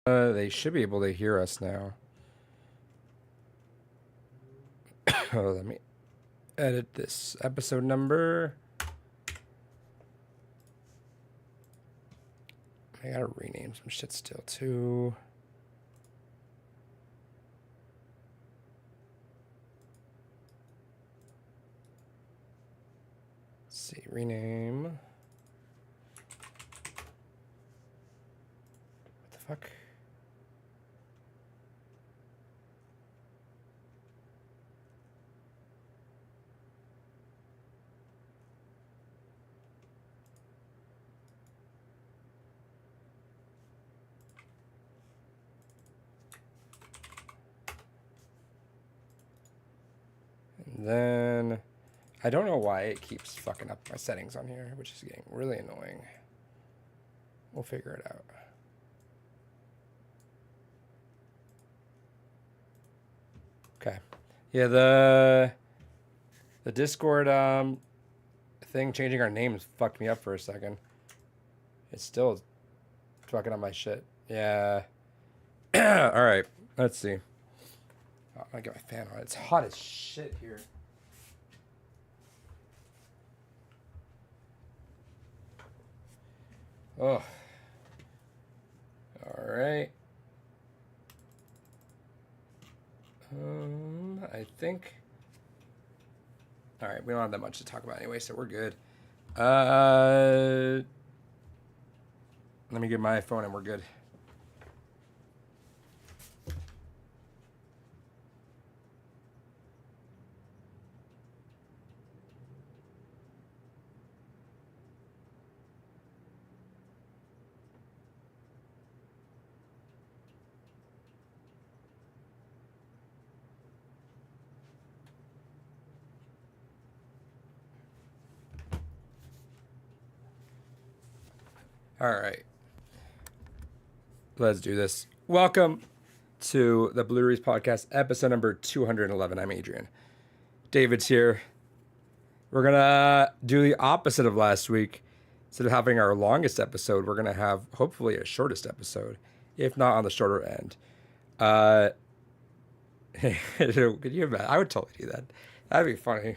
They should be able to hear us now. Oh, let me edit this episode number. I gotta rename some shit still too. Let's see, rename. What the fuck? And then I don't know why it keeps fucking up my settings on here, which is getting really annoying. We'll figure it out. Okay. Yeah, the Discord thing changing our names fucked me up for a second. It's still fucking up my shit. Yeah. All right. Let's see. Oh, I get my fan on. It's hot as shit here. Oh. All right. I think. All right, we don't have that much to talk about anyway, so we're good. Let me get my phone and we're good. All right. Let's do this. Welcome to the Blue Reese Podcast, episode number 211. I'm Adrian. David's here. We're going to do the opposite of last week. Instead of having our longest episode, we're going to have hopefully a shortest episode, if not on the shorter end. Could you imagine? I would totally do that. That'd be funny.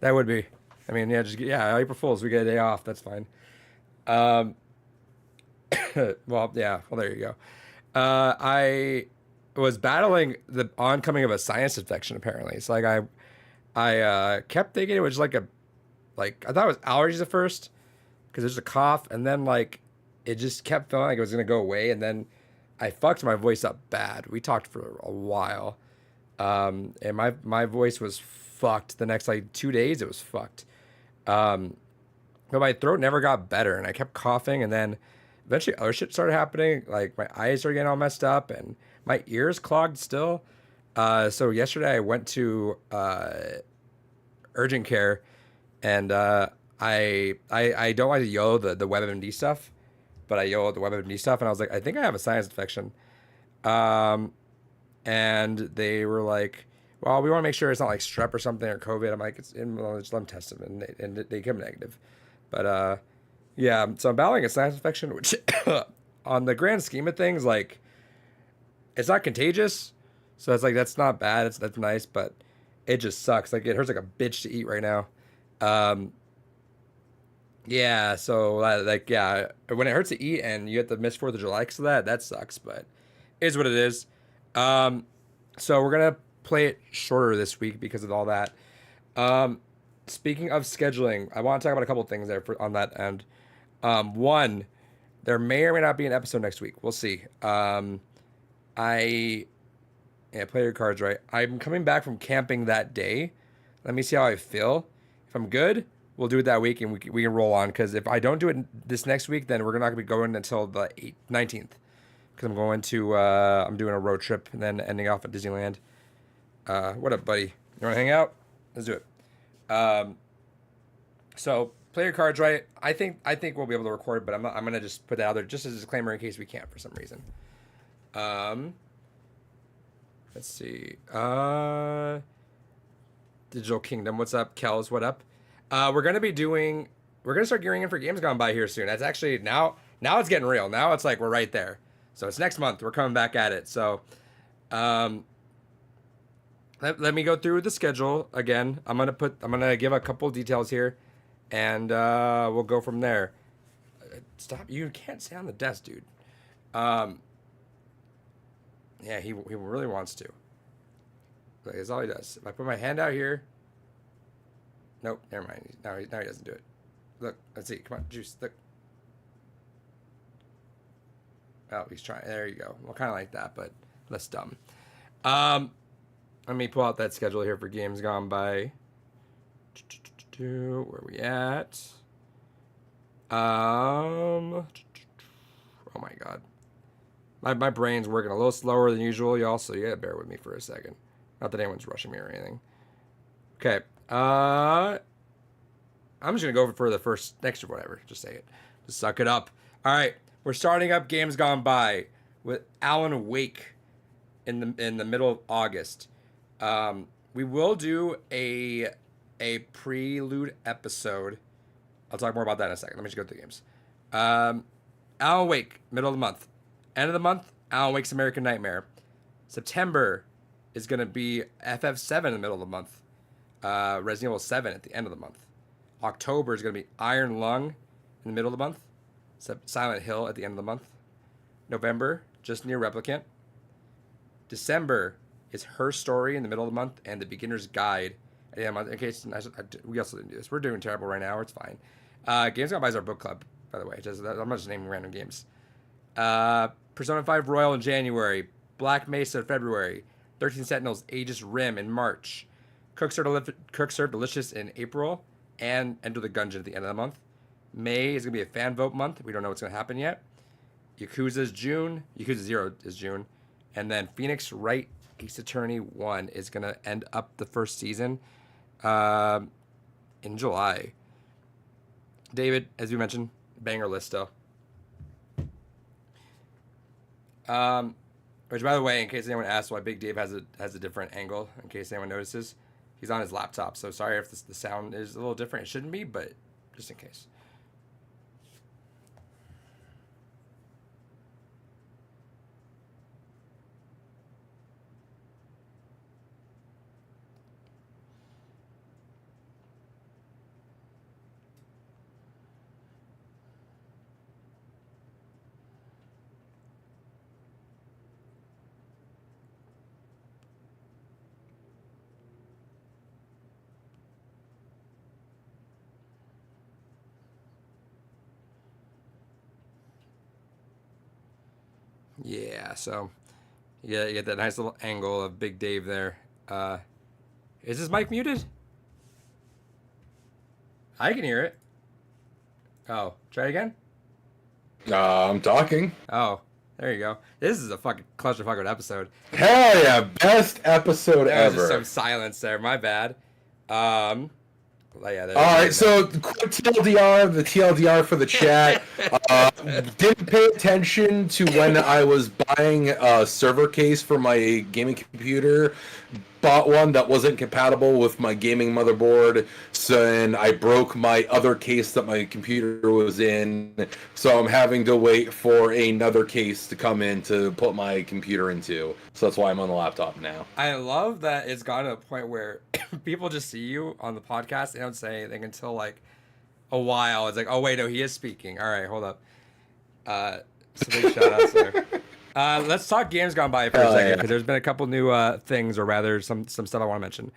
That would be. I mean, yeah, April Fools, we get a day off. That's fine. Well, yeah. Well, there you go. I was battling the oncoming of a sinus infection. Apparently, it's like I kept thinking it was like I thought it was allergies at first because there's a cough, and then like it just kept feeling like it was gonna go away, and then I fucked my voice up bad. We talked for a while, and my voice was fucked. The next like 2 days, it was fucked. But my throat never got better, and I kept coughing, and then eventually other shit started happening. Like my eyes started getting all messed up, and my ears clogged still. So yesterday I went to urgent care, and I don't like to YOLO the WebMD stuff, but I YOLO the WebMD stuff, and I was like, I think I have a sinus infection. And they were like, well, we want to make sure it's not like strep or something or COVID. I'm like, well, just let them test them, and they came negative. But yeah, so I'm battling a sinus infection, which on the grand scheme of things, like, it's not contagious, so it's like that's not bad. That's nice, but it just sucks. Like it hurts like a bitch to eat right now. Yeah, so like yeah, when it hurts to eat and you have to miss 4th of July because of that sucks. But it is what it is. So we're gonna play it shorter this week because of all that. Speaking of scheduling, I want to talk about a couple things there on that end. One, there may or may not be an episode next week. We'll see. Play your cards right. I'm coming back from camping that day. Let me see how I feel. If I'm good, we'll do it that week and we can roll on. Because if I don't do it this next week, then we're not going to be going until the 19th. Because I'm going to, I'm doing a road trip and then ending off at Disneyland. What up, buddy? You want to hang out? Let's do it. So play your cards right. I think we'll be able to record, but I'm gonna just put that out there just as a disclaimer in case we can't for some reason. Let's see. Digital Kingdom, what's up? Kels, what up? We're gonna be doing we're gonna start gearing in for Games Gone By here soon. That's actually now it's getting real. Now it's like we're right there. So it's next month. We're coming back at it. So, um, let me go through the schedule again. I'm gonna give a couple details here, and we'll go from there. Stop! You can't stay on the desk, dude. Yeah, he really wants to. That's all he does. If I put my hand out here, nope, never mind. Now he doesn't do it. Look, let's see. Come on, Juice. Look. Oh, he's trying. There you go. Well, kind of like that, but less dumb. Let me pull out that schedule here for Games Gone By. Where are we at? Oh my god. My brain's working a little slower than usual, y'all, so you gotta bear with me for a second. Not that anyone's rushing me or anything. Okay. I'm just gonna go for the first next or whatever. Just say it. Just suck it up. Alright. We're starting up Games Gone By with Alan Wake in the middle of August. We will do a prelude episode. I'll talk more about that in a second. Let me just go through the games. Alan Wake, middle of the month. End of the month, Alan Wake's American Nightmare. September is going to be FF7 in the middle of the month. Resident Evil 7 at the end of the month. October is going to be Iron Lung in the middle of the month. Silent Hill at the end of the month. November, Just Near Replicant. December is Her Story in the middle of the month and The Beginner's Guide at the end of the month. In case we also didn't do this. We're doing terrible right now. It's fine. Games Gone By is our book club, by the way. I'm not just naming random games. Persona 5 Royal in January. Black Mesa in February. 13 Sentinels Aegis Rim in March. Cook Serve Delicious in April. And Enter the Gungeon at the end of the month. May is going to be a fan vote month. We don't know what's going to happen yet. Yakuza's June. Yakuza 0 is June. And then Phoenix Wright Ace Attorney 1 is going to end up the first season in July. David, as we mentioned, banger list still. Which, by the way, in case anyone asks why Big Dave has a different angle, in case anyone notices, he's on his laptop. So sorry if the sound is a little different. It shouldn't be, but just in case. Yeah, so yeah, you get that nice little angle of Big Dave there. Is his mic muted? I can hear it. Oh, try it again? I'm talking. Oh, there you go. This is a fucking clusterfuck of an episode. Hell yeah, best episode There was ever. just some silence there. My bad. Yeah, All right, so quick TLDR, the TLDR for the chat. Didn't pay attention to when I was buying a server case for my gaming computer. Bought one that wasn't compatible with my gaming motherboard, so and I broke my other case that my computer was in. So I'm having to wait for another case to come in to put my computer into. So that's why I'm on the laptop now. I love that it's gotten to a point where people just see you on the podcast. They don't say anything until like a while. It's like, oh wait, no, he is speaking. All right, hold up. So big shout outs there. Let's talk Games Gone By for a second, because there's been a couple new things, or rather some stuff I want to mention.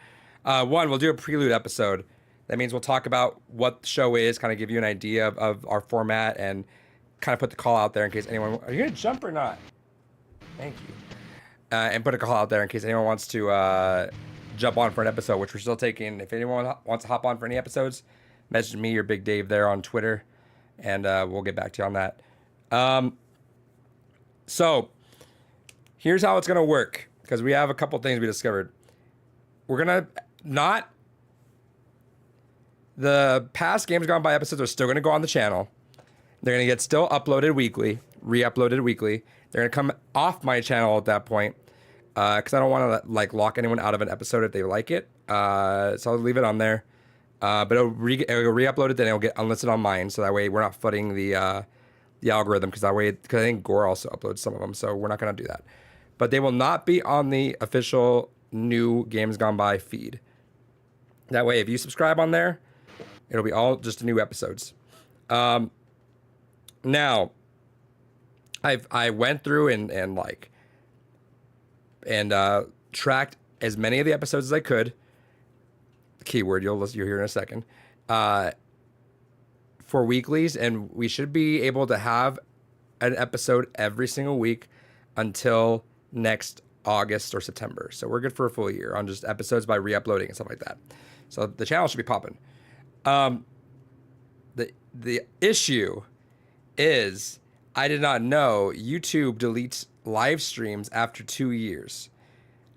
One, we'll do a prelude episode. That means we'll talk about what the show is, kind of give you an idea of our format, and kind of put the call out there in case anyone... Are you going to jump or not? Thank you. And put a call out there in case anyone wants to jump on for an episode, which we're still taking. If anyone wants to hop on for any episodes, message me or Big Dave there on Twitter, and we'll get back to you on that. So, here's how it's going to work, because we have a couple things we discovered. We're going to not... The past Games Gone By episodes are still going to go on the channel. They're going to get still uploaded weekly, re-uploaded weekly. They're going to come off my channel at that point, because I don't want to like lock anyone out of an episode if they like it. So I'll leave it on there. But it'll re-upload it, then it'll get unlisted on mine, so that way we're not footing the algorithm, because I think Gore also uploads some of them, so we're not gonna do that. But they will not be on the official new Games Gone By feed. That way, if you subscribe on there, it'll be all just the new episodes. Now, I went through and tracked as many of the episodes as I could. Keyword you'll hear in a second. For weeklies, and we should be able to have an episode every single week until next August or September. So we're good for a full year on just episodes by re-uploading and stuff like that. So the channel should be popping. The issue is I did not know YouTube deletes live streams after 2 years.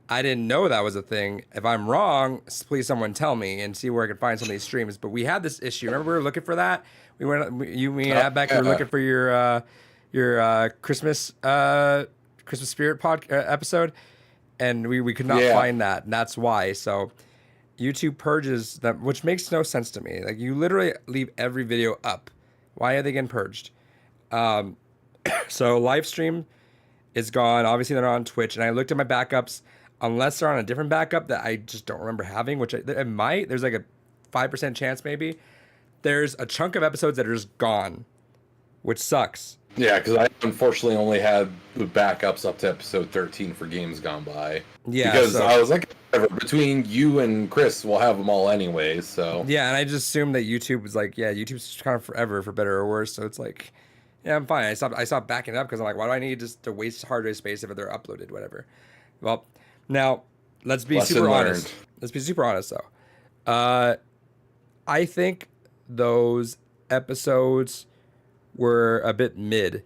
I didn't know that was a thing. If I'm wrong, please someone tell me and see where I can find some of these streams. But we had this issue. Remember we were looking for that? We went, me and Outback, we were looking for your Christmas Spirit episode, and we could not find that, and that's why. So YouTube purges them, which makes no sense to me. Like, you literally leave every video up. Why are they getting purged? So live stream is gone. Obviously, they're not on Twitch, and I looked at my backups. Unless they're on a different backup that I just don't remember having, which it might. There's like a 5% chance maybe. There's a chunk of episodes that are just gone, which sucks. Yeah, because I unfortunately only had the backups up to episode 13 for Games Gone By. Yeah, because I was like, between you and Chris, we'll have them all anyways. So yeah, and I just assumed that YouTube was like, yeah, YouTube's kind of forever, for better or worse. So it's like, yeah, I'm fine. I stopped backing up because I'm like, why do I need just to waste hard drive space if they're uploaded, whatever. Well, now let's be super honest. Let's be super honest though. I think those episodes were a bit mid.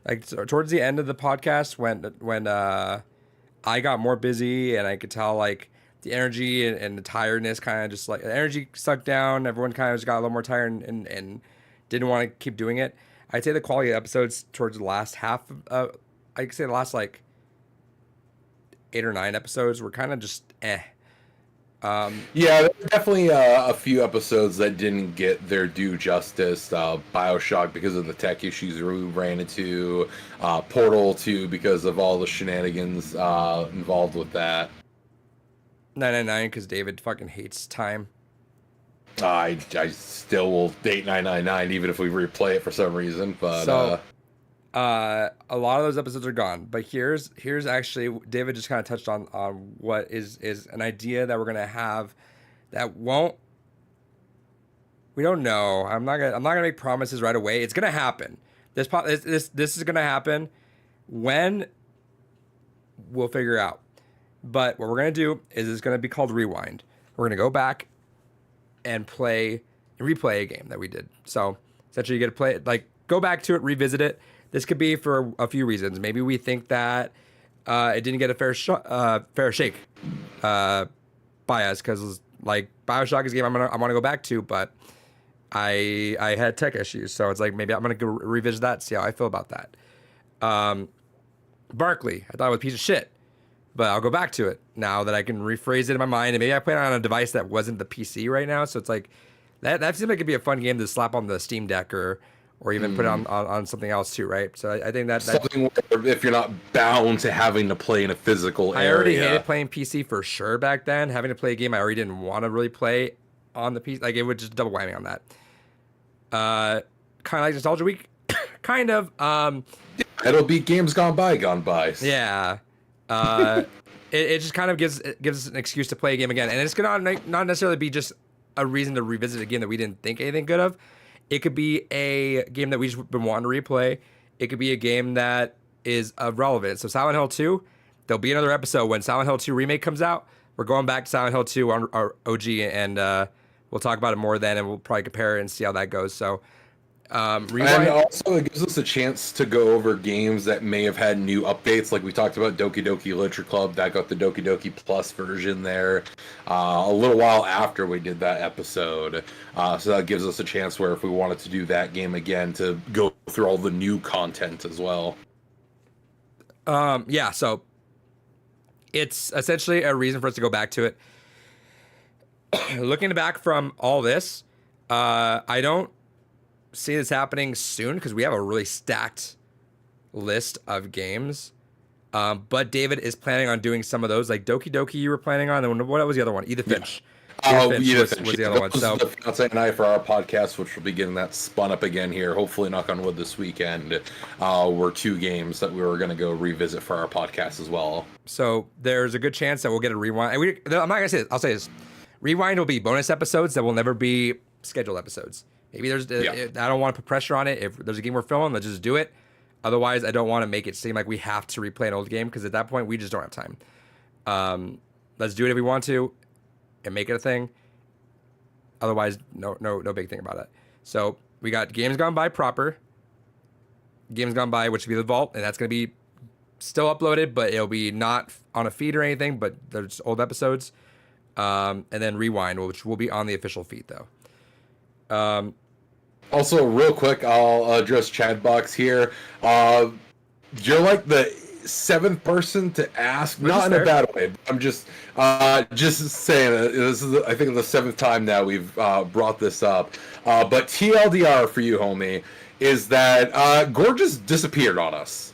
Like towards the end of the podcast, when I got more busy and I could tell like the energy and the tiredness kind of just like the energy sucked down. Everyone kind of just got a little more tired and didn't want to keep doing it. I'd say the quality of episodes towards the last half of, I could say the last like 8 or 9 episodes were kind of just eh. Yeah, there were definitely a few episodes that didn't get their due justice. BioShock because of the tech issues we ran into. Portal 2 because of all the shenanigans involved with that. 999 because David fucking hates time. I still will date 999 even if we replay it for some reason. But so, a lot of those episodes are gone. But here's actually David just kind of touched on what is an idea that we're gonna have that won't. We don't know. I'm not gonna make promises right away. It's gonna happen. This is gonna happen. When, we'll figure out. But what we're gonna do is it's gonna be called Rewind. We're gonna go back and replay a game that we did. So essentially, you get to play it, like go back to it, revisit it. This could be for a few reasons. Maybe we think that it didn't get a fair shake by us because like BioShock is a game I want to go back to, but I had tech issues, so it's like maybe I'm gonna go revisit that, see how I feel about that. Barkley, I thought it was a piece of shit, but I'll go back to it now that I can rephrase it in my mind, and maybe I play it on a device that wasn't the PC right now, so it's like that seems like it'd be a fun game to slap on the Steam Deck or even put it on something else too, right? So I think that something where if you're not bound to having to play in a physical area. I already hated playing PC for sure back then. Having to play a game I already didn't want to really play on the PC, like it would just double whammy on that. Kind of like Nostalgia Week, kind of. It'll be Games Gone By. Yeah. It just kind of gives us an excuse to play a game again, and it's gonna not necessarily be just a reason to revisit a game that we didn't think anything good of. It could be a game that we've just been wanting to replay. It could be a game that is of relevance. So Silent Hill 2, there'll be another episode when Silent Hill 2 Remake comes out. We're going back to Silent Hill 2 on our OG, and we'll talk about it more then, and we'll probably compare it and see how that goes. So, and also it gives us a chance to go over games that may have had new updates, like we talked about Doki Doki Literature Club. That got the Doki Doki Plus version there a little while after we did that episode. So that gives us a chance where if we wanted to do that game again, to go through all the new content as well. Yeah, so it's essentially a reason for us to go back to it. looking back from all this, I don't see this happening soon because we have a really stacked list of games. But David is planning on doing some of those, like Doki Doki. You were planning on, and what was the other one? Edith Finch. Oh, Edith Finch was the other one. So the fiance and I for our podcast, which will be getting that spun up again here. Hopefully, knock on wood, this weekend. Were 2 games that we were going to go revisit for our podcast as well. So there's a good chance that we'll get a rewind. I'm not gonna say this. I'll say this: rewind will be bonus episodes that will never be scheduled episodes. Maybe there's. I don't want to put pressure on it. If there's a game we're filming, let's just do it. Otherwise, I don't want to make it seem like we have to replay an old game because at that point we just don't have time. Let's do it if we want to, and make it a thing. Otherwise, no big thing about it. So we got Games Gone By proper. Games Gone By, which will be the vault, and that's gonna be still uploaded, but it'll be not on a feed or anything. But there's old episodes, and then Rewind, which will be on the official feed though. Also, real quick, I'll address Chadbox here. You're like the 7th person to ask, not in a bad way. But I'm just saying this is, I think, the 7th time now we've brought this up. But TLDR for you, homie, is that Gorgeous disappeared on us.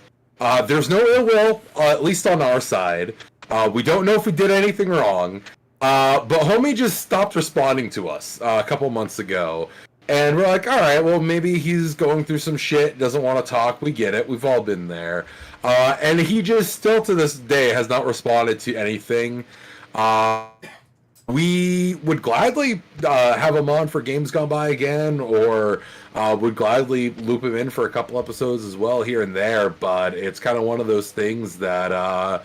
There's no ill will, at least on our side. We don't know if we did anything wrong. But homie just stopped responding to us a couple months ago. And we're like, all right, well, maybe he's going through some shit, doesn't want to talk. We get it. We've all been there. And he just still to this day has not responded to anything. We would gladly have him on for Games Gone By again, or would gladly loop him in for a couple episodes as well here and there. But it's kind of one of those things that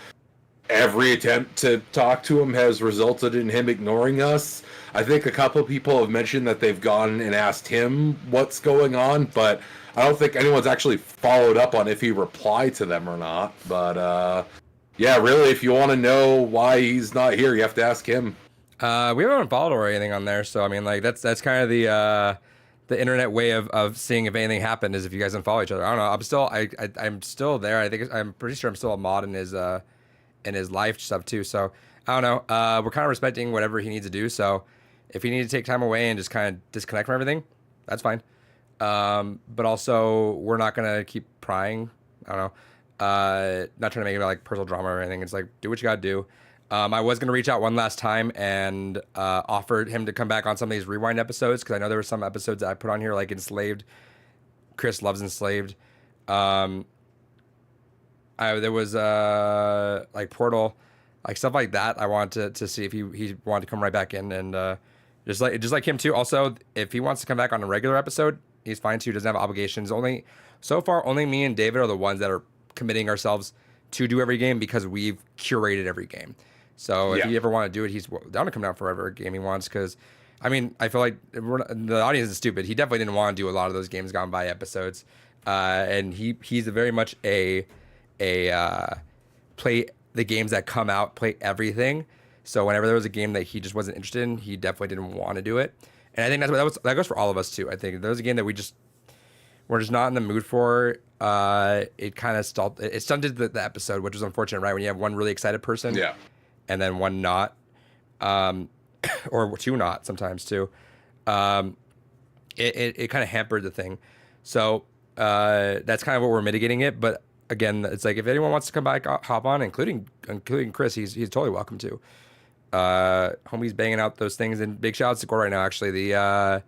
every attempt to talk to him has resulted in him ignoring us. I think a couple of people have mentioned that they've gone and asked him what's going on, but I don't think anyone's actually followed up on if he replied to them or not. But yeah, really, if you want to know why he's not here, you have to ask him. We haven't followed or anything on there, so I mean, like that's kind of the internet way of seeing if anything happened is if you guys unfollow each other. I don't know. I'm still there. I'm pretty sure I'm still a mod in his life stuff too. So I don't know. We're kind of respecting whatever he needs to do. So if he needs to take time away and just kind of disconnect from everything, that's fine. But also we're not gonna keep prying. I don't know. Not trying to make it like personal drama or anything. It's like do what you gotta do. I was gonna reach out one last time and offered him to come back on some of these rewind episodes because I know there were some episodes that I put on here like Enslaved. Chris loves Enslaved. There was like Portal, like stuff like that. I wanted to see if he wanted to come right back in and just like him too. Also, if he wants to come back on a regular episode, he's fine too. Doesn't have obligations. Only so far, only me and David are the ones that are committing ourselves to do every game because we've curated every game. So if he ever want to do it, he's down to come down for whatever game he wants. Because I mean, I feel like the audience is stupid. He definitely didn't want to do a lot of those Games Gone By episodes, and he's very much a play the games that come out, play everything. So whenever there was a game that he just wasn't interested in, he definitely didn't want to do it. And I think that goes for all of us too. I think if there was a game that we're just not in the mood for. It kind of stalled. It stunted the episode, which was unfortunate, right? When you have one really excited person, and then one not, or two not sometimes too. It kind of hampered the thing. So that's kind of what we're mitigating it. But again, it's like if anyone wants to come back, hop on, including Chris, he's totally welcome to. Homie's banging out those things, and big shout outs to Gore right now. Actually, the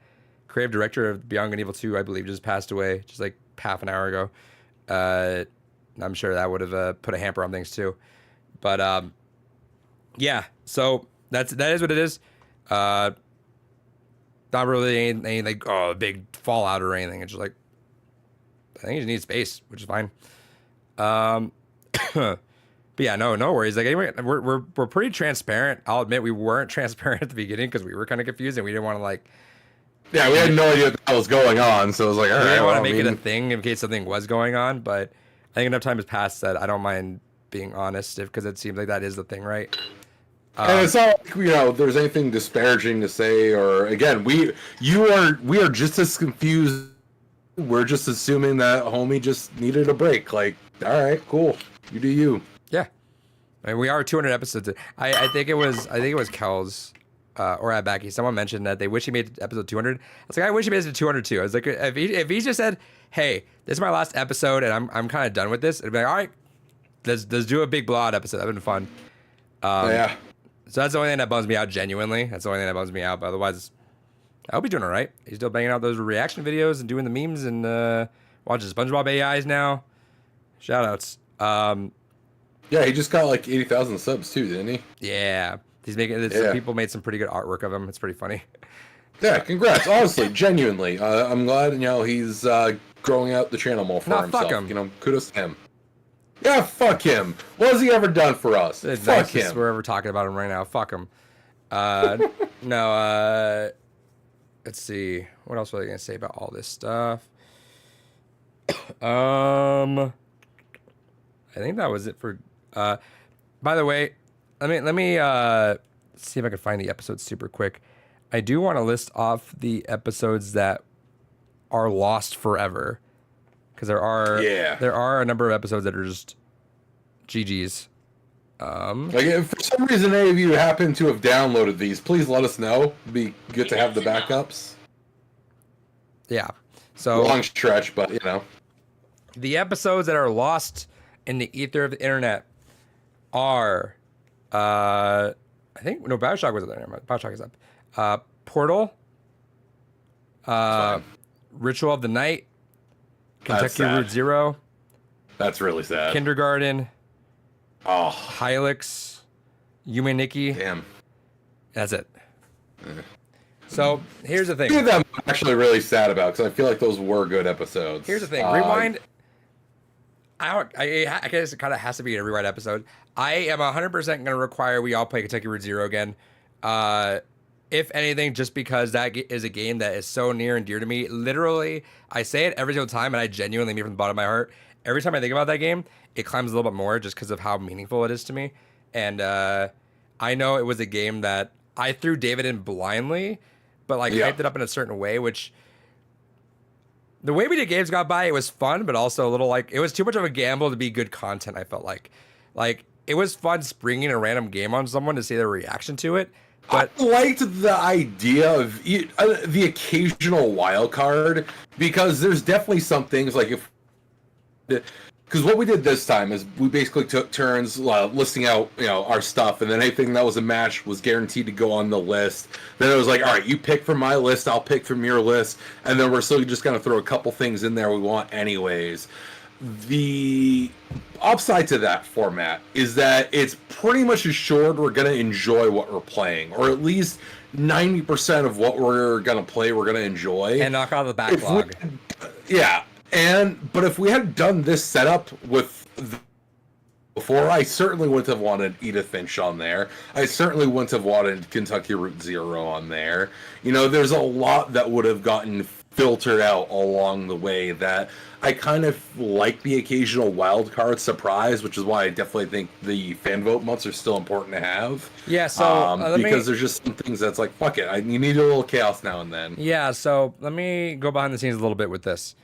creative director of Beyond Good and Evil 2, I believe, just passed away just like half an hour ago. I'm sure that would have put a hamper on things too. But yeah, so that is what it is. Not really any like big fallout or anything. It's just like I think you just need space, which is fine. But yeah, no worries. Like anyway, we're pretty transparent. I'll admit we weren't transparent at the beginning because we were kind of confused and we didn't want to like. Yeah, we had no idea what was going on, so it was like, all right. We didn't want to make it a thing in case something was going on, but I think enough time has passed that I don't mind being honest because it seems like that is the thing, right? And it's not like there's anything disparaging to say, or again, we are just as confused. We're just assuming that homie just needed a break. Like, all right, cool, you do you. Yeah, I mean, we are 200 episodes. I think it was Kel's or at Backy, someone mentioned that they wish he made episode 200. I was like, I wish he made it to 202. I was like, if he just said, hey, this is my last episode and I'm kind of done with this, it'd be like, all right, let's do a big blowout episode. That'd been fun. Yeah. So that's the only thing that bums me out, genuinely. That's the only thing that bums me out. But otherwise, I hope he's doing all right. He's still banging out those reaction videos and doing the memes and watching SpongeBob AIs now. Shout outs. Yeah, he just got like 80,000 subs too, didn't he? Yeah. He's making some people made some pretty good artwork of him. It's pretty funny. Yeah, congrats. Honestly, genuinely. I'm glad, he's growing out the channel more for himself. Fuck him. Kudos to him. Yeah, fuck him. What has he ever done for us? It's fuck nice him. We're ever talking about him right now. Fuck him. No, let's see. What else was I gonna say about all this stuff? I think that was it for by the way, let me see if I can find the episodes super quick. I do want to list off the episodes that are lost forever. Because there are a number of episodes that are just GG's. Like if for some reason any of you happen to have downloaded these, please let us know. It'd be good to have the backups. Yeah. So long stretch, but the episodes that are lost in the ether of the internet are I think Bioshock was there. Bioshock is up. Portal. Ritual of the Night. Kentucky Route Zero. That's really sad. Kindergarten. Oh. Hylix. Yume Nikki. Damn. That's it. So here's the thing. Two of them I'm actually really sad about because I feel like those were good episodes. Here's the thing. Rewind. I guess it kind of has to be a rewind episode. I am 100% going to require we all play Kentucky Route Zero again. If anything, just because that is a game that is so near and dear to me. Literally, I say it every single time, and I genuinely mean it from the bottom of my heart. Every time I think about that game, it climbs a little bit more just because of how meaningful it is to me. And I know it was a game that I threw David in blindly, but hyped it up in a certain way, which the way we did games got by, it was fun, but also a little it was too much of a gamble to be good content, I felt like. It was fun springing a random game on someone to see their reaction to it. But I liked the idea of the occasional wild card because there's definitely some things because what we did this time is we basically took turns listing out our stuff, and then anything that was a match was guaranteed to go on the list. Then it was like, all right, you pick from my list, I'll pick from your list, and then we're still just gonna throw a couple things in there we want anyways. The upside to that format is that it's pretty much assured we're going to enjoy what we're playing, or at least 90% of what we're going to play we're going to enjoy. And knock out the backlog. But if we had done this setup before, I certainly wouldn't have wanted Edith Finch on there. I certainly wouldn't have wanted Kentucky Route Zero on there. There's a lot that would have gotten filtered out along the way that I kind of like the occasional wild card surprise, which is why I definitely think the fan vote months are still important to have. Yeah, so because there's just some things that's like, fuck it, you need a little chaos now and then. Yeah, so let me go behind the scenes a little bit with this.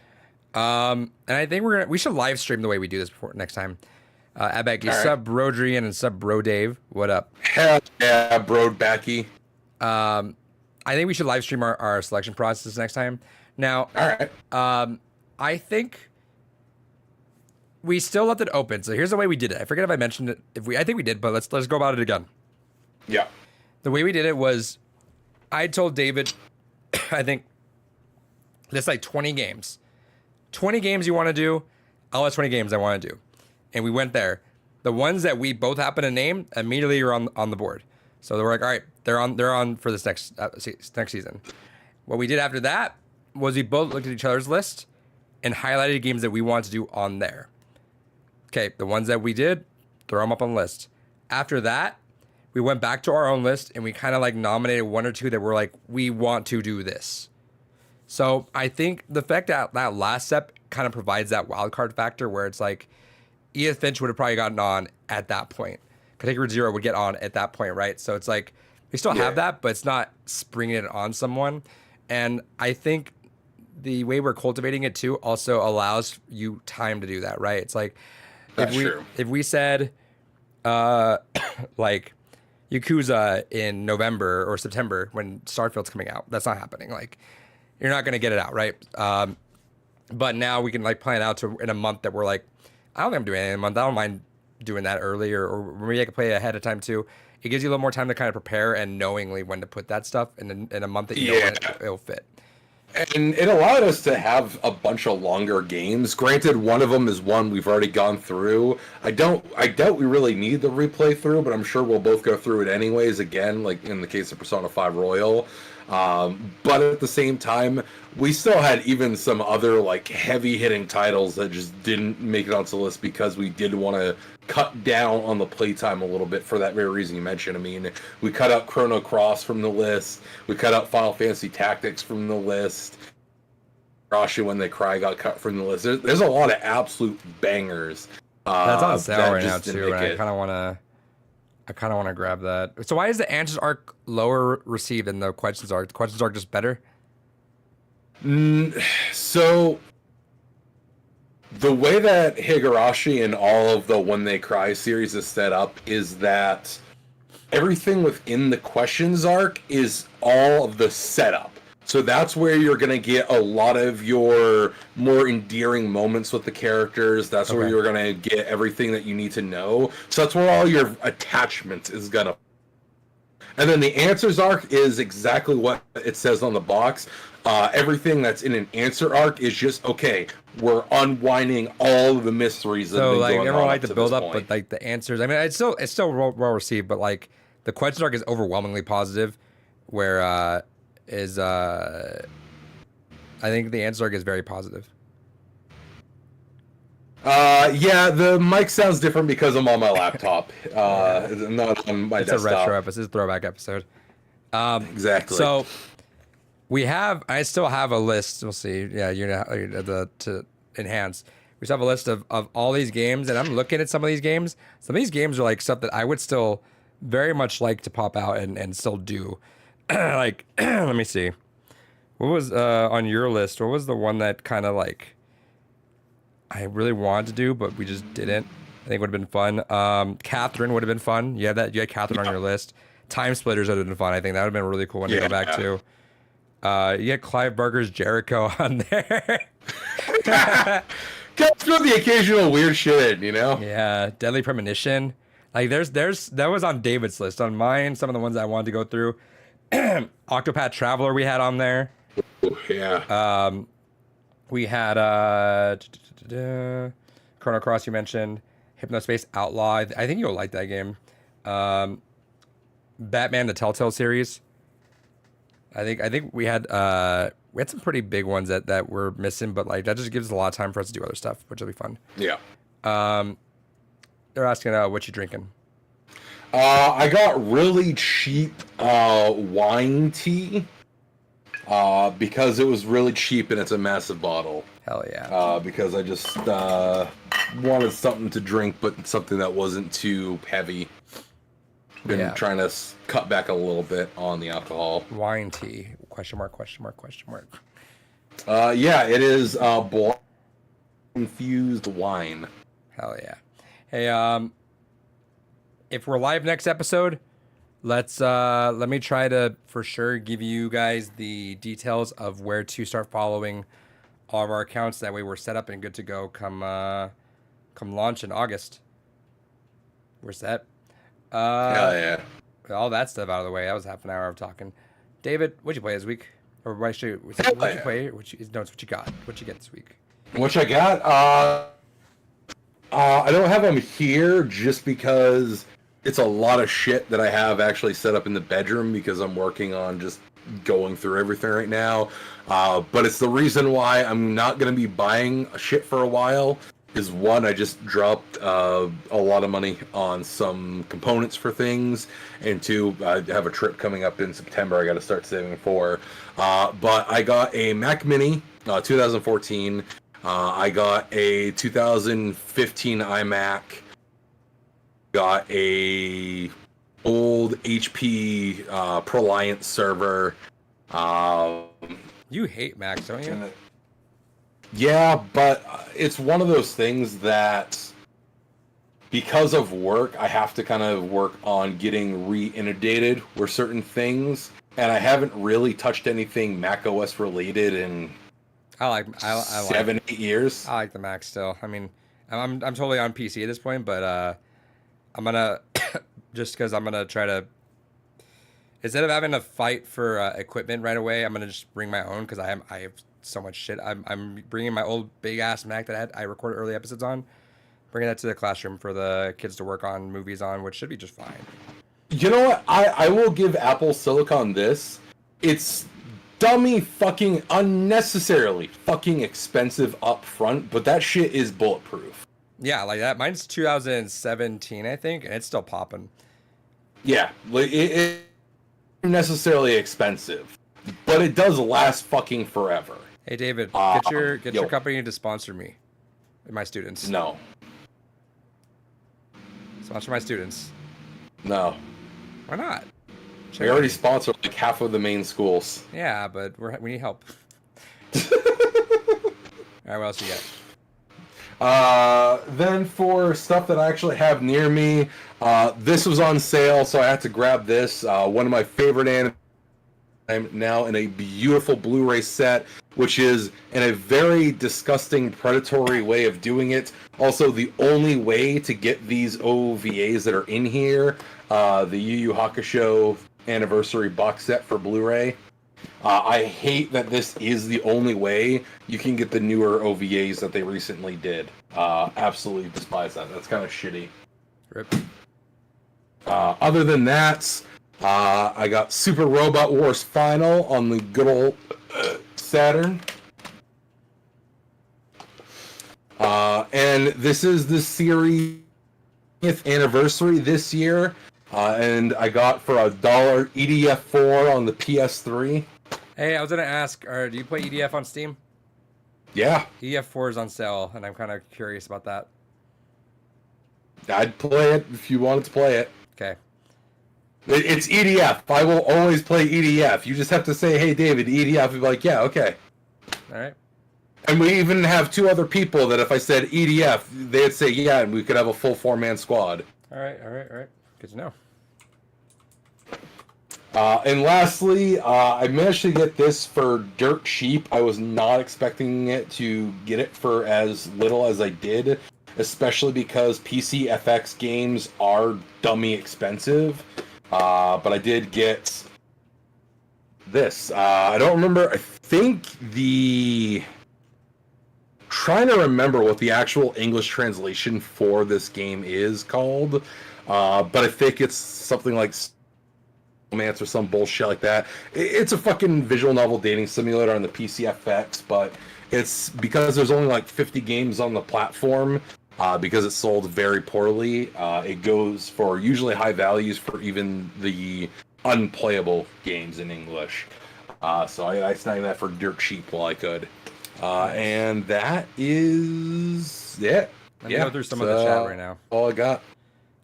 And I think we should live stream the way we do this before next time. Abecky, sub Brodrian and sub Bro Dave. What up? Hell yeah, Bro Backy. I think we should live stream our selection process next time. Now, all right. I think we still left it open. So here's the way we did it. I forget if I mentioned it. I think we did, but let's go about it again. Yeah. The way we did it was, I told David, I think there's 20 games. 20 games you want to do, I'll have 20 games I want to do. And we went there. The ones that we both happen to name immediately are on the board. So we're like, all right, they're on for this next season. What we did after that was we both looked at each other's list and highlighted games that we want to do on there. Okay, the ones that we did, throw them up on the list. After that, we went back to our own list and we kind of nominated one or two that were we want to do this. So I think the fact that that last step kind of provides that wild card factor where it's Edith Finch would have probably gotten on at that point. Kentucky Route Zero would get on at that point, right? So it's we still have that, but it's not springing it on someone. And I think the way we're cultivating it too also allows you time to do that, right? It's That's true. if we said Yakuza in November or September when Starfield's coming out. That's not happening. Like, you're not gonna get it out, right? But now we can like plan out to in a month that we're like, I don't think I'm doing anything in a month. I don't mind doing that earlier, or maybe I can play ahead of time too. It gives you a little more time to kind of prepare and knowingly when to put that stuff in a month that you know when it'll fit. And it allowed us to have a bunch of longer games. Granted, one of them is one we've already gone through. I doubt we really need the replay through, but I'm sure we'll both go through it anyways. Again, like in the case of Persona 5 Royal. But at the same time, we still had even some other like heavy hitting titles that just didn't make it onto the list because we did want to cut down on the playtime a little bit for that very reason you mentioned. I mean, we cut out Chrono Cross from the list. We cut out Final Fantasy Tactics from the list. Rashi When They Cry got cut from the list. There's a lot of absolute bangers. That's on sale that right now just didn't too, make and I it. kind of want to grab that. So why is the Answers arc lower received than the Questions arc? The Questions arc just better? So the way that Higurashi and all of the When They Cry series is set up is that everything within the Questions arc is all of the setup. So that's where you're going to get a lot of your more endearing moments with the characters. That's where Okay. you're going to get everything that you need to know. So that's where all your attachments is going to. And then the Answers arc is exactly what it says on the box. Everything that's in an Answer arc is just, okay, we're unwinding all of the mysteries that have So been like going everyone on like up the to build this up, point. but like the answers. I mean, it's still well received, but like the Questions arc is overwhelmingly positive, where I think the Answers arc is very positive. Yeah, the mic sounds different because I'm on my laptop. Not on my It's desktop. a retro episode, it's a throwback episode. Exactly. So I still have a list. We'll see. Yeah, to enhance. We still have a list of all these games, and I'm looking at some of these games. Some of these games are like stuff that I would still very much like to pop out and still do. Like, let me see. What was on your list? What was the one that kind of like I really wanted to do, but we just didn't? I think would have been fun. Catherine would have been fun. You had Catherine on your list. Time Splitters would have been fun. I think that would have been a really cool one to go back to. You get Clive Barker's Jericho on there. Got through the occasional weird shit in, you know? Yeah, Deadly Premonition. Like there's that was on David's list. On mine, some of the ones I wanted to go through. Octopath Traveler we had on there. Yeah. We had Chrono Cross you mentioned. Hypnospace Outlaw. I think you'll like that game. Batman the Telltale series. I think we had some pretty big ones that we're missing, but like that just gives us a lot of time for us to do other stuff, which will be fun. Yeah. They're asking what you drinking. I got really cheap wine tea because it was really cheap and it's a massive bottle. Hell yeah. Because I just wanted something to drink, but something that wasn't too heavy. Been trying to cut back a little bit on the alcohol. Wine tea? Question mark? Question mark? Question mark? Yeah, it is blood infused wine. Hell yeah. Hey, if we're live next episode, let me try to for sure give you guys the details of where to start following all of our accounts. That way we're set up and good to go come launch in August. We're set. Hell yeah. All that stuff out of the way. That was half an hour of talking. David, what'd you play this week? Or what'd you play? What you got? What'd you get this week? What I got? I don't have them here just because it's a lot of shit that I have actually set up in the bedroom because I'm working on just going through everything right now. But it's the reason why I'm not going to be buying shit for a while. Is one, I just dropped a lot of money on some components for things, and two, I have a trip coming up in September I got to start saving for. But I got a Mac Mini 2014. I got a 2015 iMac. Got a old HP ProLiant server. You hate Macs, don't you? Yeah, but it's one of those things that because of work, I have to kind of work on getting re-inundated with certain things, and I haven't really touched anything Mac OS related in I like 7-8 years. I like the Mac still. I mean, I'm totally on PC at this point, but I'm gonna just because I'm gonna try to instead of having to fight for equipment right away, I'm gonna just bring my own because I have so much shit. I'm bringing my old big ass Mac that I recorded early episodes on, bringing that to the classroom for the kids to work on movies on, which should be just fine. You know what? I will give Apple Silicon this. It's dummy fucking unnecessarily fucking expensive up front, but that shit is bulletproof. Yeah, like that. Mine's 2017, I think, and it's still popping. Yeah, like it necessarily expensive, but it does last fucking forever. Hey, David, get your yo. company to sponsor me and my students. No, Sponsor my students. no. Why not? We already sponsored like half of the main schools. Yeah, but we need help. All right, what else you got? Then for stuff that I actually have near me, this was on sale, so I had to grab this. One of my favorite anime. I'm now in a beautiful Blu-ray set, which is in a very disgusting, predatory way of doing it. Also, the only way to get these OVAs that are in here, the Yu Yu Hakusho anniversary box set for Blu-ray. I hate that this is the only way you can get the newer OVAs that they recently did. Absolutely despise that. That's kind of shitty. Rip. Other than that, I got Super Robot Wars Final on the good old Saturn. And this is the series' 20th anniversary this year. And I got for $1 EDF4 on the PS3. Hey, I was gonna ask, do you play EDF on Steam? Yeah, EDF4 is on sale, and I'm kind of curious about that. I'd play it if you wanted to play it. Okay. It's EDF. I will always play EDF. You just have to say, hey, David, EDF. You'll be like, yeah, okay. All right. And we even have two other people that if I said EDF, they'd say, yeah, and we could have a full 4-man squad. All right. Good to know. And lastly, I managed to get this for dirt cheap. I was not expecting it to get it for as little as I did, especially because PC FX games are dummy expensive. But I did get this. I don't remember. I think trying to remember what the actual English translation for this game is called. But I think it's something like Romance or some bullshit like that. It's a fucking visual novel dating simulator on the PC FX, but it's because there's only like 50 games on the platform. Because it sold very poorly, it goes for usually high values for even the unplayable games in English. So I snagged that for dirt cheap while I could. And that is it. Let me go through some of the chat right now. All I got.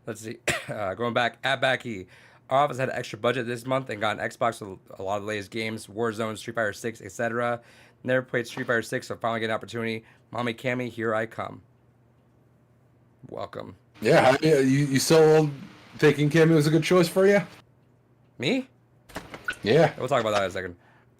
Let's see. Going back, at Backy. Our office had an extra budget this month and got an Xbox with a lot of the latest games, Warzone, Street Fighter 6, etc. Never played Street Fighter 6, so finally get an opportunity. Mommy Cammy, here I come. Welcome. Yeah, you still thinking Cammy was a good choice for you? Me? Yeah. We'll talk about that in a second.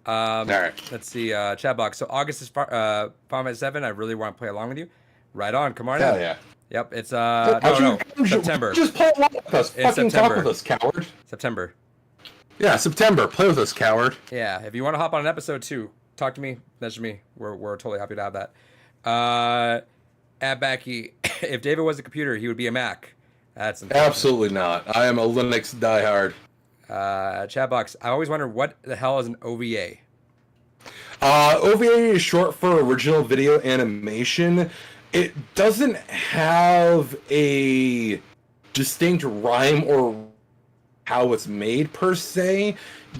All right. Let's see. Chat box. So August is Final Fantasy 7. I really want to play along with you. Right on. Come on Hell in. yeah. Yep. It's September. Just play along with us. In Fucking September. talk with us, coward. September. Yeah, September. Play with us, coward. Yeah. If you want to hop on an episode too, talk to me. Message me. We're totally happy to have that. At Backy, if David was a computer, he would be a Mac. That's unfortunate. Absolutely not. I am a Linux diehard. Chat box. I always wonder what the hell is an OVA. OVA is short for original video animation. It doesn't have a distinct rhyme or how it's made per se.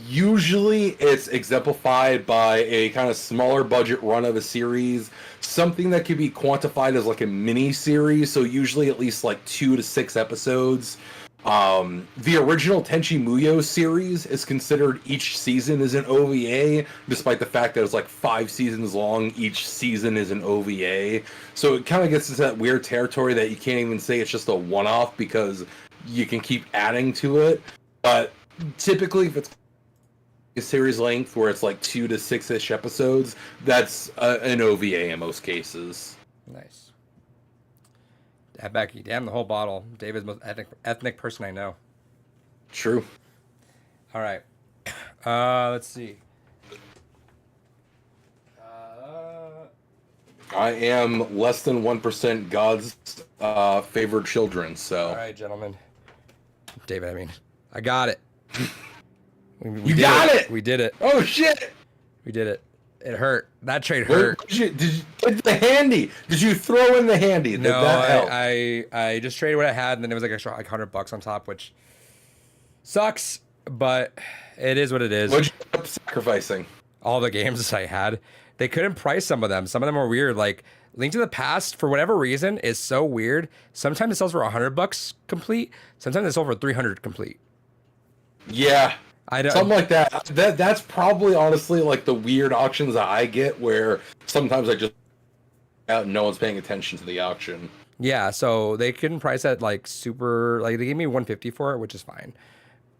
Usually it's exemplified by a kind of smaller budget run of a series, something that could be quantified as like a mini series, so usually at least like 2 to 6 episodes. The original Tenchi Muyo series is considered each season is an OVA, despite the fact that it's like 5 seasons long. Each season is an OVA, so it kind of gets into that weird territory that you can't even say it's just a one-off because you can keep adding to it. But typically, if it's a series length where it's like 2 to 6-ish episodes, that's an OVA in most cases. Nice. Becky, damn the whole bottle. David's most ethnic person I know. True. All right. Let's see. I am less than 1% God's favored children, so. All right, gentlemen. David, I mean, I got it. You got it! We did it. Oh, shit! We did it. It hurt. That trade hurt. Did you get the handy? Did you throw in the handy? Did No, that help? I just traded what I had, and then it was like extra like $100 on top, which sucks, but it is what it is. What'd you end up sacrificing? All the games I had. They couldn't price some of them. Some of them were weird. Like Link to the Past, for whatever reason, is so weird. Sometimes it sells for $100 complete. Sometimes it sells for $300 complete. Yeah. I don't, Something like that. That's probably honestly like the weird auctions that I get where sometimes I just no one's paying attention to the auction. Yeah, so they couldn't price that like super, like they gave me $150 for it, which is fine.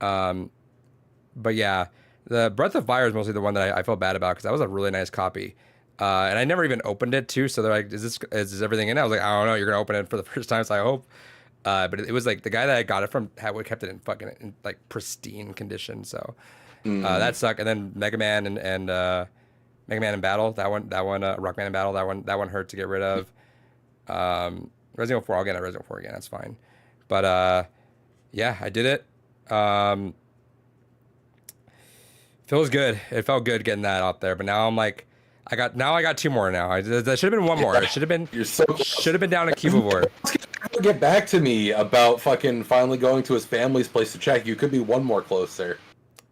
But yeah, the Breath of Fire is mostly the one that I felt bad about because that was a really nice copy. And I never even opened it too, so they're like, is everything in it? I was like, I don't know, you're gonna open it for the first time, so I hope. But it was like the guy that I got it from kept it in fucking like pristine condition. So that sucked. And then Mega Man and Mega Man in Battle, that one Rockman in Battle, that one hurt to get rid of. Resident Evil 4, I'll get a Resident Evil 4 again. That's fine. But yeah, I did it. Feels good. It felt good getting that out there. But now I'm like, I got 2 more now. That should have been 1 more. It should have been. You're so close. Should have been down a Cubivore. Get back to me about fucking finally going to his family's place to check. You could be 1 more closer.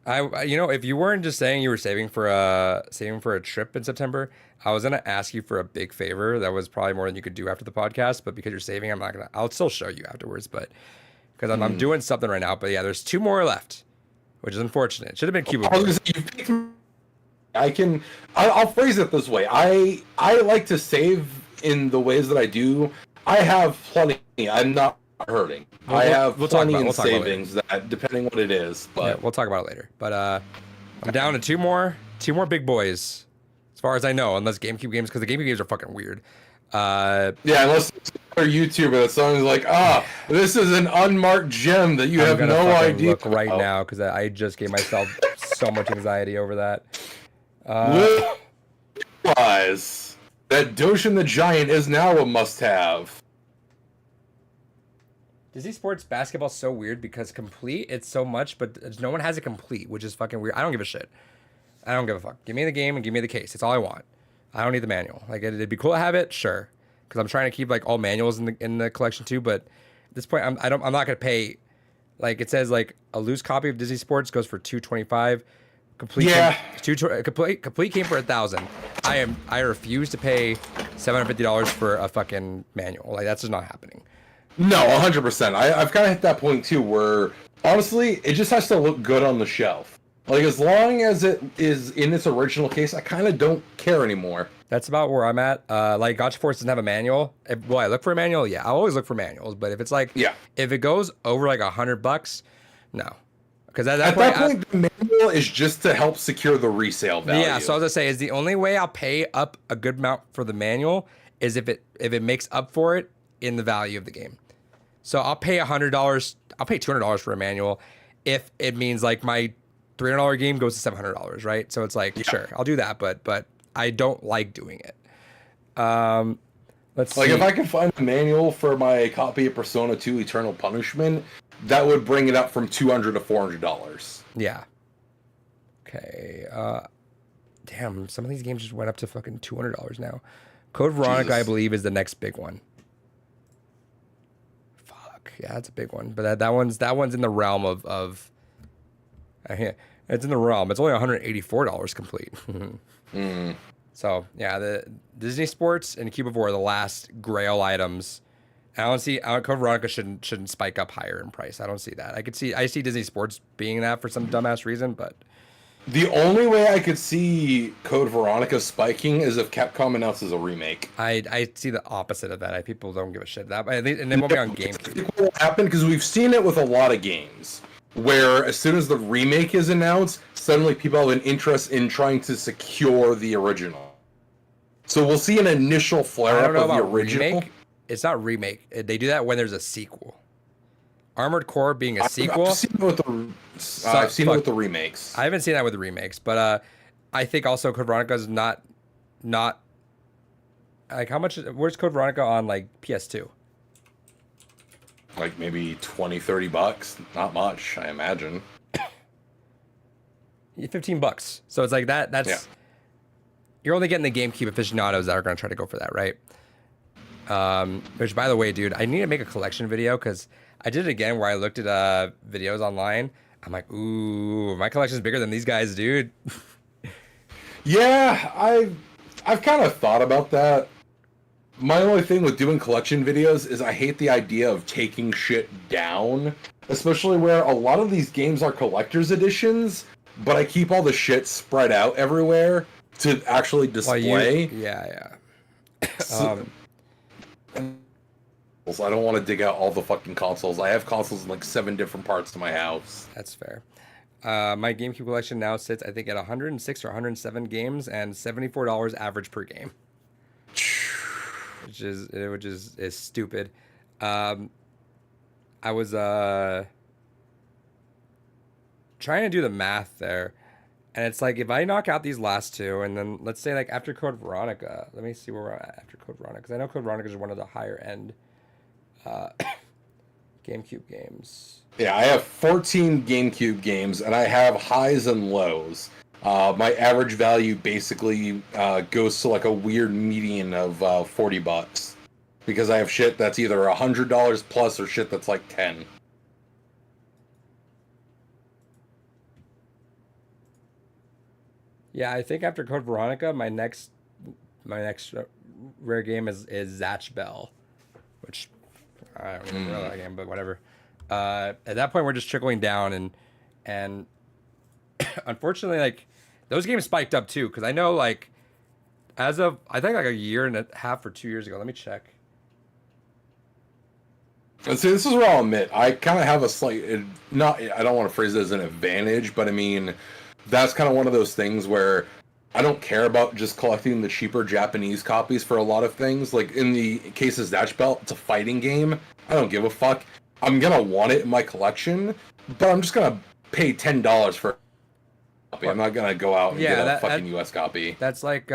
If you weren't just saying you were saving for a trip in September, I was gonna ask you for a big favor. That was probably more than you could do after the podcast. But because you're saving, I'll still show you afterwards. But because I'm doing something right now. But yeah, there's 2 more left, which is unfortunate. It should have been Cubivore. I'll phrase it this way. I like to save in the ways that I do. I have plenty. I'm not hurting. I have plenty in savings that, depending what it is. But yeah, we'll talk about it later. But I'm down to 2 more big boys, as far as I know, unless GameCube games, because the GameCube games are fucking weird. Yeah, unless it's a YouTuber that's like, this is an unmarked gem that you have no idea. Look right now because I just gave myself so much anxiety over that. Realize that Doshin the Giant is now a must-have. Disney Sports Basketball is so weird because complete, it's so much, but no one has it complete, which is fucking weird. I don't give a shit. I don't give a fuck. Give me the game and give me the case. It's all I want. I don't need the manual. Like, it'd be cool to have it, sure, because I'm trying to keep like all manuals in the collection too. But at this point, I'm not gonna pay. Like, it says like a loose copy of Disney Sports goes for $225. Complete complete came for $1,000. I refuse to pay $750 for a fucking manual. Like, that's just not happening. No, 100%. I've kind of hit that point too, where honestly, it just has to look good on the shelf. Like, as long as it is in its original case, I kind of don't care anymore. That's about where I'm at. Like, Gotcha Force doesn't have a manual. Will I look for a manual? Yeah, I always look for manuals. But if it's like, if it goes over like $100, no. Because at that point, the manual is just to help secure the resale value. Yeah, so I was gonna say, is the only way I'll pay up a good amount for the manual is if it makes up for it in the value of the game. So I'll pay $100. I'll pay $200 for a manual if it means like my $300 game goes to $700, right? So it's like, sure, I'll do that, but I don't like doing it. Let's see. If I can find a manual for my copy of Persona 2 Eternal Punishment, that would bring it up from $200 to $400. Yeah. Okay. Damn, some of these games just went up to fucking $200 now. Code Veronica, Jesus. I believe, is the next big one. Fuck, yeah, that's a big one. But that one's in the realm of it's in the realm. It's only $184 complete. So yeah, the Disney Sports and Cubivore are the last Grail items I don't see Code Veronica shouldn't spike up higher in price. I don't see that. I see Disney Sports being that for some dumbass reason, but The only way I could see Code Veronica spiking is if Capcom announces a remake. I see the opposite of that. People don't give a shit that, and it won't be on GameCube. What will happen, because we've seen it with a lot of games, where as soon as the remake is announced, suddenly people have an interest in trying to secure the original. So we'll see an initial flare up of the original. Remake. It's not remake. They do that when there's a sequel. Armored Core being a sequel. I've seen it with the remakes. I haven't seen that with the remakes, but I think also Code Veronica is not like how much. Where's Code Veronica on like PS2? Like maybe $20-$30, not much, I imagine. $15. So it's like that. That's you're only getting the GameCube aficionados that are going to try to go for that, right? Which, by the way, dude, I need to make a collection video because I did it again where I looked at videos online. I'm like, ooh, my collection's bigger than these guys, dude. Yeah, I've kind of thought about that. My only thing with doing collection videos is I hate the idea of taking shit down, especially where a lot of these games are collector's editions, but I keep all the shit spread out everywhere to actually display. Yeah. So, I don't want to dig out all the fucking consoles. I have consoles in like 7 different parts of my house. That's fair. My GameCube collection now sits, I think, at 106 or 107 games and $74 average per game, which is stupid. I was trying to do the math there, and it's like if I knock out these last two, and then let's say like after Code Veronica, let me see where we're at after Code Veronica, because I know Code Veronica is one of the higher end GameCube games. Yeah, I have 14 GameCube games, and I have highs and lows. My average value basically goes to like a weird median of $40, because I have shit that's either $100 plus or shit that's like 10. Yeah, I think after Code Veronica, my next rare game is Zatch Bell, which I don't even know that game, but whatever. At that point, we're just trickling down, and unfortunately, like those games spiked up too, because I know like as of I think like a year and a half or 2 years ago. Let me check. And see, this is where I'll admit I kind of have a slight I don't want to phrase it as an advantage, but I mean that's kind of one of those things where I don't care about just collecting the cheaper Japanese copies for a lot of things. Like in the case of Zatch Bell, it's a fighting game. I don't give a fuck. I'm gonna want it in my collection, but I'm just gonna pay $10 for a copy. I'm not gonna go out and get a fucking US copy. That's like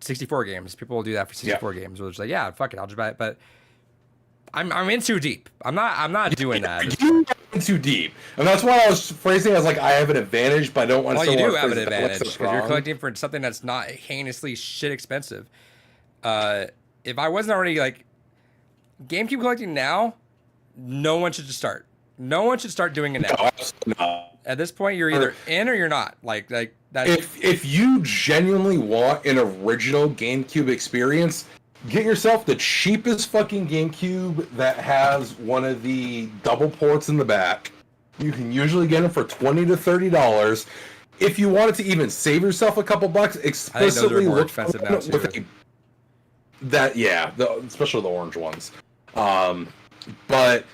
64 games. People will do that for 64 games. We're just like, yeah, fuck it, I'll just buy it. But I'm in too deep. I'm not doing that. You're in too deep, and that's why I was phrasing as like I have an advantage, but I don't want to. Well, you do have an advantage because you're collecting for something that's not heinously shit expensive. If I wasn't already like GameCube collecting now, no one should just start. No one should start doing it now. No, absolutely not. At this point, you're either in or you're not. Like that. If you genuinely want an original GameCube experience, get yourself the cheapest fucking GameCube that has one of the double ports in the back. You can usually get them for $20 to $30. If you wanted to even save yourself a couple bucks, explicitly more look expensive now too. Especially the orange ones. But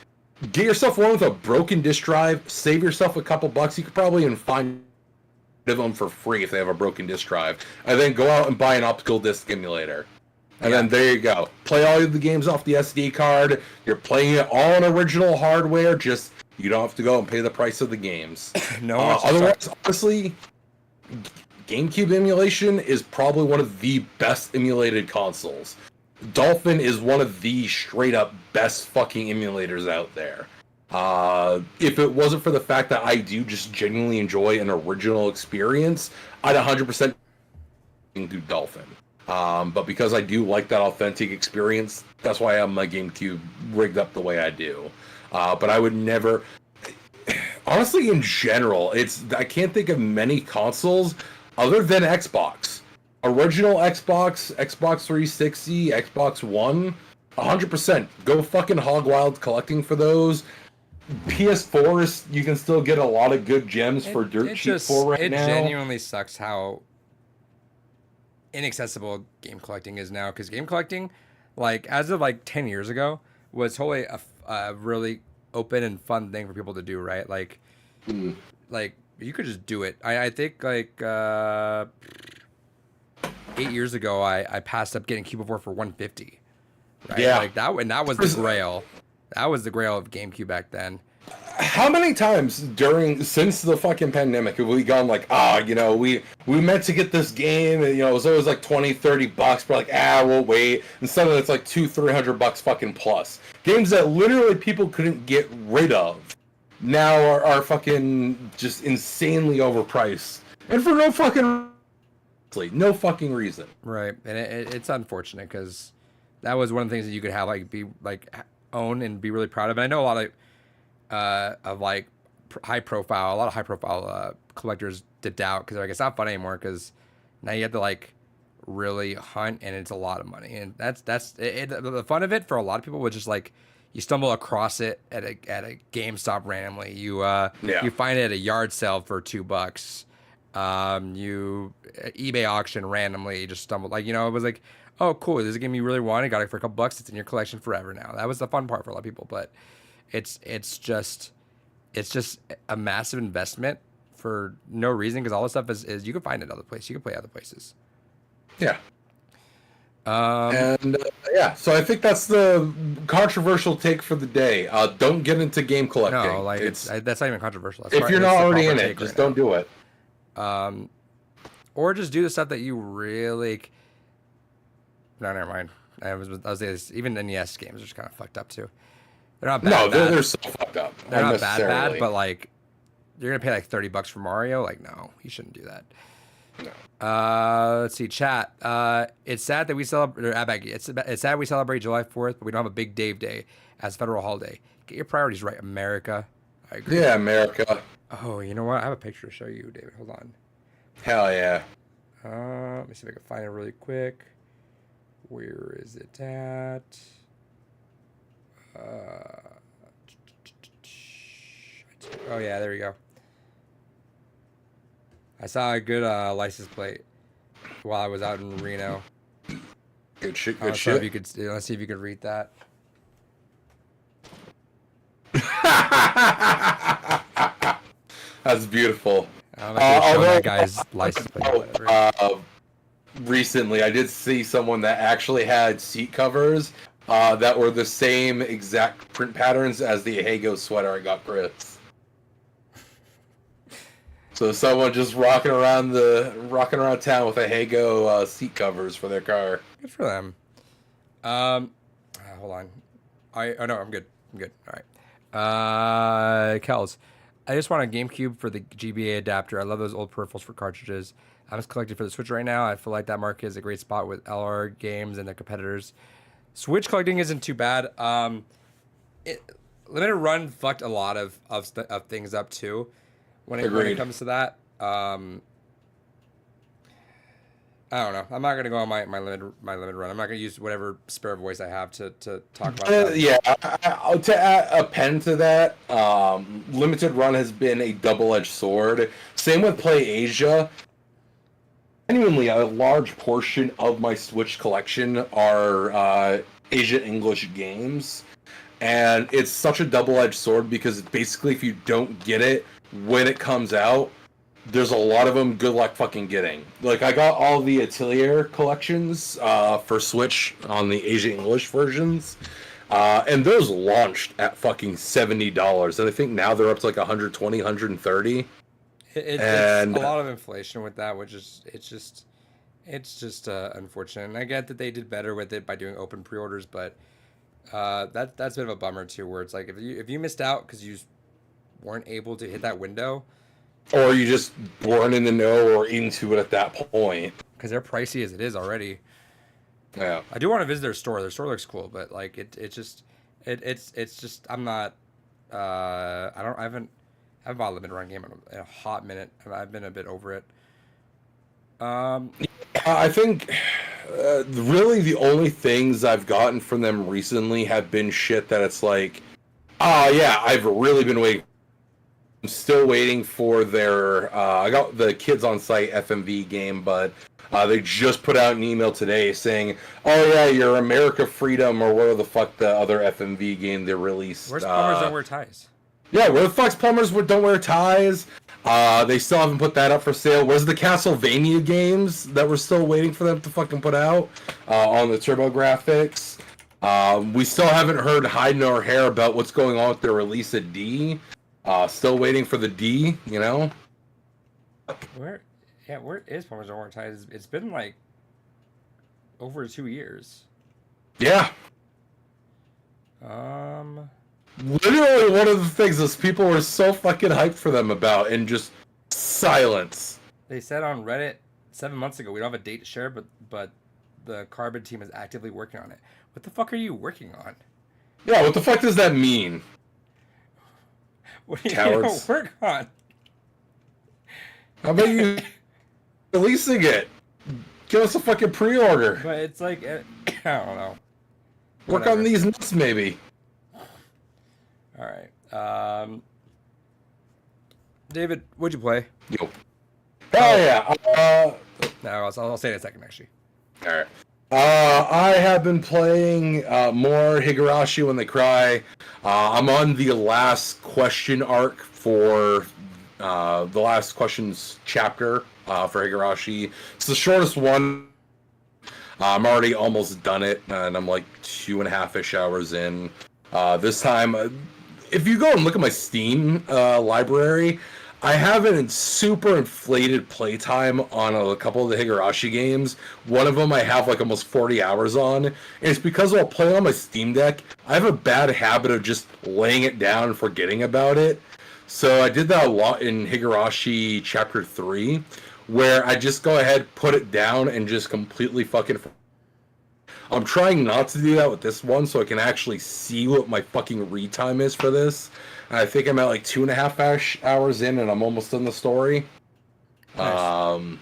get yourself one with a broken disk drive. Save yourself a couple bucks. You could probably even find them for free if they have a broken disk drive, and then go out and buy an optical disc emulator. And then there you go. Play all of the games off the SD card. You're playing it all on original hardware. Just you don't have to go and pay the price of the games. Otherwise, honestly, GameCube emulation is probably one of the best emulated consoles. Dolphin is one of the straight up best fucking emulators out there. If it wasn't for the fact that I do just genuinely enjoy an original experience, I'd 100% do Dolphin. But because I do like that authentic experience, that's why I have my GameCube rigged up the way I do. But I would never... Honestly, in general, I can't think of many consoles other than Xbox Original Xbox, Xbox 360, Xbox One, 100%. Go fucking hog wild collecting for those. PS4s, you can still get a lot of good gems for dirt cheap for right it now. genuinely sucks how inaccessible game collecting is now. Because game collecting, like as of like 10 years ago, was totally a really open and fun thing for people to do, right? Like you could just do it. I think like 8 years ago, I passed up getting Cube of War for 150. Right? Yeah. Like that, and that was the grail. That was the grail of GameCube back then. How many times since the fucking pandemic have we gone like, we meant to get this game, and it was always like 20-30 bucks, we're like, we'll wait, and suddenly it's like 200-300 bucks fucking plus. Games that literally people couldn't get rid of now are fucking just insanely overpriced. And for no fucking reason. Right, and it's unfortunate because that was one of the things that you could have own and be really proud of. And I know a lot of high profile collectors dipped out because it's not fun anymore because now you have to like really hunt and it's a lot of money, and that's the fun of it for a lot of people was just like you stumble across it at a GameStop randomly, you find it at a yard sale for $2, you eBay auction randomly, just stumbled it was like, oh cool, this is a game you really wanted, got it for a couple bucks, it's in your collection forever now. That was the fun part for a lot of people, but it's just a massive investment for no reason because all this stuff is you can find it other places, you can play other places. Yeah. So I think that's the controversial take for the day. Don't get into game collecting. No, like that's not even controversial. If you're not already in it, just don't do it. Or just do the stuff that you really. No, never mind. I was even NES games are just kind of fucked up too. They're not bad. No, they're so fucked up. They're not bad, but like you're gonna pay like $30 for Mario. Like, no, you shouldn't do that. No. Let's see, chat. It's sad that we celebrate. It's sad we celebrate July 4th, but we don't have a Big Dave Day as a federal holiday. Get your priorities right, America. I agree. Yeah, America. Oh, you know what? I have a picture to show you, David. Hold on. Hell yeah. Let me see if I can find it really quick. Where is it at? Oh yeah, there we go. I saw a good license plate while I was out in Reno. Good shit. Let's see if you could read that. That's beautiful. Although that guy's license plate. Or whatever. Recently, I did see someone that actually had seat covers that were the same exact print patterns as the Hago sweater I got Chris. So someone just rocking around town with a Hago seat covers for their car. Good for them. Hold on. No, I'm good. All right. Kels, I just want a GameCube for the GBA adapter. I love those old peripherals for cartridges. I'm just collecting for the Switch right now. I feel like that market is a great spot with LR games and their competitors. Switch collecting isn't too bad. Limited Run fucked a lot of things up too. When it comes to that, I don't know. I'm not gonna go on my limited run. I'm not gonna use whatever spare voice I have to talk about that. Yeah, to add a pen to that, limited run has been a double-edged sword. Same with Play Asia. Genuinely, a large portion of my Switch collection are Asia English games, and it's such a double-edged sword because basically, if you don't get it when it comes out, there's a lot of them good luck fucking getting. Like, I got all the Atelier collections for Switch on the Asia English versions, and those launched at fucking $70, and I think now they're up to like 120, 130. It's a lot of inflation with that, which is it's just unfortunate. And I get that they did better with it by doing open pre-orders, but that's a bit of a bummer too. Where it's like if you missed out because you weren't able to hit that window, or you just weren't in the know or into it at that point, because they're pricey as it is already. Yeah, I do want to visit their store. Their store looks cool, but like it's just I'm not. I haven't bought a limited run game in a hot minute. I've been a bit over it. I think really the only things I've gotten from them recently have been shit that it's like, oh yeah, I've really been waiting. I'm still waiting for their. I got the Kids on Site FMV game, but they just put out an email today saying, "Oh yeah, your America Freedom or whatever the fuck the other FMV game they released." Where's Plumbers Don't Wear Ties? Yeah, where the fuck's Plumbers Don't Wear Ties? They still haven't put that up for sale. Where's the Castlevania games that we're still waiting for them to fucking put out on the TurboGrafx? We still haven't heard hide nor hair about what's going on with the release of D. Still waiting for the D, you know? Where is Plumbers Don't Wear Ties? It's been like over 2 years. Yeah. Literally one of the things is people were so fucking hyped for them about, and just silence. They said on Reddit 7 months ago, we don't have a date to share, but the Carbon team is actively working on it. What the fuck are you working on? Yeah, what the fuck does that mean? What are you Cowards. gonna work on? How about you releasing it? Give us a fucking pre-order. But it's like, I don't know. Work Whatever. on these nuts, maybe. All right. David, what'd you play? Yo. Oh, yeah. No, I'll say it in a second, actually. All right. I have been playing more Higurashi When They Cry. I'm on the last question arc for the last questions chapter for Higurashi. It's the shortest one. I'm already almost done it, and I'm like 2.5-ish hours in. This time, if you go and look at my Steam library, I have a super inflated playtime on a couple of the Higurashi games. One of them I have like almost 40 hours on. And it's because while playing on my Steam Deck, I have a bad habit of just laying it down and forgetting about it. So I did that a lot in Higurashi Chapter 3, where I just go ahead, put it down, and just completely fucking... I'm trying not to do that with this one, so I can actually see what my fucking read time is for this. I think I'm at like 2.5 hours in, and I'm almost done the story. Nice.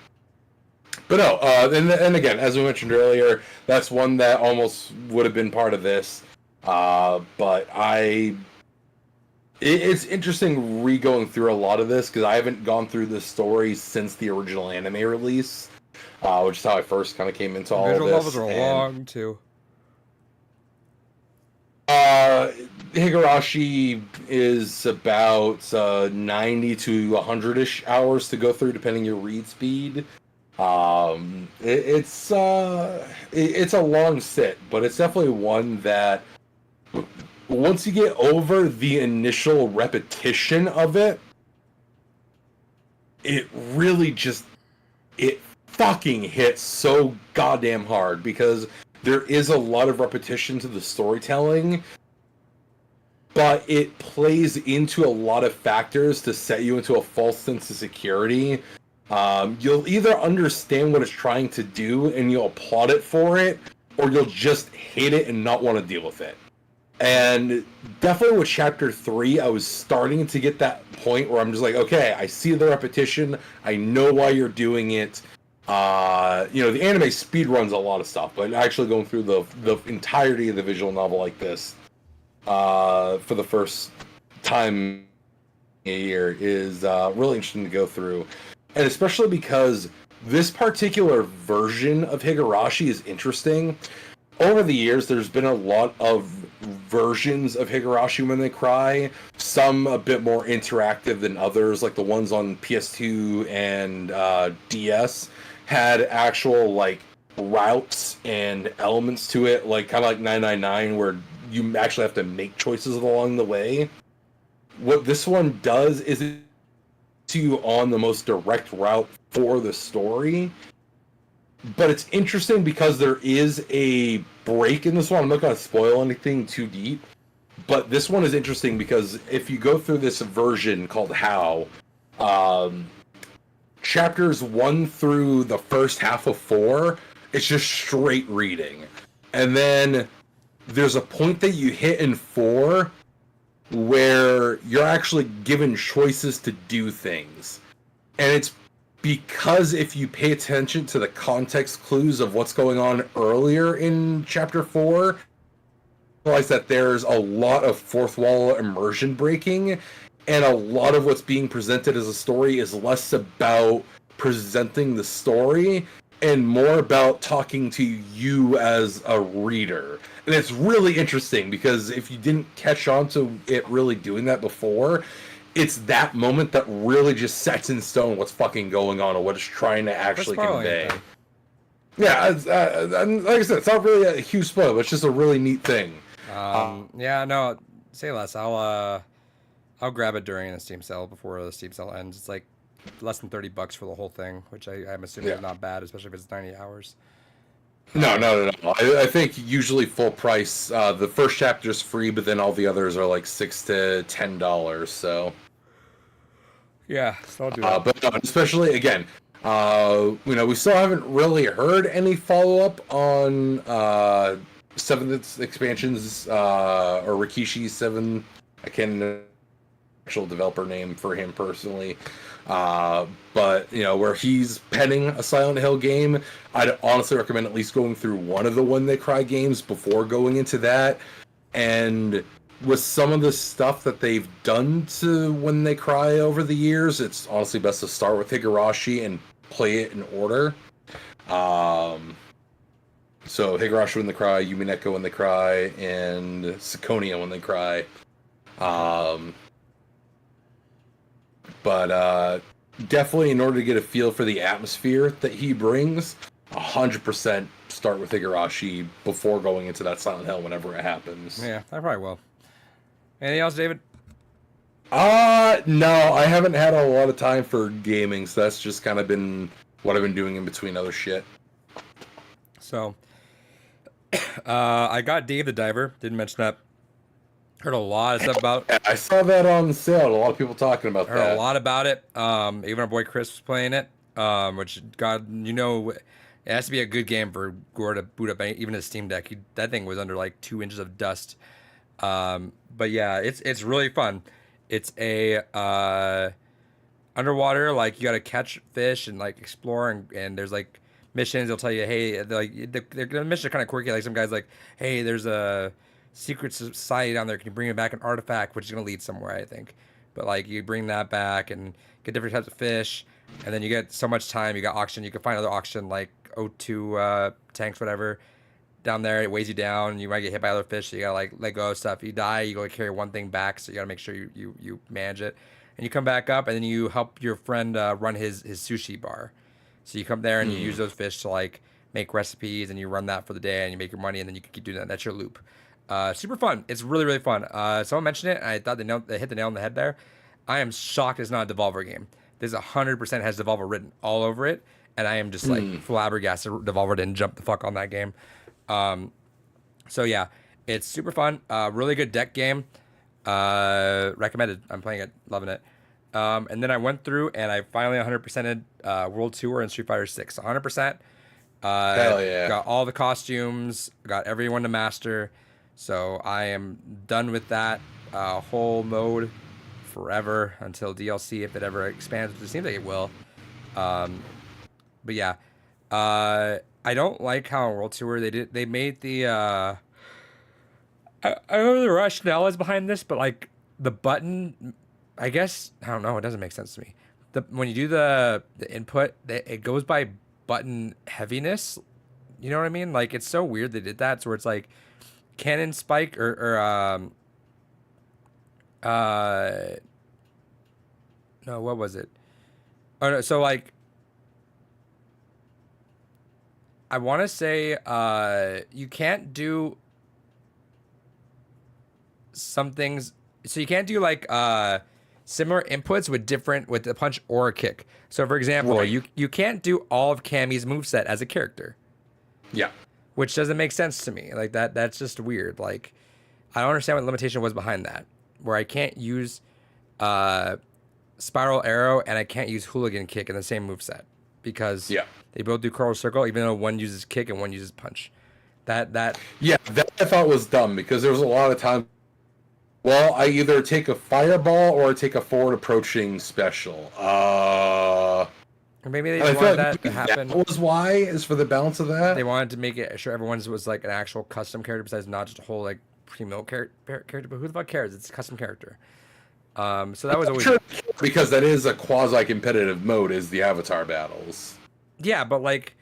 But no, and again, as we mentioned earlier, that's one that almost would have been part of this. But it's interesting re-going through a lot of this, because I haven't gone through this story since the original anime release, which is how I first kind of came into all of this. Visual novels are long, too. Higurashi is about 90 to 100-ish hours to go through, depending your read speed. It's a long sit, but it's definitely one that once you get over the initial repetition of it, it really just it fucking hits so goddamn hard, because there is a lot of repetition to the storytelling, but it plays into a lot of factors to set you into a false sense of security. You'll either understand what it's trying to do and you'll applaud it for it, or you'll just hate it and not want to deal with it. And definitely with Chapter 3, I was starting to get that point where I'm just like, okay, I see the repetition, I know why you're doing it. The anime speedruns a lot of stuff, but actually going through the entirety of the visual novel like this for the first time a year is really interesting to go through. And especially because this particular version of Higurashi is interesting. Over the years, there's been a lot of versions of Higurashi When They Cry, some a bit more interactive than others, like the ones on PS2 and DS had actual like routes and elements to it, like kind of like 999, where you actually have to make choices along the way. What this one does is it puts you on the most direct route for the story. But it's interesting because there is a break in this one. I'm not going to spoil anything too deep, but this one is interesting because if you go through this version called How, chapters 1 through the first half of 4, it's just straight reading. And then there's a point that you hit in 4 where you're actually given choices to do things. And it's because if you pay attention to the context clues of what's going on earlier in chapter 4, realize that there's a lot of fourth wall immersion breaking, and a lot of what's being presented as a story is less about presenting the story and more about talking to you as a reader. And it's really interesting because if you didn't catch on to it really doing that before, it's that moment that really just sets in stone what's fucking going on and what it's trying to actually convey. Yeah, like I said, it's not really a huge spoiler, but it's just a really neat thing. Yeah, no, say less. I'll grab it during the Steam sale before the Steam sale ends. It's like less than $30 for the whole thing, which I'm assuming is not bad, especially if it's 90 hours. No. I think usually full price. The first chapter is free, but then all the others are like $6 to $10. So yeah, so I'll do that. But especially again, we still haven't really heard any follow up on 7th expansions or Rikishi 7. I can't remember the actual developer name for him personally. But where he's penning a Silent Hill game, I'd honestly recommend at least going through one of the When They Cry games before going into that. And with some of the stuff that they've done to When They Cry over the years, it's honestly best to start with Higurashi and play it in order. So Higurashi When They Cry, Yumineko When They Cry, and Syconia When They Cry. But definitely, in order to get a feel for the atmosphere that he brings, 100% start with Higurashi before going into that Silent Hill whenever it happens. Yeah, I probably will. Anything else, David? No, I haven't had a lot of time for gaming, so that's just kind of been what I've been doing in between other shit. So, I got Dave the Diver. Didn't mention that. Heard a lot of stuff about. I saw that on sale. A lot of people talking about that. Heard a lot about it. Even our boy Chris was playing it. Which God, it has to be a good game for Gore to boot up even his Steam Deck. That thing was under like 2 inches of dust. But yeah, it's really fun. It's a underwater, like you got to catch fish and like explore and there's like missions. They'll tell you, hey, the missions are kind of quirky. Like some guys like, hey, there's a secret society down there. Can you bring back an artifact, which is gonna lead somewhere, I think. But like you bring that back and get different types of fish, and then you get so much time. You got auction. You can find other auction like O2 tanks, whatever. Down there, it weighs you down. You might get hit by other fish. So you gotta like let go of stuff. You die, you go carry one thing back. So you gotta make sure you manage it. And you come back up, and then you help your friend run his sushi bar. So you come there and you use those fish to like make recipes, and you run that for the day, and you make your money, and then you can keep doing that. That's your loop. Super fun. It's really, really fun. Someone mentioned it, and I thought they hit the nail on the head there. I am shocked it's not a Devolver game. This 100% has Devolver written all over it, and I am just like flabbergasted Devolver didn't jump the fuck on that game. So yeah, it's super fun. Really good deck game. Recommended. I'm playing it, loving it. And then I went through and I finally 100%ed World Tour and Street Fighter 6. 100%. Hell yeah. Got all the costumes. Got everyone to master. So I am done with that whole mode forever until DLC, if it ever expands, which it seems like it will. But yeah, I don't like how in World Tour they made the I don't know the rationale is behind this, but like the button, I guess I don't know, it doesn't make sense to me. When you do the input, it goes by button heaviness. You know what I mean? Like it's so weird they did that, so where it's like cannon spike or no, what was it? Oh no, so like I want to say you can't do some things, so you can't do like similar inputs with the punch or a kick. So for example, right. you can't do all of Cammy's moveset as a character. Yeah. Which doesn't make sense to me. Like that's just weird. Like I don't understand what the limitation was behind that. Where I can't use Spiral Arrow and I can't use Hooligan Kick in the same moveset. Because they both do curl circle, even though one uses kick and one uses punch. That I thought was dumb because there was a lot of time. Well, I either take a fireball or I take a forward approaching special. Or maybe they And I just feel wanted like that to happen. that was why, is for the balance of that. They wanted to make it sure everyone's was like an actual custom character besides not just a whole like pre-built character. But who the fuck cares? It's a custom character. So that was always Sure, because that is a quasi-competitive mode, is the avatar battles. yeah, but like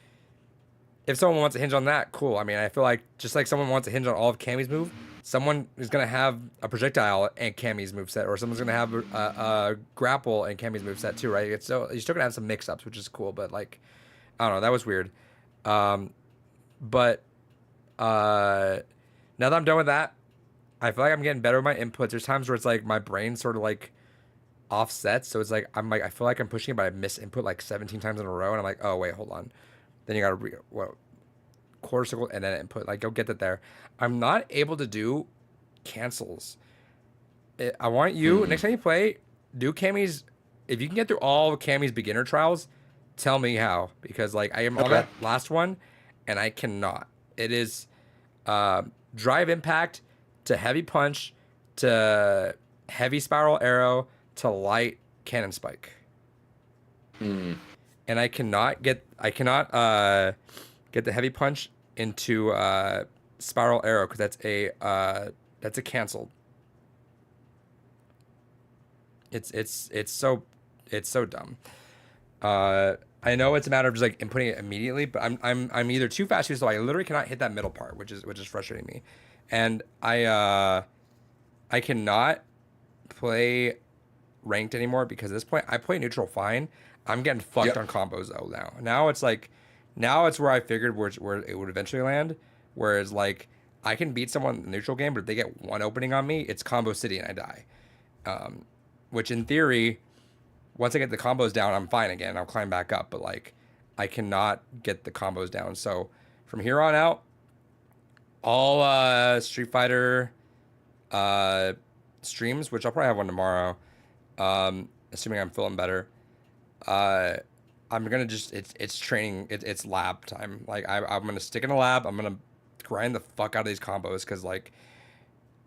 if someone wants to hinge on that, cool. I mean, I feel like just like someone wants to hinge on all of Cammy's move, someone is gonna have a projectile and Cammy's moveset, or someone's gonna have a grapple and Cammy's moveset too, right? It's so you're still gonna have some mix-ups, which is cool, but like I don't know, that was weird. But now that I'm done with that, I feel like I'm getting better with my inputs. There's times where it's like my brain sort of like offsets, so it's like I feel like I'm pushing it, but I miss input like 17 times in a row, and I'm like, oh wait, hold on. Then you gotta quarter circle and then input. Like go get that there. I'm not able to do cancels. I want you next time you play, do Cammy's. If you can get through all of Cammy's beginner trials, tell me how, because like I am on that last one, and I cannot. It is drive impact to heavy punch to heavy spiral arrow to light cannon spike. And I cannot get the heavy punch into spiral arrow because that's a canceled. It's so dumb. I know it's a matter of just like inputting it immediately, but I'm either too fast, so I literally cannot hit that middle part, which is frustrating me, and I cannot play ranked anymore because at this point I play neutral fine. I'm getting fucked on combos though now. Now it's where I figured where it would eventually land. Whereas like I can beat someone in the neutral game, but if they get one opening on me, it's combo city and I die. Which in theory, once I get the combos down, I'm fine again. I'll climb back up, but like I cannot get the combos down. So from here on out, all Street Fighter streams, which I'll probably have one tomorrow, assuming I'm feeling better. I'm gonna just it's training, it's lab time. Like I'm gonna stick in a lab. I'm gonna grind the fuck out of these combos because like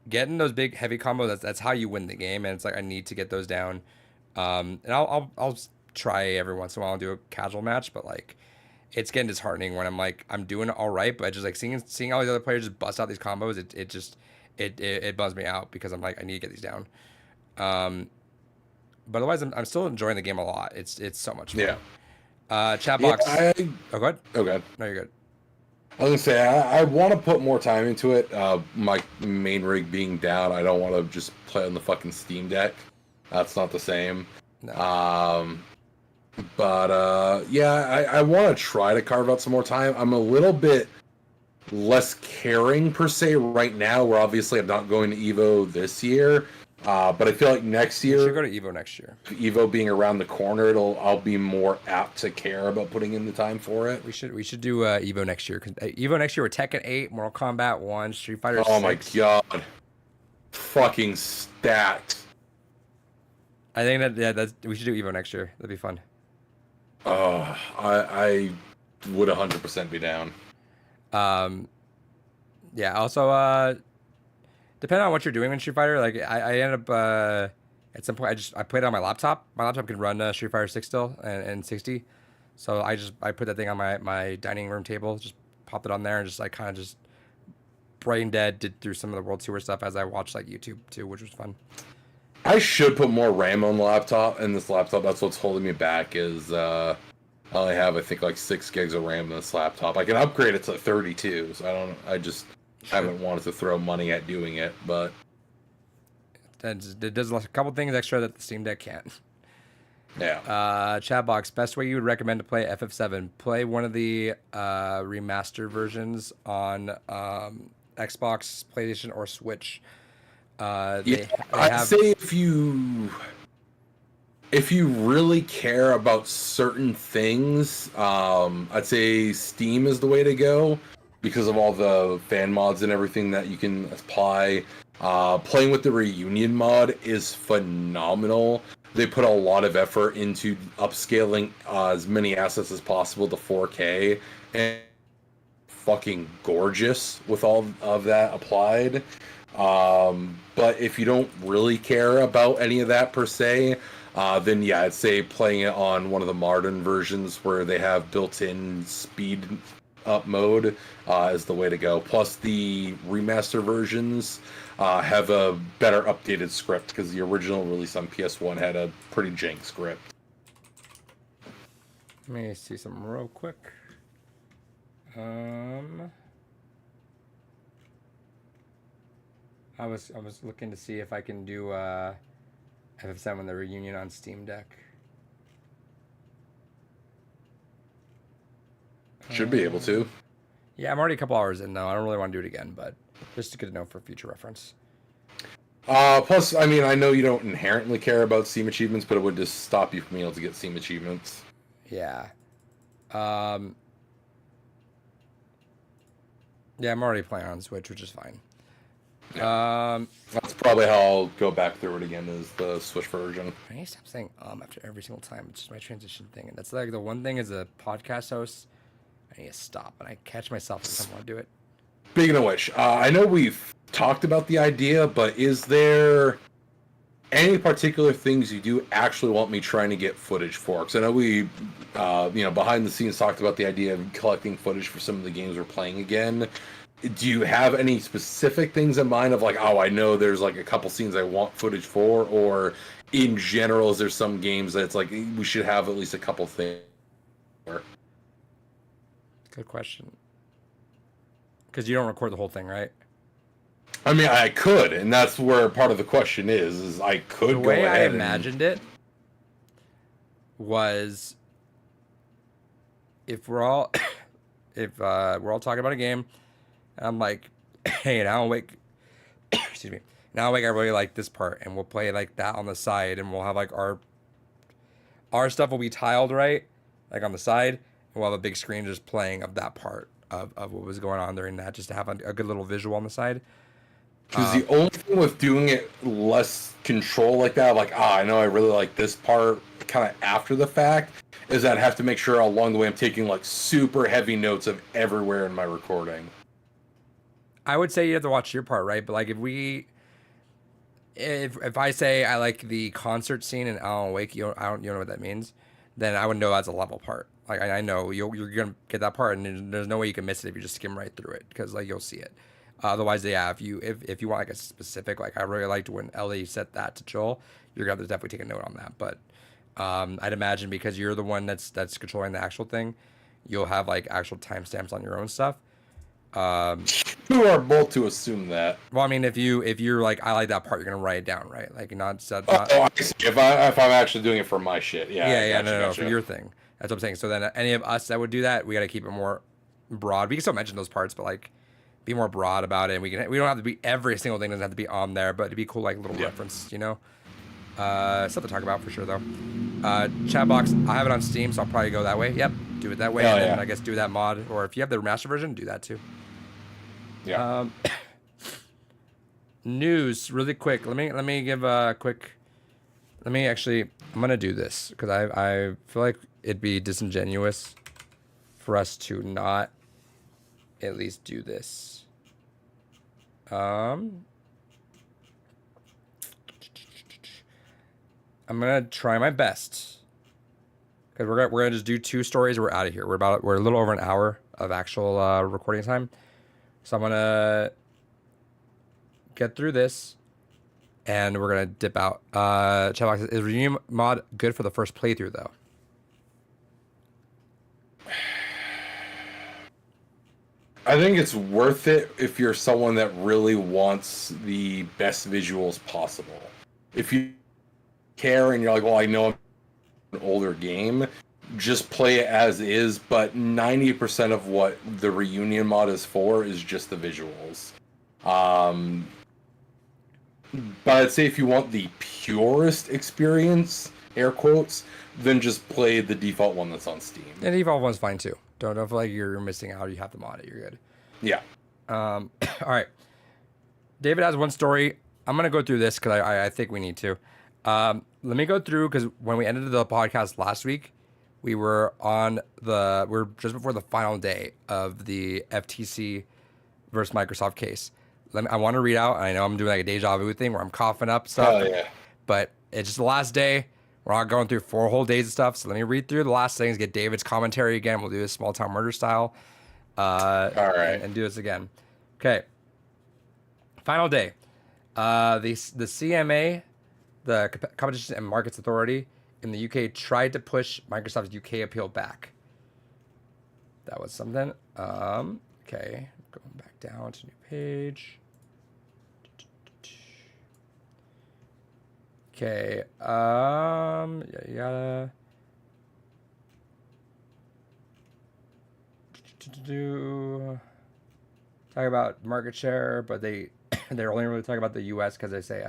getting those big heavy combos, that's how you win the game. And it's like I need to get those down. And I'll try every once in a while and do a casual match, but like it's getting disheartening when I'm like I'm doing all right, but just like seeing all these other players just bust out these combos, it bums me out because I'm like I need to get these down. But otherwise, I'm still enjoying the game a lot. It's so much fun. Chat box. Yeah, oh, go ahead. Okay. No, you're good. I was gonna say I want to put more time into it. My main rig being down, I don't want to just play on the fucking Steam Deck. That's not the same. No. But yeah, I want to try to carve out some more time. I'm a little bit less caring per se right now. Where obviously I'm not going to Evo this year. But I feel like next year, you should go to Evo next year. Evo being around the corner, I'll be more apt to care about putting in the time for it. We should do Evo next year because Evo next year we're Tekken 8, Mortal Kombat 1, Street Fighter 6. Oh my god, fucking stacked. I think that we should do Evo next year. That'd be fun. Oh, I would 100% be down. Yeah. Also, depending on what you're doing in Street Fighter, like I end up at some point I played it on my laptop. My laptop can run Street Fighter 6 still and 60, so I put that thing on my dining room table, just popped it on there, and just like kind of just brain dead did through some of the World Tour stuff as I watched like YouTube too, which was fun. I should put more RAM on the laptop, and this laptop, that's what's holding me back is I only have I think like 6 gigs of RAM in this laptop. I can upgrade it to 32, so I just haven't wanted to throw money at doing it, but it does a couple things extra that the Steam Deck can't. Yeah. Chat box, best way you would recommend to play FF7? Play one of the remastered versions on Xbox, PlayStation, or Switch. They I'd say if you really care about certain things, I'd say Steam is the way to go because of all the fan mods and everything that you can apply. Playing with the Reunion mod is phenomenal. They put a lot of effort into upscaling as many assets as possible to 4K, and fucking gorgeous with all of that applied. But if you don't really care about any of that per se, then yeah, I'd say playing it on one of the modern versions where they have built-in speed up mode is the way to go. Plus, the remaster versions have a better updated script because the original release on PS1 had a pretty jank script. Let me see something real quick. I was looking to see if I can do FF7 the reunion on Steam Deck. Should be able to. Yeah, I'm already a couple hours in though. I don't really want to do it again, but just good to know for future reference. Plus, I mean, I know you don't inherently care about Steam achievements, but it would just stop you from being able to get Steam achievements. Yeah. Yeah, I'm already playing on Switch, which is fine. Yeah. That's probably how I'll go back through it again, is the Switch version. I need to stop saying after every single time. It's just my transition thing. And that's like the one thing as a podcast host, I need to stop. And I catch myself every time I want to do it. Speaking of which, I know we've talked about the idea, but is there any particular things you do actually want me trying to get footage for? Because I know we, behind the scenes talked about the idea of collecting footage for some of the games we're playing again. Do you have any specific things in mind of like, oh, I know there's like a couple scenes I want footage for, or in general, is there some games that it's like we should have at least a couple things for? Good question. Because you don't record the whole thing, right? I mean, I could, and that's where part of the question is I could go ahead. The way I imagined it was if we're all talking about a game, I'm like, hey, now I'll wake excuse me. Now I really like this part, and we'll play like that on the side, and we'll have like our stuff will be tiled right, like on the side, and we'll have a big screen just playing of that part of what was going on during that, just to have a good little visual on the side. Because the only thing with doing it less control like that, like, I know I really like this part kind of after the fact, is that I have to make sure along the way I'm taking like super heavy notes of everywhere in my recording. I would say you have to watch your part, right? But like if I say I like the concert scene in Alan Wake, you know what that means, then I would know that's a level part. Like I know you're gonna get that part, and there's no way you can miss it if you just skim right through it, because like you'll see it. Otherwise, yeah, if you want like a specific, like I really liked when Ellie said that to Joel, you're gonna have to definitely take a note on that. But I'd imagine because you're the one that's controlling the actual thing, you'll have like actual timestamps on your own stuff. Who are both to assume that? Well, I mean, if you're like, I like that part, you're gonna write it down, right? Like not. I see. If I'm actually doing it for my shit, yeah. No, for your thing. That's what I'm saying. So then, any of us that would do that, we got to keep it more broad. We can still mention those parts, but like, be more broad about it. And we don't have to be every single thing doesn't have to be on there, but it'd be cool, like little reference, you know. Stuff to talk about for sure though. Chat box, I have it on Steam, so I'll probably go that way. Yep, do it that way, and then I guess do that mod, or if you have the remaster version, do that too. Yeah. News, really quick. Let me give a quick. I'm gonna do this because I feel like it'd be disingenuous for us to not at least do this. I'm gonna try my best because we're gonna just do 2 stories. We're out of here. We're a little over an hour of actual recording time, so I'm gonna get through this, and we're gonna dip out. Chatbox, is Reunion mod good for the first playthrough though? I think it's worth it if you're someone that really wants the best visuals possible. If you care and you're like, well, I know I'm an older game, just play it as is, but 90% of what the Reunion mod is for is just the visuals. But I'd say if you want the purest experience, air quotes, then just play the default one that's on Steam. And the default one's fine too. Don't feel like you're missing out. You have to mod it. You're good. Yeah. All right. David has one story. I'm gonna go through this because I think we need to. Let me go through, because when we ended the podcast last week, we're just before the final day of the FTC versus Microsoft case. I want to read out. I know I'm doing like a deja vu thing where I'm coughing up stuff. Oh yeah. But it's just the last day. We're not going through 4 whole days of stuff. So let me read through the last things, get David's commentary again. We'll do this small town murder style. All right. And do this again. Okay. Final day. The CMA, the Competition and Markets Authority in the UK, tried to push Microsoft's UK appeal back. That was something. Okay. Going back down to new page. Okay. Yada. Talk about market share, but they're only really talking about the U.S. because they say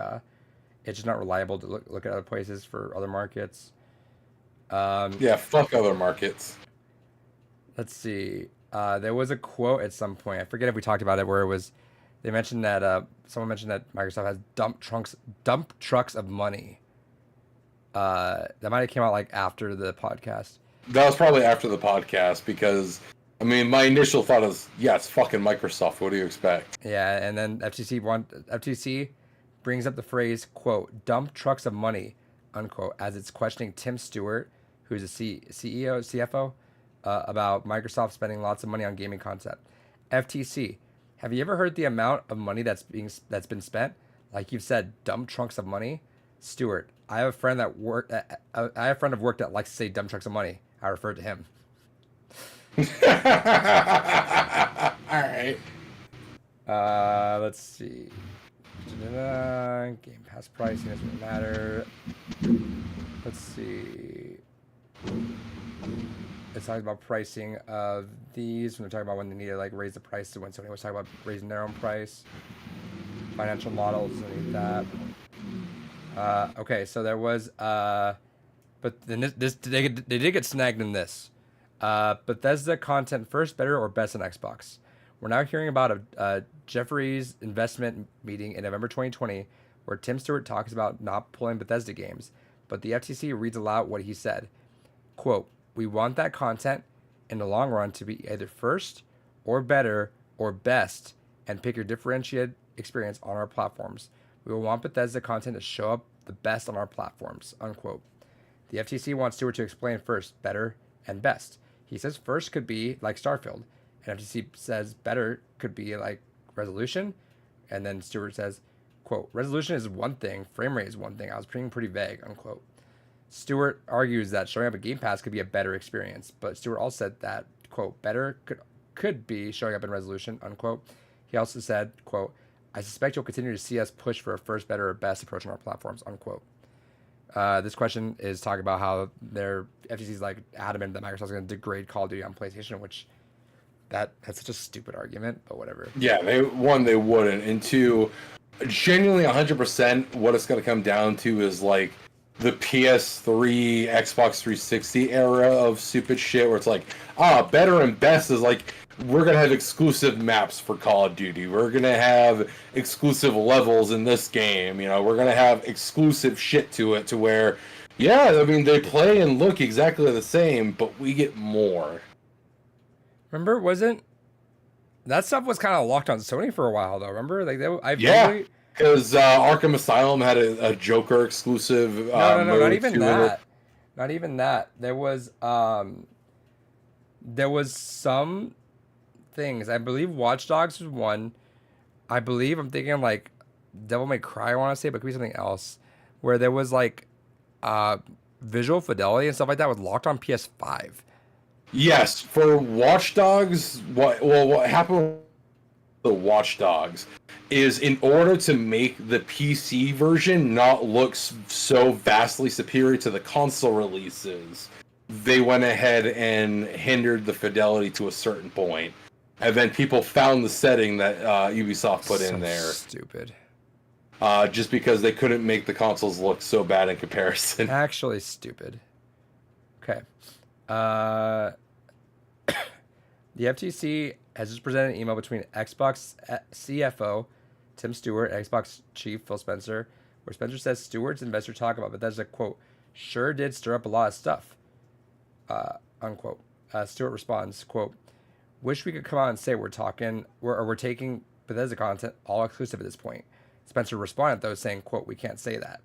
it's just not reliable to look at other places for other markets. Yeah, fuck other markets. Let's see. There was a quote at some point. I forget if we talked about it, where it was they mentioned that someone mentioned that Microsoft has dump trucks of money. That might have came out like after the podcast. That was probably after the podcast because, I mean, my initial thought is, yeah, it's fucking Microsoft. What do you expect? Yeah, and then FTC brings up the phrase, quote, dump trucks of money, unquote, as it's questioning Tim Stewart, who's a CEO, CFO, about Microsoft spending lots of money on gaming content. FTC, have you ever heard the amount of money that's been spent? Like you've said, dump trunks of money. Stewart, I have a friend that worked that likes to say dump trucks of money. I refer to him. All right. Let's see. Game Pass pricing doesn't really matter. Let's see. It's talking about pricing of these. When they're talking about when they need to like raise the price to when somebody was talking about raising their own price. Financial models, I need that. Okay, so there was but then they did get snagged in this. Bethesda content first, better, or best on Xbox. We're now hearing about a Jefferies investment meeting in November 2020 where Tim Stewart talks about not pulling Bethesda games, but the FTC reads aloud what he said. Quote, we want that content in the long run to be either first or better or best and pick your differentiated experience on our platforms. We will want Bethesda content to show up the best on our platforms, unquote. The FTC wants Stewart to explain first, better, and best. He says first could be like Starfield, and FTC says better could be like resolution, and then Stewart says, quote, resolution is one thing, frame rate is one thing. I was being pretty vague, unquote. Stewart argues that showing up a Game Pass could be a better experience, but Stewart also said that, quote, better could be showing up in resolution, unquote. He also said, quote, I suspect you'll continue to see us push for a first, better, or best approach on our platforms, unquote. This question is talking about how their FTC's like adamant that Microsoft's going to degrade Call of Duty on PlayStation, which that's such a stupid argument, but whatever. Yeah, they wouldn't, and two, genuinely 100%, what it's going to come down to is like the PS3, Xbox 360 era of stupid shit, where it's like, better and best is like, we're going to have exclusive maps for Call of Duty. We're going to have exclusive levels in this game. You know, we're going to have exclusive shit to it to where, yeah, I mean, they play and look exactly the same, but we get more. Remember, that stuff was kind of locked on Sony for a while, though. Remember? Like, because Arkham Asylum had a Joker exclusive. No, not even that. Not even that. There was some things. I believe Watch Dogs was one. I'm thinking like Devil May Cry, I want to say, but it could be something else, where there was like visual fidelity and stuff like that was locked on PS5. Yes, for Watch Dogs, what happened with the Watch Dogs is in order to make the PC version not look so vastly superior to the console releases, they went ahead and hindered the fidelity to a certain point. And then people found the setting that Ubisoft put in there. Stupid. Just because they couldn't make the consoles look so bad in comparison. Actually stupid. Okay. The FTC has just presented an email between Xbox CFO Tim Stewart and Xbox chief Phil Spencer, where Spencer says Stewart's investor talk about Bethesda, quote, sure did stir up a lot of stuff, unquote. Stewart responds, quote, wish we could come out and say we're taking Bethesda content all exclusive at this point. Spencer responded, though, saying, quote, we can't say that.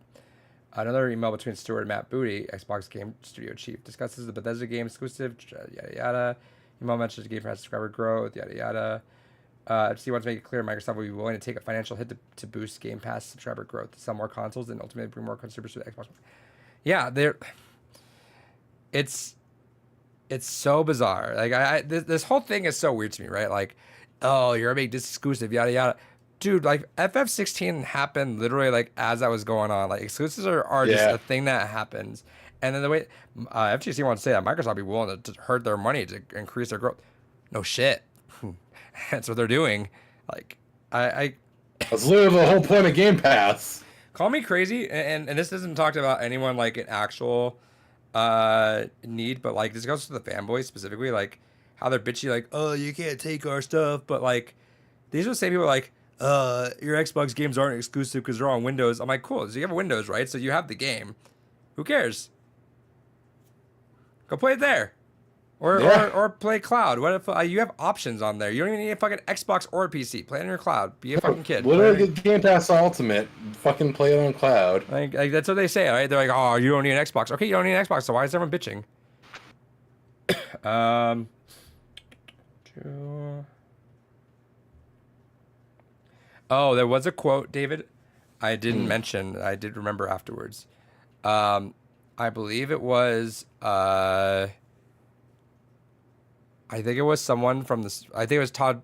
Another email between Stuart and Matt Booty, Xbox Game Studio Chief, discusses the Bethesda game exclusive, yada yada. Email mentions Game Pass subscriber growth, yada yada. FTC wants to make it clear Microsoft will be willing to take a financial hit to boost Game Pass subscriber growth, to sell more consoles, and ultimately bring more consumers to the Xbox. Yeah, it's so bizarre. Like this whole thing is so weird to me, right? Like, oh, you're making this exclusive, yada yada. Dude, like FF16 happened literally like as that was going on. Like exclusives are just a thing that happens. And then the way FTC wants to say that Microsoft be willing to hurt their money to increase their growth. No shit. That's what they're doing. Like I that's literally the whole point of Game Pass. Call me crazy, and this isn't talked about anyone like an actual need, but like this goes to the fanboys specifically, like how they're bitchy, like, oh, you can't take our stuff, but like these are the same people like, your Xbox games aren't exclusive because they're on Windows. I'm like, cool, so you have Windows, right? So you have the game. Who cares? Go play it there. Or play cloud. What if you have options on there? You don't even need a fucking Xbox or a PC. Play it on your cloud. Be a fucking kid. Literally get Game Pass Ultimate. Fucking play it on cloud. Like that's what they say, right? They're like, oh, you don't need an Xbox. Okay, you don't need an Xbox, so why is everyone bitching? Oh, there was a quote, David. I didn't mention. I did remember afterwards. I believe it was. I think it was someone from this. I think it was Todd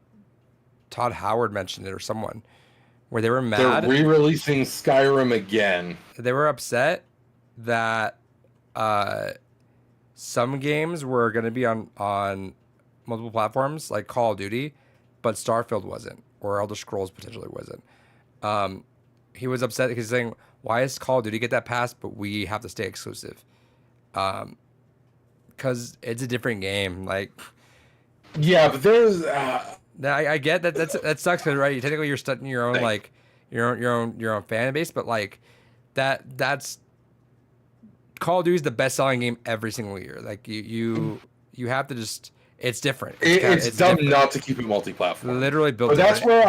Howard mentioned it, or someone, where they were mad. They're re-releasing Skyrim again. They were upset that some games were going to be on multiple platforms, like Call of Duty, but Starfield wasn't, or Elder Scrolls potentially wasn't. He was upset because he's saying, why is Call of Duty get that pass, but we have to stay exclusive? Because it's a different game. Like, yeah, but there's. I get that. That sucks, because right, technically you're studying your own like your own fan base, but like that's Call of Duty is the best selling game every single year. Like you have to just. It's different. It's dumb different. Not to keep it multi-platform. Literally built. But that's where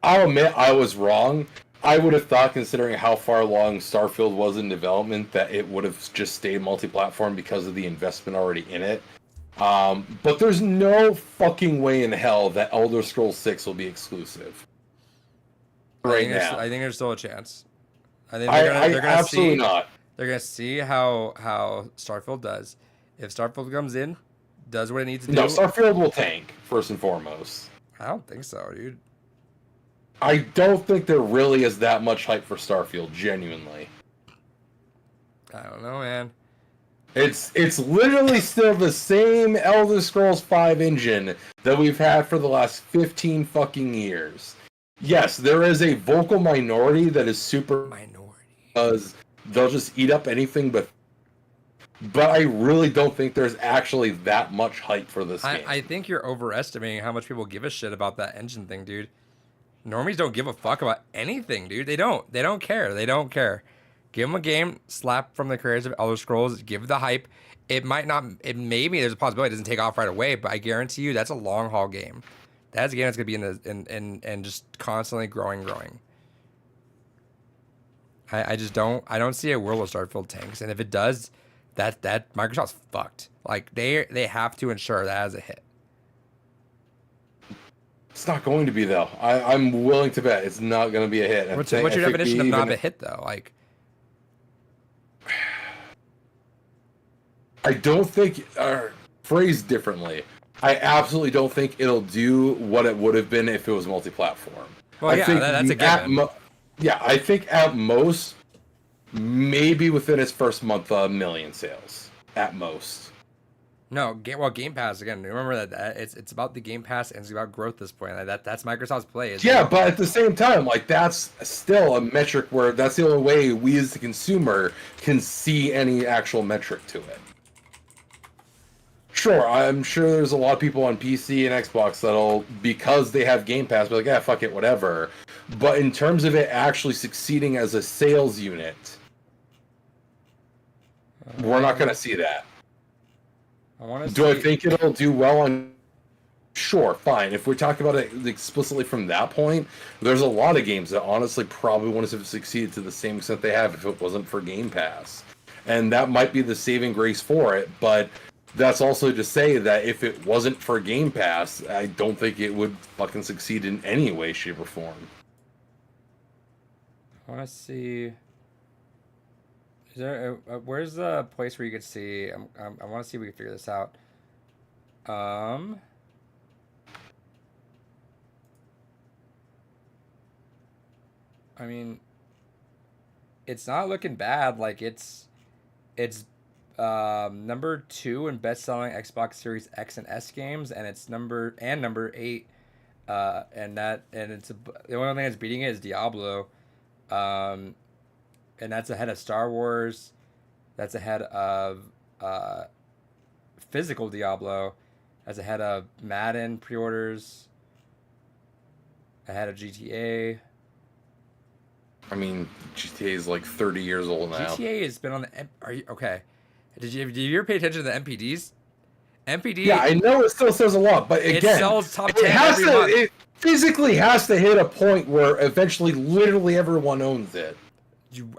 I'll admit I was wrong. I would have thought, considering how far along Starfield was in development, that it would have just stayed multi-platform because of the investment already in it. But there's no fucking way in hell that Elder Scrolls 6 will be exclusive. Right now, I think there's still a chance. I think they're gonna absolutely see, not. They're gonna see how Starfield does. If Starfield comes in, does what it needs to do. No, Starfield will tank first and foremost. I don't think so, dude. I don't think there really is that much hype for Starfield, genuinely. I don't know, man. It's literally still the same Elder Scrolls 5 engine that we've had for the last 15 fucking years. Yes, there is a vocal minority that is super because they'll just eat up anything but I really don't think there's actually that much hype for this game. I think you're overestimating how much people give a shit about that engine thing, dude. Normies don't give a fuck about anything, dude. They don't care. They don't care. Give them a game, slap from the creators of Elder Scrolls, give the hype. Maybe there's a possibility it doesn't take off right away, but I guarantee you that's a long haul game. That's a game that's gonna be in just constantly growing. I don't see a world where Starfield tanks, and if it does, that Microsoft's fucked. Like they have to ensure that as a hit. It's not going to be, though. I'm willing to bet it's not going to be a hit. What's your definition of not a hit, though? Like, I don't think, phrased differently, I absolutely don't think it'll do what it would have been if it was multi-platform. Well, that's a given. I think at most, maybe within its first month, 1 million sales. At most. No, Game Pass again. Remember that it's about the Game Pass and it's about growth at this point. Like that's Microsoft's play. Yeah, but at the same time, like that's still a metric where that's the only way we as the consumer can see any actual metric to it. Sure, I'm sure there's a lot of people on PC and Xbox that'll, because they have Game Pass, be like, yeah, fuck it, whatever. But in terms of it actually succeeding as a sales unit, we're not going to see that. I think it'll do well on sure, fine. If we're talking about it explicitly from that point, there's a lot of games that honestly probably wouldn't have succeeded to the same extent they have if it wasn't for Game Pass. And that might be the saving grace for it, but that's also to say that if it wasn't for Game Pass, I don't think it would fucking succeed in any way, shape, or form. I want to see. Is there where's the place where you could see? I want to see if we can figure this out. I mean, it's not looking bad. Like it's number 2 in best-selling Xbox Series X and S games, and it's number 8. The only thing that's beating it is Diablo, and that's ahead of Star Wars. That's ahead of physical Diablo. That's ahead of Madden pre-orders. Ahead of GTA. I mean, GTA is like 30 years old now. GTA has been on the. Are you okay? Did you ever pay attention to the MPDs? MPD. Yeah, I know it still says a lot, but again, it sells top 10 every to, month. It physically has to hit a point where eventually, literally everyone owns it.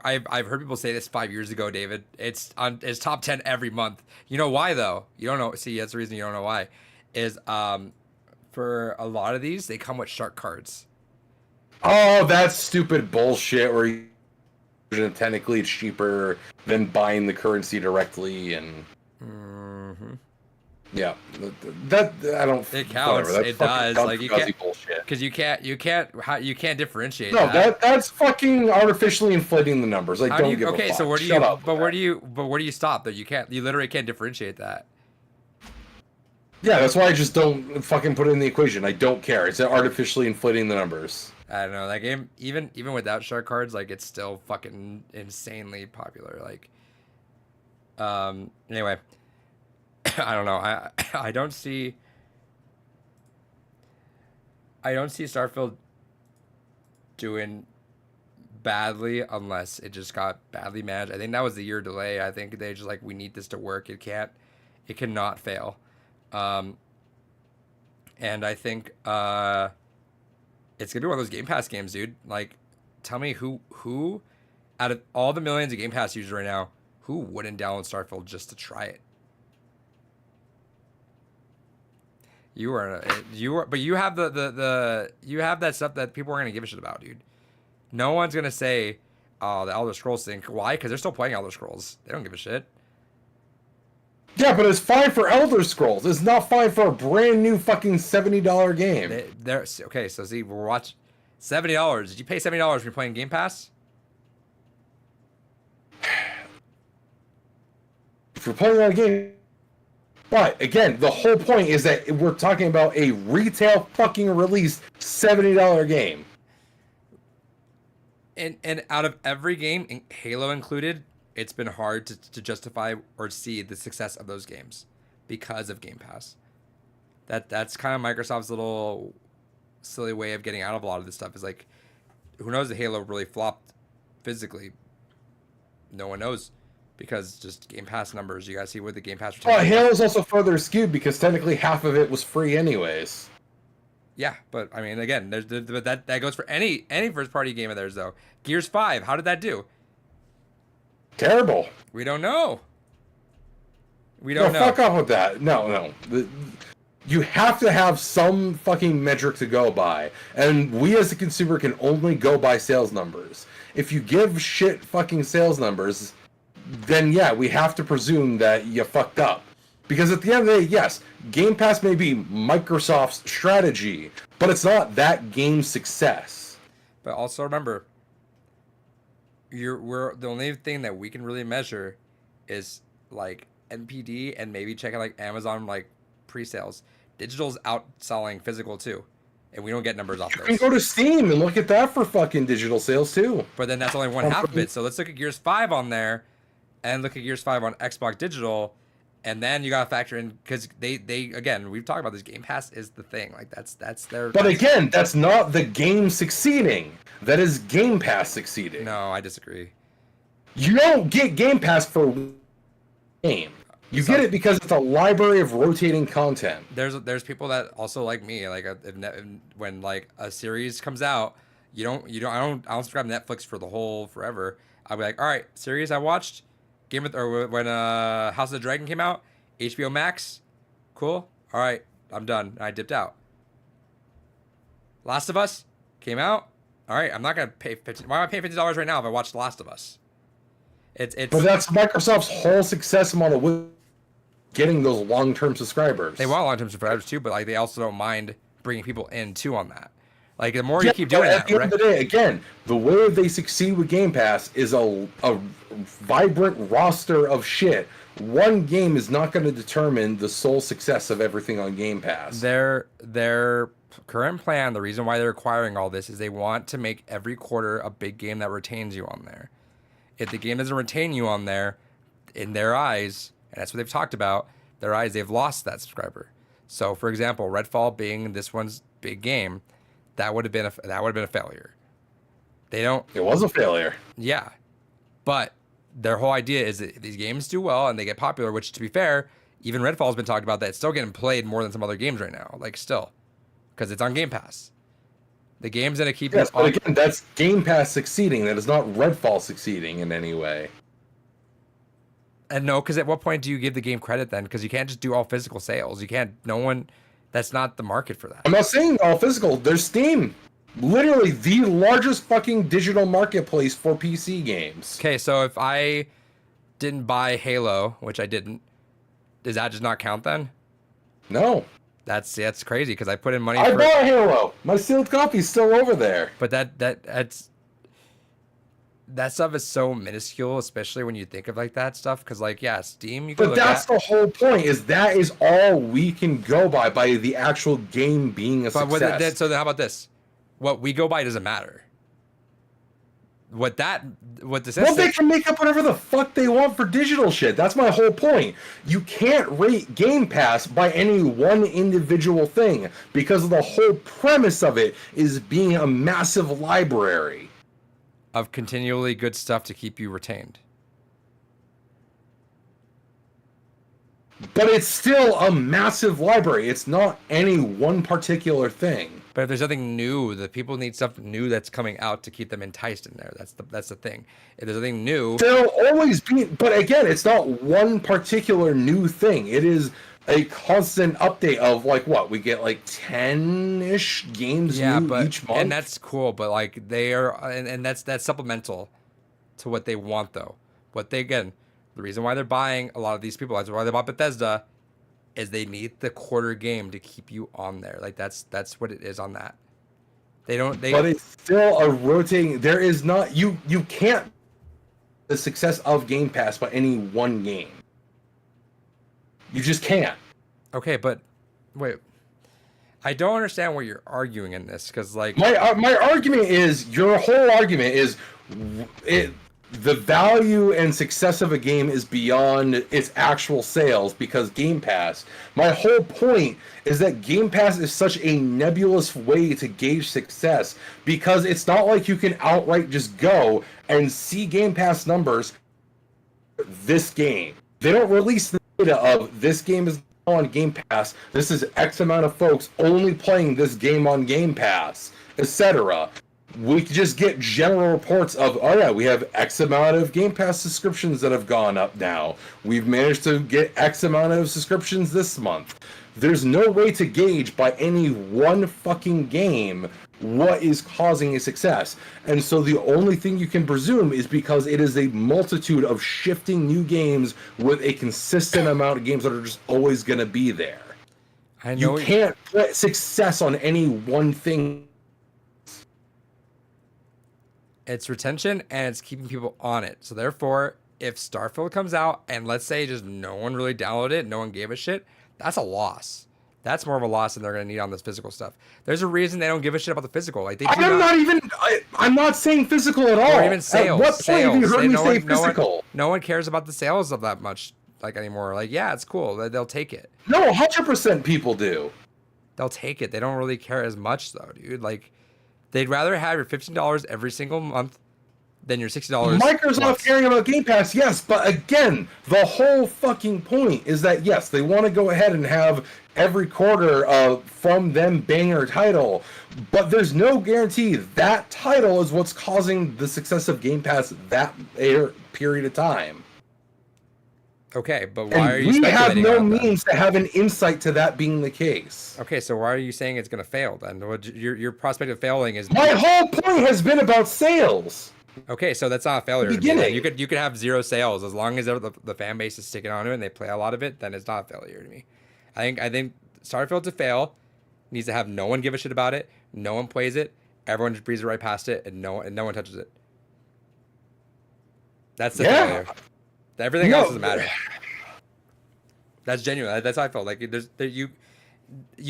I've heard people say this 5 years ago, David. It's top 10 every month. You know why though? You don't know. See, that's the reason you don't know why. Is for a lot of these, they come with shark cards. Oh, that's stupid bullshit. Where technically it's cheaper than buying the currency directly, and yeah, that I don't. It counts. It does. Like you can't, bullshit. Because you can't differentiate. No, that. that's fucking artificially inflating the numbers. Like, don't give a fuck. Okay, so where do Shut you? up But where do you stop? Though you literally can't differentiate that. Yeah, that's why I just don't fucking put it in the equation. I don't care. It's artificially inflating the numbers. I don't know. That game, even without shark cards, like it's still fucking insanely popular. Like, anyway, I don't know. I don't see Starfield doing badly unless it just got badly managed. I think that was the year delay. I think they just like, we need this to work. It cannot fail. And I think it's gonna be one of those Game Pass games, dude. Like, tell me who out of all the millions of Game Pass users right now, who wouldn't download Starfield just to try it? But you have you have that stuff that people are gonna give a shit about, dude. No one's gonna say, "Oh, the Elder Scrolls thing." Why? Because they're still playing Elder Scrolls. They don't give a shit. Yeah, but it's fine for Elder Scrolls. It's not fine for a brand new fucking $70 game. They're okay. So see, we're watching $70. Did you pay $70 when you're playing Game Pass? If you're playing that game, but again, the whole point is that we're talking about a retail fucking released $70 game. And out of every game, Halo included, it's been hard to justify or see the success of those games because of Game Pass. That's kind of Microsoft's little silly way of getting out of a lot of this stuff. Is like, who knows if Halo really flopped physically? No one knows, because just Game Pass numbers. You guys see what the Game Pass. Halo's also further skewed because technically half of it was free anyways. Yeah, but I mean, again, that goes for any first party game of theirs though. Gears 5, how did that do? Terrible. We don't know. We don't know. Fuck off with that. No. You have to have some fucking metric to go by, and we as a consumer can only go by sales numbers. If you give shit fucking sales numbers, then yeah, we have to presume that you fucked up. Because at the end of the day, yes, Game Pass may be Microsoft's strategy, but it's not that game's success. But also remember, we're the only thing that we can really measure is like NPD and maybe checking like Amazon like pre-sales. Digital's outselling physical too, and we don't get numbers off those. You can go to Steam and look at that for fucking digital sales too. But then that's only one half of it. So let's look at Gears 5 on there, and look at Gears 5 on Xbox Digital. And then you gotta factor in, because they again, we've talked about this. Game Pass is the thing. Like that's their. But again, that's not the game succeeding. That is Game Pass succeeding. No, I disagree. You don't get Game Pass for game. You get it because it's a library of rotating content. There's people that also like me. Like when like a series comes out, I don't subscribe to Netflix for the whole forever. I'll be like, all right, series I watched, or when House of the Dragon came out, HBO Max, cool. All right, I'm done. And I dipped out. Last of Us came out. All right, I'm not gonna pay 50. Why am I paying $50 right now if I watch The Last of Us? It's. But that's Microsoft's whole success model with getting those long-term subscribers. They want long-term subscribers too, but like they also don't mind bringing people in too on that. Like the more you keep doing that, at the end of the day, again, the way they succeed with Game Pass is a vibrant roster of shit. One game is not going to determine the sole success of everything on Game Pass. Their current plan, the reason why they're acquiring all this is they want to make every quarter a big game that retains you on there. If the game doesn't retain you on there, in their eyes, and that's what they've talked about, their eyes, they've lost that subscriber. So, for example, Redfall being this one's big game, that would have been a failure. They don't. It was a failure. Yeah, but their whole idea is that these games do well and they get popular. Which, to be fair, even Redfall's been talked about that it's still getting played more than some other games right now. Like still, because it's on Game Pass. The game's gonna keep. Yes, but again, that's Game Pass succeeding. That is not Redfall succeeding in any way. And no, because at what point do you give the game credit then? Because you can't just do all physical sales. You can't. No one. That's not the market for that. I'm not saying all physical. There's Steam. Literally the largest fucking digital marketplace for PC games. Okay, so if I didn't buy Halo, which I didn't, does that just not count then? No. That's crazy because I put in money. I bought Halo. My sealed copy's still over there. But that stuff is so minuscule, especially when you think of like that stuff. Because like, yeah, Steam. But that's the whole point. Is that is all we can go by the actual game being a success. So then, how about this? What we go by doesn't matter. What this Well, they can make up whatever the fuck they want for digital shit. That's my whole point. You can't rate Game Pass by any one individual thing because the whole premise of it is being a massive library of continually good stuff to keep you retained. But it's still a massive library. It's not any one particular thing. But if there's nothing new, the people need stuff new that's coming out to keep them enticed in there. That's the thing. If there's something new, there'll always be. But again, it's not one particular new thing. It is a constant update of like what we get, like 10-ish games new each month. And that's cool. But like they are, and that's supplemental to what they want though. What they again, the reason why they're buying a lot of these people, that's why they bought Bethesda, is they need the quarter game to keep you on there. Like that's what it is on that. But it's still a rotating. There is not you can't the success of Game Pass by any one game. You just can't. Okay, but wait. I don't understand what you're arguing in this because like my argument is your whole argument is the value and success of a game is beyond its actual sales because Game Pass. My whole point is that Game Pass is such a nebulous way to gauge success because it's not like you can outright just go and see Game Pass numbers. This game. They don't release the data of this game is on Game Pass. This is X amount of folks only playing this game on Game Pass, etc. We just get general reports of, oh yeah, we have X amount of Game Pass subscriptions that have gone up now. We've managed to get X amount of subscriptions this month. There's no way to gauge by any one fucking game what is causing a success. And so the only thing you can presume is because it is a multitude of shifting new games with a consistent amount of games that are just always going to be there. I know you can't put success on any one thing. It's retention and it's keeping people on it. So therefore, if Starfield comes out and let's say just no one really downloaded it, no one gave a shit, that's a loss. That's more of a loss than they're going to need on this physical stuff. There's a reason they don't give a shit about the physical. Like I'm not saying physical at all. Or even sales. At what point have you heard me say physical? No one cares about the sales of that much like anymore. Like, yeah, it's cool. They'll take it. No, 100% people do. They'll take it. They don't really care as much though, dude. Like, they'd rather have your $15 every single month then your $60. Microsoft plus. caring about Game Pass, yes, but again, the whole fucking point is that yes, they want to go ahead and have every quarter from them banger title, but there's no guarantee that title is what's causing the success of Game Pass that period of time. Okay, but why are you we have speculating no on that? means to have an insight to that being the case. Okay, so why are you saying it's going to fail then? Your prospect of failing is My whole point has been about sales. okay. So that's not a failure. To me, Beginning. then. You could have 0 sales as long as the fan base is sticking on to it and they play a lot of it. Then it's not a failure to me. I think Starfield to fail needs to have no one give a shit about it. No one plays it. Everyone just breezes right past it, and no one touches it. That's the failure. Everything else doesn't matter. That's genuine. That's how I felt. Like you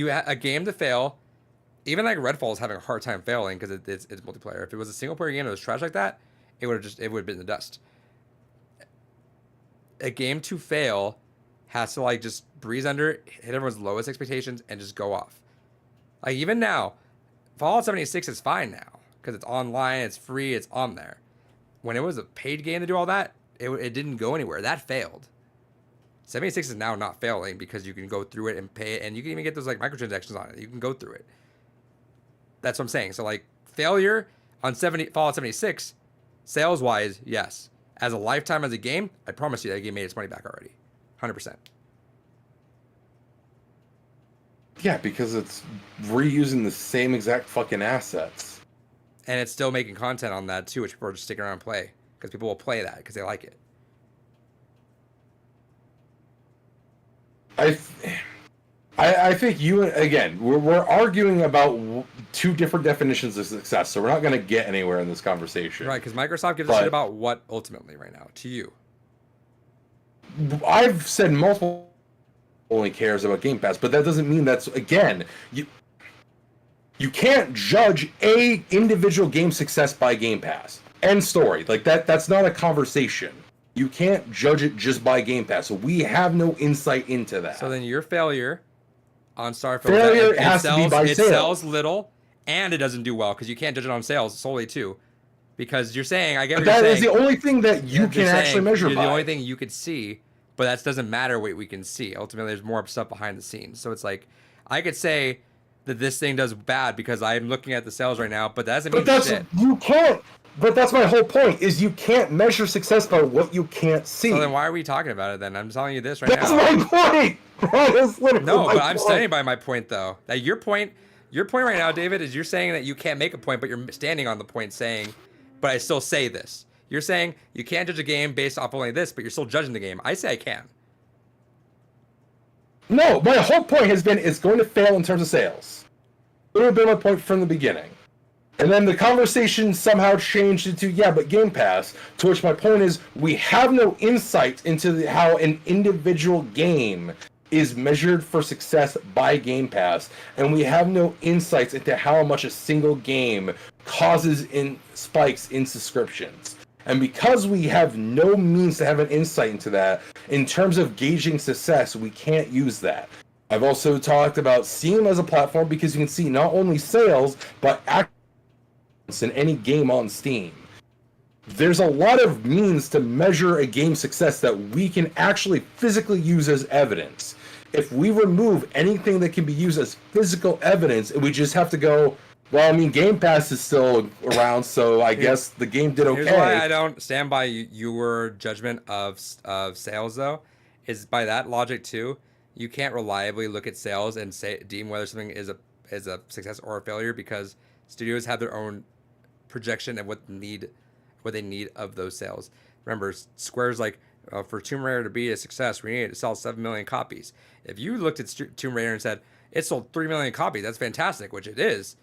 a game to fail. Even like Redfall is having a hard time failing because it's multiplayer. If it was a single player game that was trash like that, it would have been in the dust. A game to fail has to like just breeze under, hit everyone's lowest expectations, and just go off. Like even now, Fallout 76 is fine now because it's online, it's free, it's on there. When it was a paid game to do all that, it didn't go anywhere. That failed. 76 is now not failing because you can go through it and pay it, and you can even get those like microtransactions on it. You can go through it. That's what I'm saying. So like failure on Fallout 76, sales wise, yes. As a lifetime as a game, I promise you that game made its money back already, 100%. Yeah, because it's reusing the same exact fucking assets. And it's still making content on that too, which people are just sticking around and play because people will play that because they like it. I think you again we're arguing about two different definitions of success, so we're not going to get anywhere in this conversation. Right, because Microsoft gives a shit about what ultimately right now to you. I've said multiple only cares about Game Pass, but that doesn't mean that's again you can't judge a individual game success by Game Pass. End story. Like that's not a conversation. You can't judge it just by Game Pass. So we have no insight into that. So then your failure on Starfield, failure has to be by it sales. sells little and it doesn't do well because you can't judge it on sales solely too. Because you're saying, I get what you're saying. That is the only thing that you can actually measure by. The only thing you could see, but that doesn't matter what we can see. Ultimately, there's more stuff behind the scenes. So it's like, I could say that this thing does bad because I'm looking at the sales right now, but that doesn't mean shit. You can't. But that's my whole point, is you can't measure success by what you can't see. So then why are we talking about it then? I'm telling you this right That's now. my point! That is literally No, my but I'm point. standing by my point though. That your point right now, David, is you're saying that you can't make a point, but you're standing on the point saying, but I still say this. You're saying you can't judge a game based off only this, but you're still judging the game. I say I can. No, my whole point has been it's going to fail in terms of sales. That would have been my point from the beginning. And then the conversation somehow changed into, yeah, but Game Pass, to which my point is we have no insight into how an individual game is measured for success by Game Pass, and we have no insights into how much a single game causes in spikes in subscriptions. And because we have no means to have an insight into that, in terms of gauging success, we can't use that. I've also talked about Steam as a platform because you can see not only sales, but in any game on Steam. There's a lot of means to measure a game's success that we can actually physically use as evidence. If we remove anything that can be used as physical evidence, we just have to go, well, I mean, Game Pass is still around, so I guess the game did okay. Here's why I don't stand by your judgment of sales, though, is by that logic, too, you can't reliably look at sales and deem whether something is a success or a failure because studios have their own projection of what they need of those sales. Remember, Square's like, for Tomb Raider to be a success, we need to sell 7 million copies. If you looked at Tomb Raider and said, it sold 3 million copies, that's fantastic, which it is,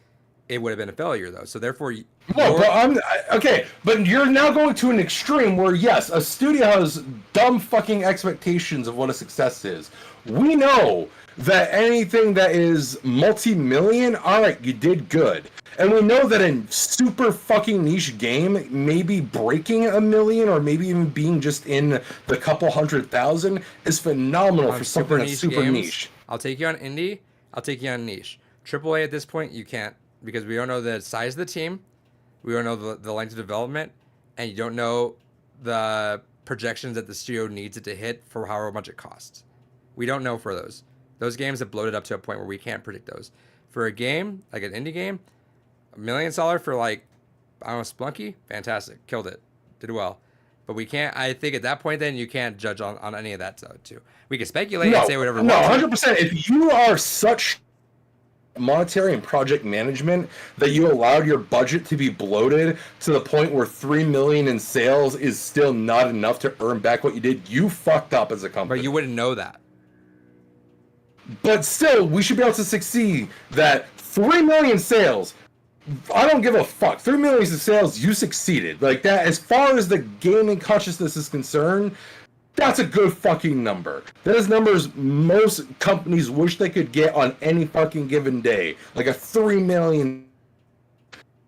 it would have been a failure, though. So therefore... No, but okay, but you're now going to an extreme where, yes, a studio has dumb fucking expectations of what a success is. We know that anything that is multi-million, alright, you did good. And we know that a super fucking niche game, maybe breaking 1 million or maybe even being just in the couple 100,000 is phenomenal for something that's super niche. I'll take you on indie. I'll take you on niche. AAA at this point, you can't because we don't know the size of the team. We don't know the length of development. and you don't know the projections that the studio needs it to hit for however much it costs. We don't know for those. Those games have bloated up to a point where we can't predict those. For a game, like an indie game, $1 million for like, I don't know, Splunky, fantastic, killed it, did well. But we can't, I think at that point then you can't judge on any of that too. We can speculate and say whatever we No, want. 100%. If you are such monetary and project management that you allowed your budget to be bloated to the point where 3 million in sales is still not enough to earn back what you did, you fucked up as a company. But you wouldn't know that. But still, we should be able to succeed that 3 million sales. I don't give a fuck. 3 million in sales, you succeeded. Like that, as far as the gaming consciousness is concerned, that's a good fucking number. That is numbers most companies wish they could get on any fucking given day. Like a 3 million.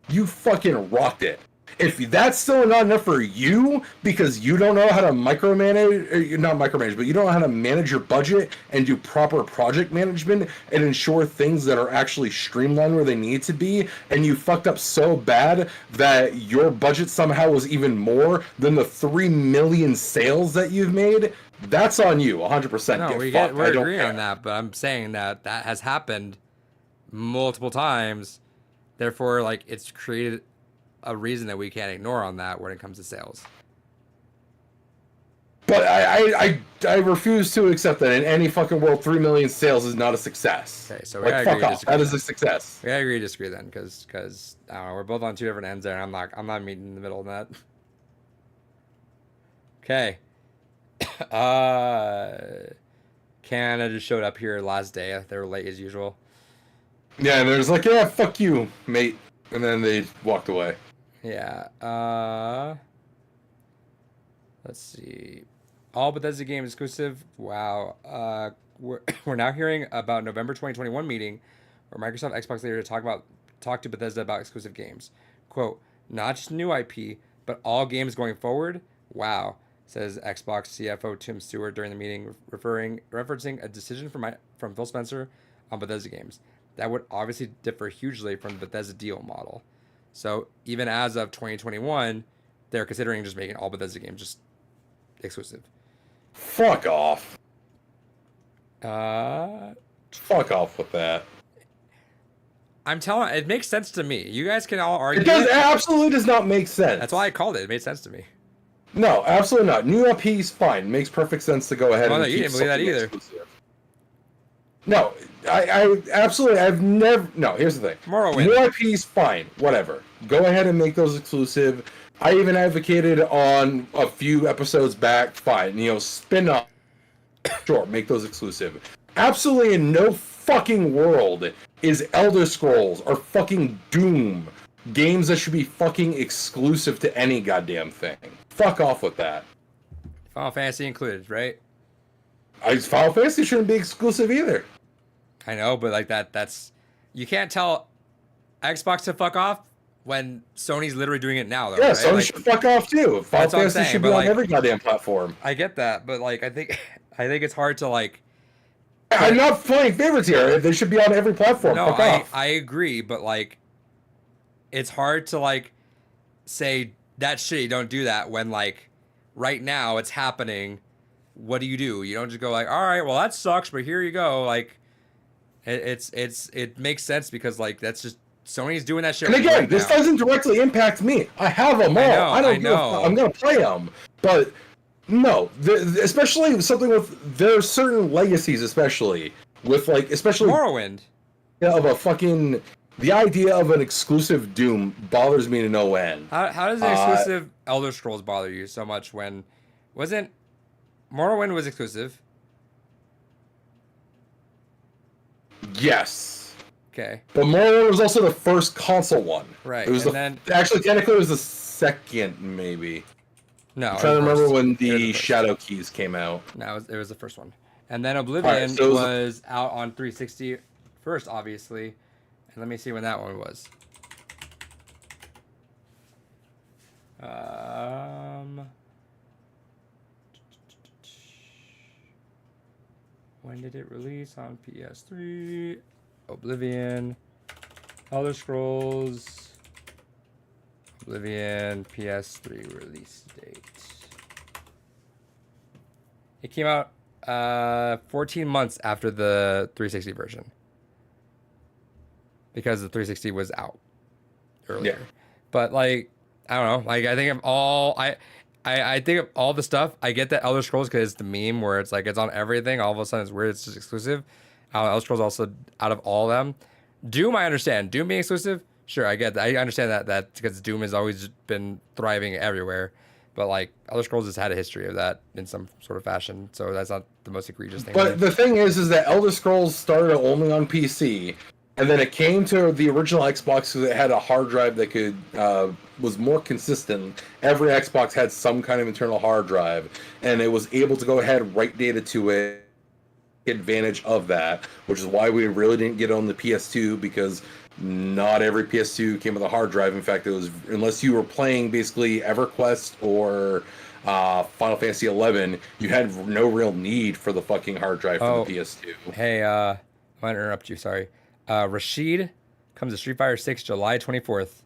You fucking rocked it. If that's still not enough for you because you don't know how to micromanage, or not micromanage, but you don't know how to manage your budget and do proper project management and ensure things that are actually streamlined where they need to be, and you fucked up so bad that your budget somehow was even more than the 3 million sales that you've made, that's on you, 100%. No, we're agreeing on that, but I'm saying that has happened multiple times. Therefore, like, it's created a reason that we can't ignore on that when it comes to sales. But I refuse to accept that in any fucking world 3 million sales is not a success. Okay, so like, fuck off. That is a success. We gotta agree to disagree then, because I don't know, we're both on two different ends there, and I'm not meeting in the middle of that. Okay. Canada just showed up here last day. They were late as usual. Yeah, and there's like, yeah, fuck you, mate. And then they walked away. Yeah. Let's see. All Bethesda games exclusive. Wow. We're now hearing about November 2021 meeting where Microsoft Xbox leader talk to Bethesda about exclusive games. Quote, not just new IP, but all games going forward. Wow, says Xbox CFO Tim Stewart during the meeting, referencing a decision from Phil Spencer on Bethesda games. That would obviously differ hugely from the Bethesda deal model. So even as of 2021, they're considering just making all Bethesda games just exclusive. Fuck off. Fuck off with that. I'm telling, it makes sense to me. You guys can all argue. It absolutely does not make sense. That's why I called it. It made sense to me. No, absolutely not. New IP is fine. It makes perfect sense to go ahead and no, you didn't believe that either. Exclusive. No, I absolutely, I've never, no, here's the thing. Morrowind. New IP is fine. Whatever. Go ahead and make those exclusive. I even advocated on a few episodes back, fine, spin up. Sure, make those exclusive. Absolutely in no fucking world is Elder Scrolls or fucking Doom games that should be fucking exclusive to any goddamn thing. Fuck off with that. Final Fantasy included, right? Final Fantasy shouldn't be exclusive either. I know, but like that's you can't tell Xbox to fuck off when Sony's literally doing it now, though. Yeah, right? Sony should fuck off too. Final Fantasy should be on every goddamn platform. I get that, but like I think it's hard to like. I'm not playing favorites here. They should be on every platform. No, fuck off. I agree, but like, it's hard to like say that's shitty. Don't do that when like right now it's happening. What do? You don't just go like, all right, well that sucks, but here you go. Like, it makes sense because like that's just Sony's doing that shit. And again, right this now. doesn't directly impact me. I have them all. I don't know. I'm gonna play them, but no, especially something with there are certain legacies, especially with like Morrowind. Of a fucking the idea of an exclusive Doom bothers me to no end. How does an exclusive Elder Scrolls bother you so much when wasn't Morrowind was exclusive? Yes. Okay. But Morrowind was also the first console one. Right. It was actually technically it was the second maybe. No. I'm trying to remember when the Shadow Keys came out. No, it was the first one. And then Oblivion was out on 360 first, obviously. And let me see when that one was. When did it release on PS3? Oblivion, Elder Scrolls, Oblivion PS3 release date. It came out 14 months after the 360 version. Because the 360 was out earlier. Yeah. But like, I don't know. Like, I think of all I think of all the stuff. I get that Elder Scrolls because it's the meme where it's like it's on everything. All of a sudden, it's weird. It's just exclusive. Elder Scrolls also out of all of them. Doom, I understand. Doom being exclusive, sure, I get that. I understand that because Doom has always been thriving everywhere. But like Elder Scrolls has had a history of that in some sort of fashion, so that's not the most egregious thing. But the thing is that Elder Scrolls started only on PC, and then it came to the original Xbox because it had a hard drive that could was more consistent. Every Xbox had some kind of internal hard drive, and it was able to go ahead and write data to it. Advantage of that, which is why we really didn't get on the PS2 because not every PS2 came with a hard drive. In fact, it was unless you were playing basically EverQuest or Final Fantasy 11, you had no real need for the fucking hard drive for the PS2. Hey, I might interrupt you. Sorry. Rashid comes to Street Fighter 6 July 24th.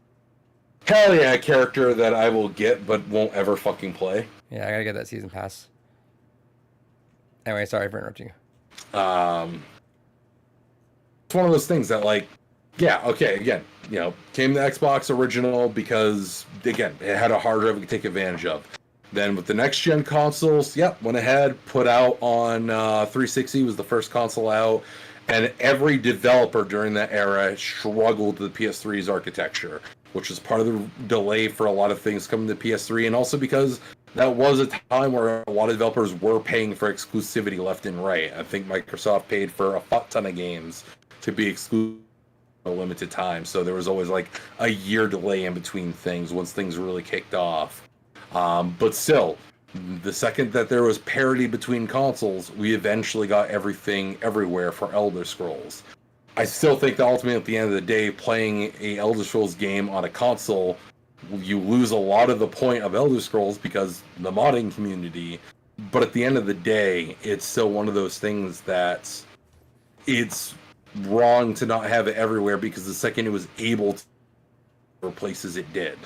Hell yeah, a character that I will get but won't ever fucking play. Yeah, I gotta get that season pass. Anyway, sorry for interrupting you. It's one of those things that, like, yeah, okay, again, you know, came to Xbox original because, again, it had a hard drive we could take advantage of. Then with the next gen consoles, yep, went ahead, put out on 360 was the first console out, and every developer during that era struggled with the PS3's architecture, which was part of the delay for a lot of things coming to PS3, and also because that was a time where a lot of developers were paying for exclusivity left and right. I think Microsoft paid for a fuck ton of games to be exclusive for a limited time, so there was always like a year delay in between things once things really kicked off. But still, the second that there was parity between consoles, we eventually got everything everywhere for Elder Scrolls. I still think that ultimately at the end of the day, playing a Elder Scrolls game on a console, you lose a lot of the point of Elder Scrolls because the modding community, but at the end of the day, it's still one of those things that it's wrong to not have it everywhere because the second it was able to for places it did.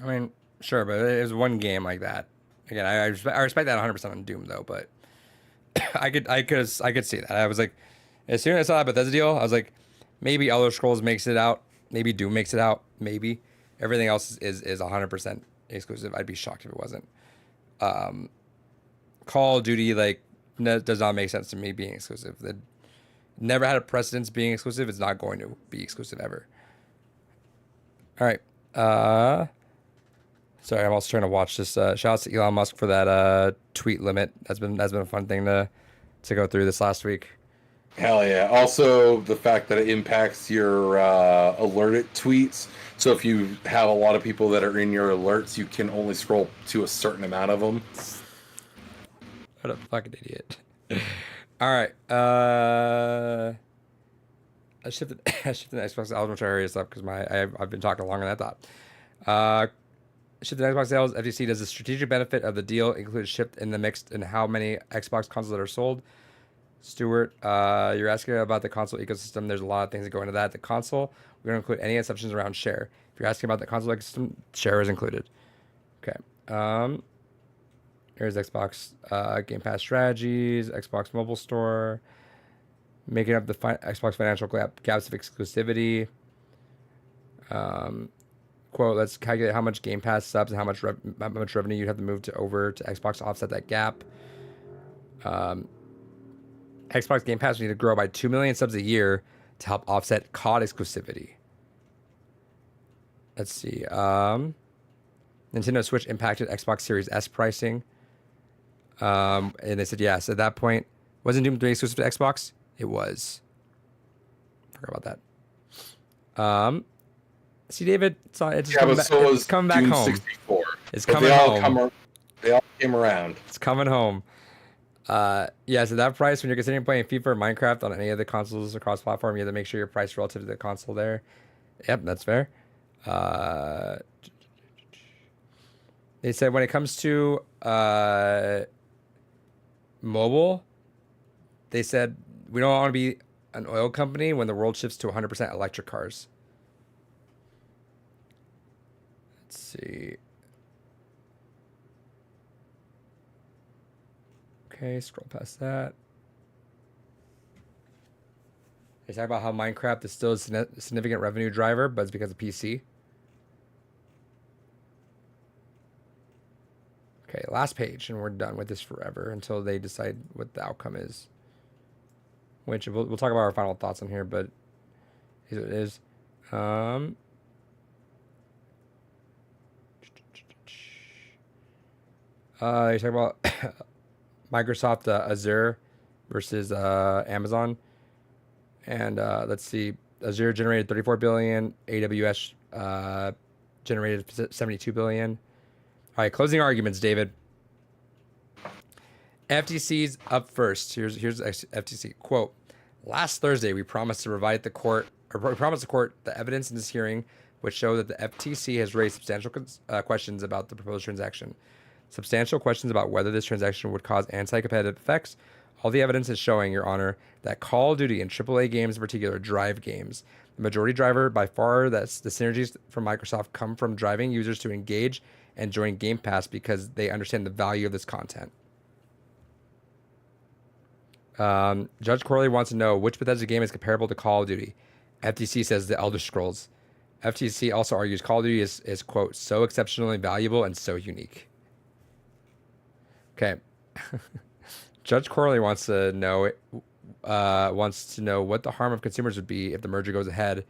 I mean, sure, but it was one game like that. Again, I respect that 100% on Doom though, but I could see that. I was like, as soon as I saw that Bethesda deal, I was like, maybe Elder Scrolls makes it out. Maybe Doom makes it out. Maybe everything else is 100% exclusive. I'd be shocked if it wasn't. Call of Duty does not make sense to me being exclusive. It never had a precedence being exclusive. It's not going to be exclusive ever. All right. Sorry, I'm also trying to watch this. Shout out to Elon Musk for that tweet limit. That's been a fun thing to go through this last week. Hell yeah. Also, the fact that it impacts your alerted tweets. So if you have a lot of people that are in your alerts, you can only scroll to a certain amount of them. What a fucking idiot. All right. I shifted the Xbox sales, which I hurry this up because I've been talking longer than I thought. Shifted Xbox sales. FTC does the strategic benefit of the deal include shift in the mix in how many Xbox consoles that are sold. Stuart, you're asking about the console ecosystem. There's a lot of things that go into that. The console, we're going to include any exceptions around share. If you're asking about the console ecosystem, share is included. Okay. Here's Xbox Game Pass strategies, Xbox Mobile Store, making up the Xbox financial gaps of exclusivity. Quote, let's calculate how much Game Pass subs and how much revenue you'd have to move over to Xbox to offset that gap. Xbox Game Pass would need to grow by 2 million subs a year to help offset COD exclusivity. Let's see. Nintendo Switch impacted Xbox Series S pricing. And they said, yes, at that point, wasn't Doom 3 exclusive to Xbox? It was. Forgot about that. See, David, it's coming back Doom home. 64. It's coming home. They all came around. It's coming home. Yeah, so that price, when you're considering playing FIFA or Minecraft on any of the consoles across platform, you have to make sure your price relative to the console there. Yep, that's fair. They said when it comes to mobile, they said we don't want to be an oil company when the world shifts to 100% electric cars. Let's see. Okay, scroll past that. They talk about how Minecraft is still a significant revenue driver, but it's because of PC. Okay, last page, and we're done with this forever until they decide what the outcome is. Which we'll talk about our final thoughts on here, but it is. You talk about Microsoft Azure versus Amazon, and let's see, Azure generated 34 billion, AWS generated 72 billion. All right, closing arguments, David. FTC's up first. Here's FTC quote: "Last Thursday, we promised to provide the court, the evidence in this hearing, which show that the FTC has raised substantial questions about the proposed transaction. Substantial questions about whether this transaction would cause anti-competitive effects. All the evidence is showing, Your Honor, that Call of Duty and AAA games in particular drive games. The majority driver, by far, that's the synergies from Microsoft come from driving users to engage and join Game Pass because they understand the value of this content." Judge Corley wants to know which Bethesda game is comparable to Call of Duty. FTC says The Elder Scrolls. FTC also argues Call of Duty is quote, so exceptionally valuable and so unique. Okay. Judge Corley wants to know what the harm of consumers would be if the merger goes ahead.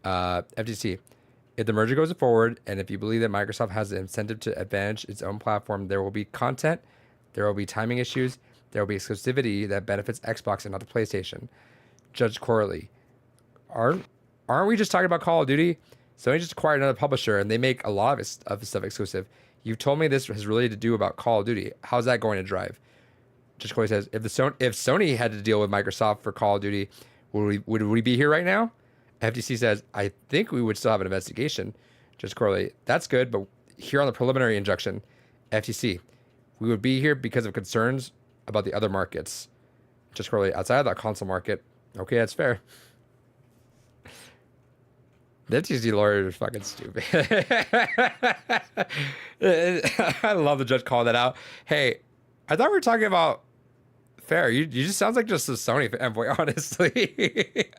FTC, if the merger goes forward, and if you believe that Microsoft has the incentive to advantage its own platform, there will be content, there will be timing issues, there will be exclusivity that benefits Xbox and not the PlayStation. Judge Corley, aren't we just talking about Call of Duty? Sony just acquired another publisher, and they make a lot of stuff exclusive. You've told me this has really to do about Call of Duty. How's that going to drive? Judge Corley says, if Sony had to deal with Microsoft for Call of Duty, would we be here right now? FTC says, I think we would still have an investigation. Judge Corley, that's good, but here on the preliminary injunction, FTC, we would be here because of concerns about the other markets. Judge Corley, outside of that console market, okay, that's fair. The FTC lawyer is fucking stupid. I love the judge calling that out. Hey, I thought we were talking about fair. You just sounds like just a Sony fanboy, honestly.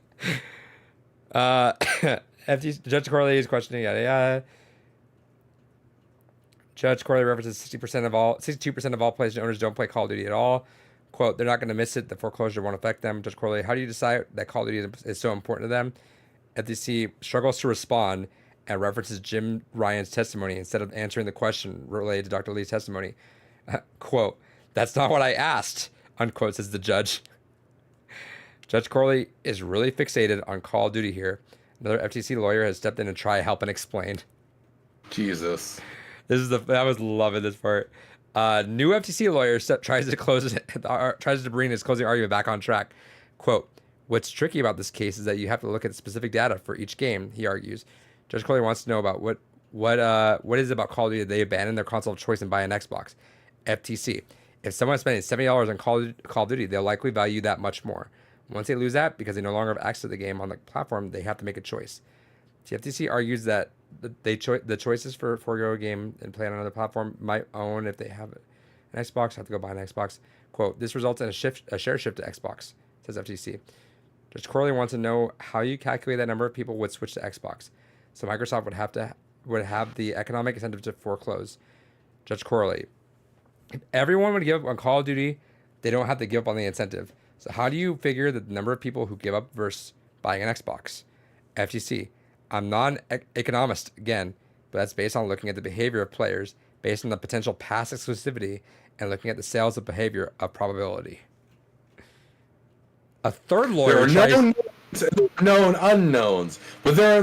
FTC, Judge Corley is questioning yada yada. Judge Corley references 62% of all PlayStation owners don't play Call of Duty at all. Quote, they're not going to miss it. The foreclosure won't affect them. Judge Corley, how do you decide that Call of Duty is so important to them? FTC struggles to respond and references Jim Ryan's testimony instead of answering the question related to Dr. Lee's testimony. Quote, that's not what I asked, unquote, says the judge. Judge Corley is really fixated on Call of Duty here. Another FTC lawyer has stepped in and tried to help and explain. Jesus. I was loving this part. New FTC lawyer tries to bring his closing argument back on track. Quote, what's tricky about this case is that you have to look at specific data for each game, he argues. Judge Corley wants to know about what is it about Call of Duty that they abandon their console of choice and buy an Xbox. FTC, if someone's spending $70 on Call of Duty, they'll likely value that much more. Once they lose that, because they no longer have access to the game on the platform, they have to make a choice. The FTC argues that the choices for forego a game and play on another platform might own if they have an Xbox, have to go buy an Xbox. Quote, this results in a share shift to Xbox, says FTC. Judge Corley wants to know how you calculate that number of people would switch to Xbox. So Microsoft would have the economic incentive to foreclose. Judge Corley, if everyone would give up on Call of Duty, they don't have to give up on the incentive. So how do you figure the number of people who give up versus buying an Xbox? FTC, I'm not an economist again, but that's based on looking at the behavior of players, based on the potential past exclusivity, and looking at the sales of behavior of probability. A third lawyer known unknowns, but there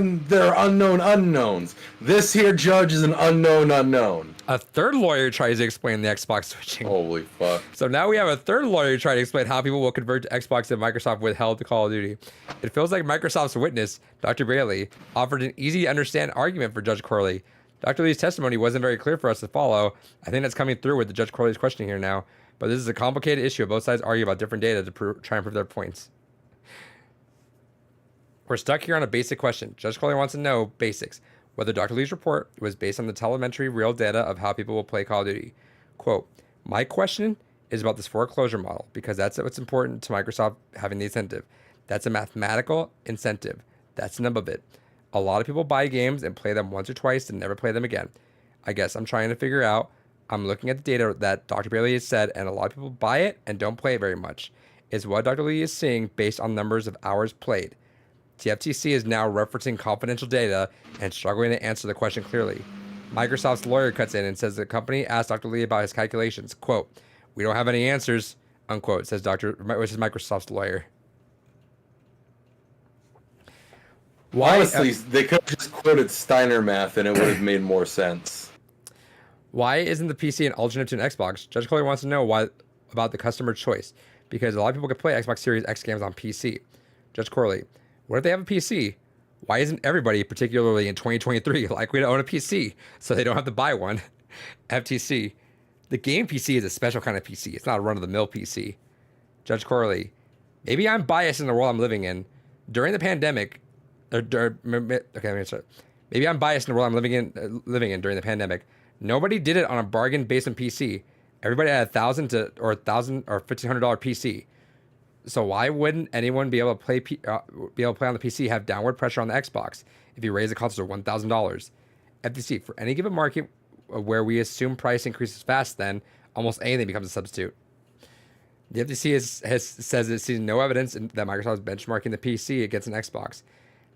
are unknown unknowns. This here judge is an unknown unknown. A third lawyer tries to explain the Xbox switching. Holy fuck. So now we have a third lawyer trying to explain how people will convert to Xbox if Microsoft withheld the Call of Duty. It feels like Microsoft's witness, Dr. Bailey, offered an easy to understand argument for Judge Corley. Dr. Lee's testimony wasn't very clear for us to follow. I think that's coming through with the Judge Corley's questioning here now. But this is a complicated issue. Both sides argue about different data to try and prove their points. We're stuck here on a basic question. Judge Corley wants to know basics. whether Dr. Lee's report was based on the telemetry real data of how people will play Call of Duty. Quote, my question is about this foreclosure model because that's what's important to Microsoft having the incentive. That's a mathematical incentive. That's the nub of it. A lot of people buy games and play them once or twice and never play them again. I guess I'm trying to figure out. I'm looking at the data that Dr. Bailey has said, and a lot of people buy it and don't play it very much. Is what Dr. Lee is seeing based on numbers of hours played. The FTC is now referencing confidential data and struggling to answer the question clearly. Microsoft's lawyer cuts in and says the company asked Dr. Lee about his calculations. Quote, we don't have any answers, unquote, says which is Microsoft's lawyer. Why, honestly, they could have just quoted Steiner math and it would have made more sense. Why isn't the PC an alternative to an Xbox? Judge Coley wants to know why about the customer choice, because a lot of people can play Xbox Series X games on PC. Judge Corley, what if they have a PC? Why isn't everybody, particularly in 2023, likely to own a PC so they don't have to buy one? FTC, the game PC is a special kind of PC. It's not a run-of-the-mill PC. Judge Corley, maybe I'm biased in the world I'm living in. During the pandemic, okay, let me start. Maybe I'm biased in the world I'm living in during the pandemic. Nobody did it on a bargain basement PC. Everybody had $1,000 or $1,500 PC. So why wouldn't anyone be able to play on the PC have downward pressure on the Xbox if you raise the console to $1,000? FTC, for any given market where we assume price increases fast, then almost anything becomes a substitute. The FTC says it sees no evidence that Microsoft is benchmarking the PC against an Xbox.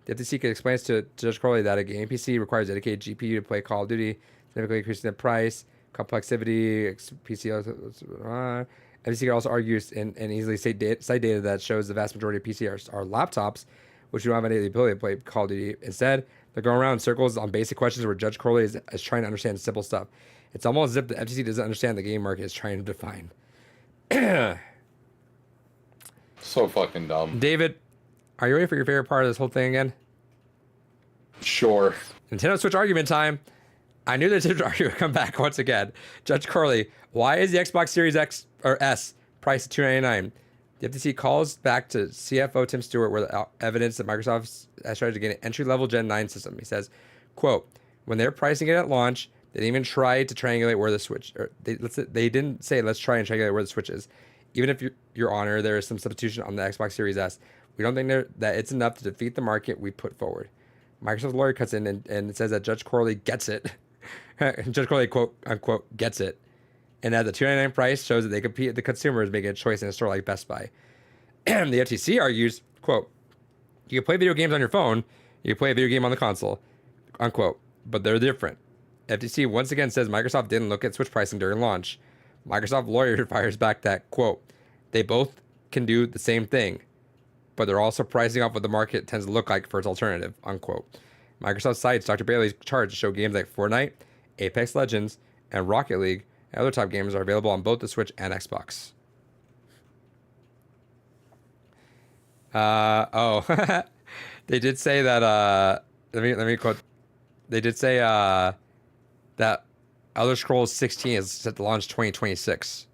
The FTC explains to Judge Crowley that a game PC requires a dedicated GPU to play Call of Duty, significantly increasing the price, complexity, PC. FTC can also argue and easily cite data that shows the vast majority of PC are laptops, which don't have any ability to play Call of Duty. Instead, they're going around in circles on basic questions where Judge Crowley is trying to understand simple stuff. It's almost as if the FTC doesn't understand the game market is trying to define. So fucking dumb. David, are you ready for your favorite part of this whole thing again? Sure. Nintendo Switch argument time. I knew the Nintendo argument would come back once again. Judge Corley, why is the Xbox Series X or S priced at $299? The FTC calls back to CFO Tim Stewart with evidence that Microsoft has tried to get an entry-level Gen 9 system. He says, quote, when they're pricing it at launch, they didn't even try to triangulate where the Switch, or they didn't say, let's try and triangulate where the Switch is. Even if, Your Honor, there is some substitution on the Xbox Series S, we don't think that it's enough to defeat the market we put forward. Microsoft's lawyer cuts in and says that Judge Corley gets it. Judge Corley, quote, unquote, gets it. And that the $299 price shows that they compete the consumers making a choice in a store like Best Buy. The FTC argues, quote, you can play video games on your phone, you can play a video game on the console, unquote, but they're different. FTC once again says Microsoft didn't look at Switch pricing during launch. Microsoft lawyer fires back that, quote, they both can do the same thing, but they're also pricing off what the market tends to look like for its alternative, unquote. Microsoft cites Dr. Bailey's chart to show games like Fortnite, Apex Legends, and Rocket League and other top games are available on both the Switch and Xbox. They did say that, let me quote, they did say that Elder Scrolls 16 is set to launch 2026.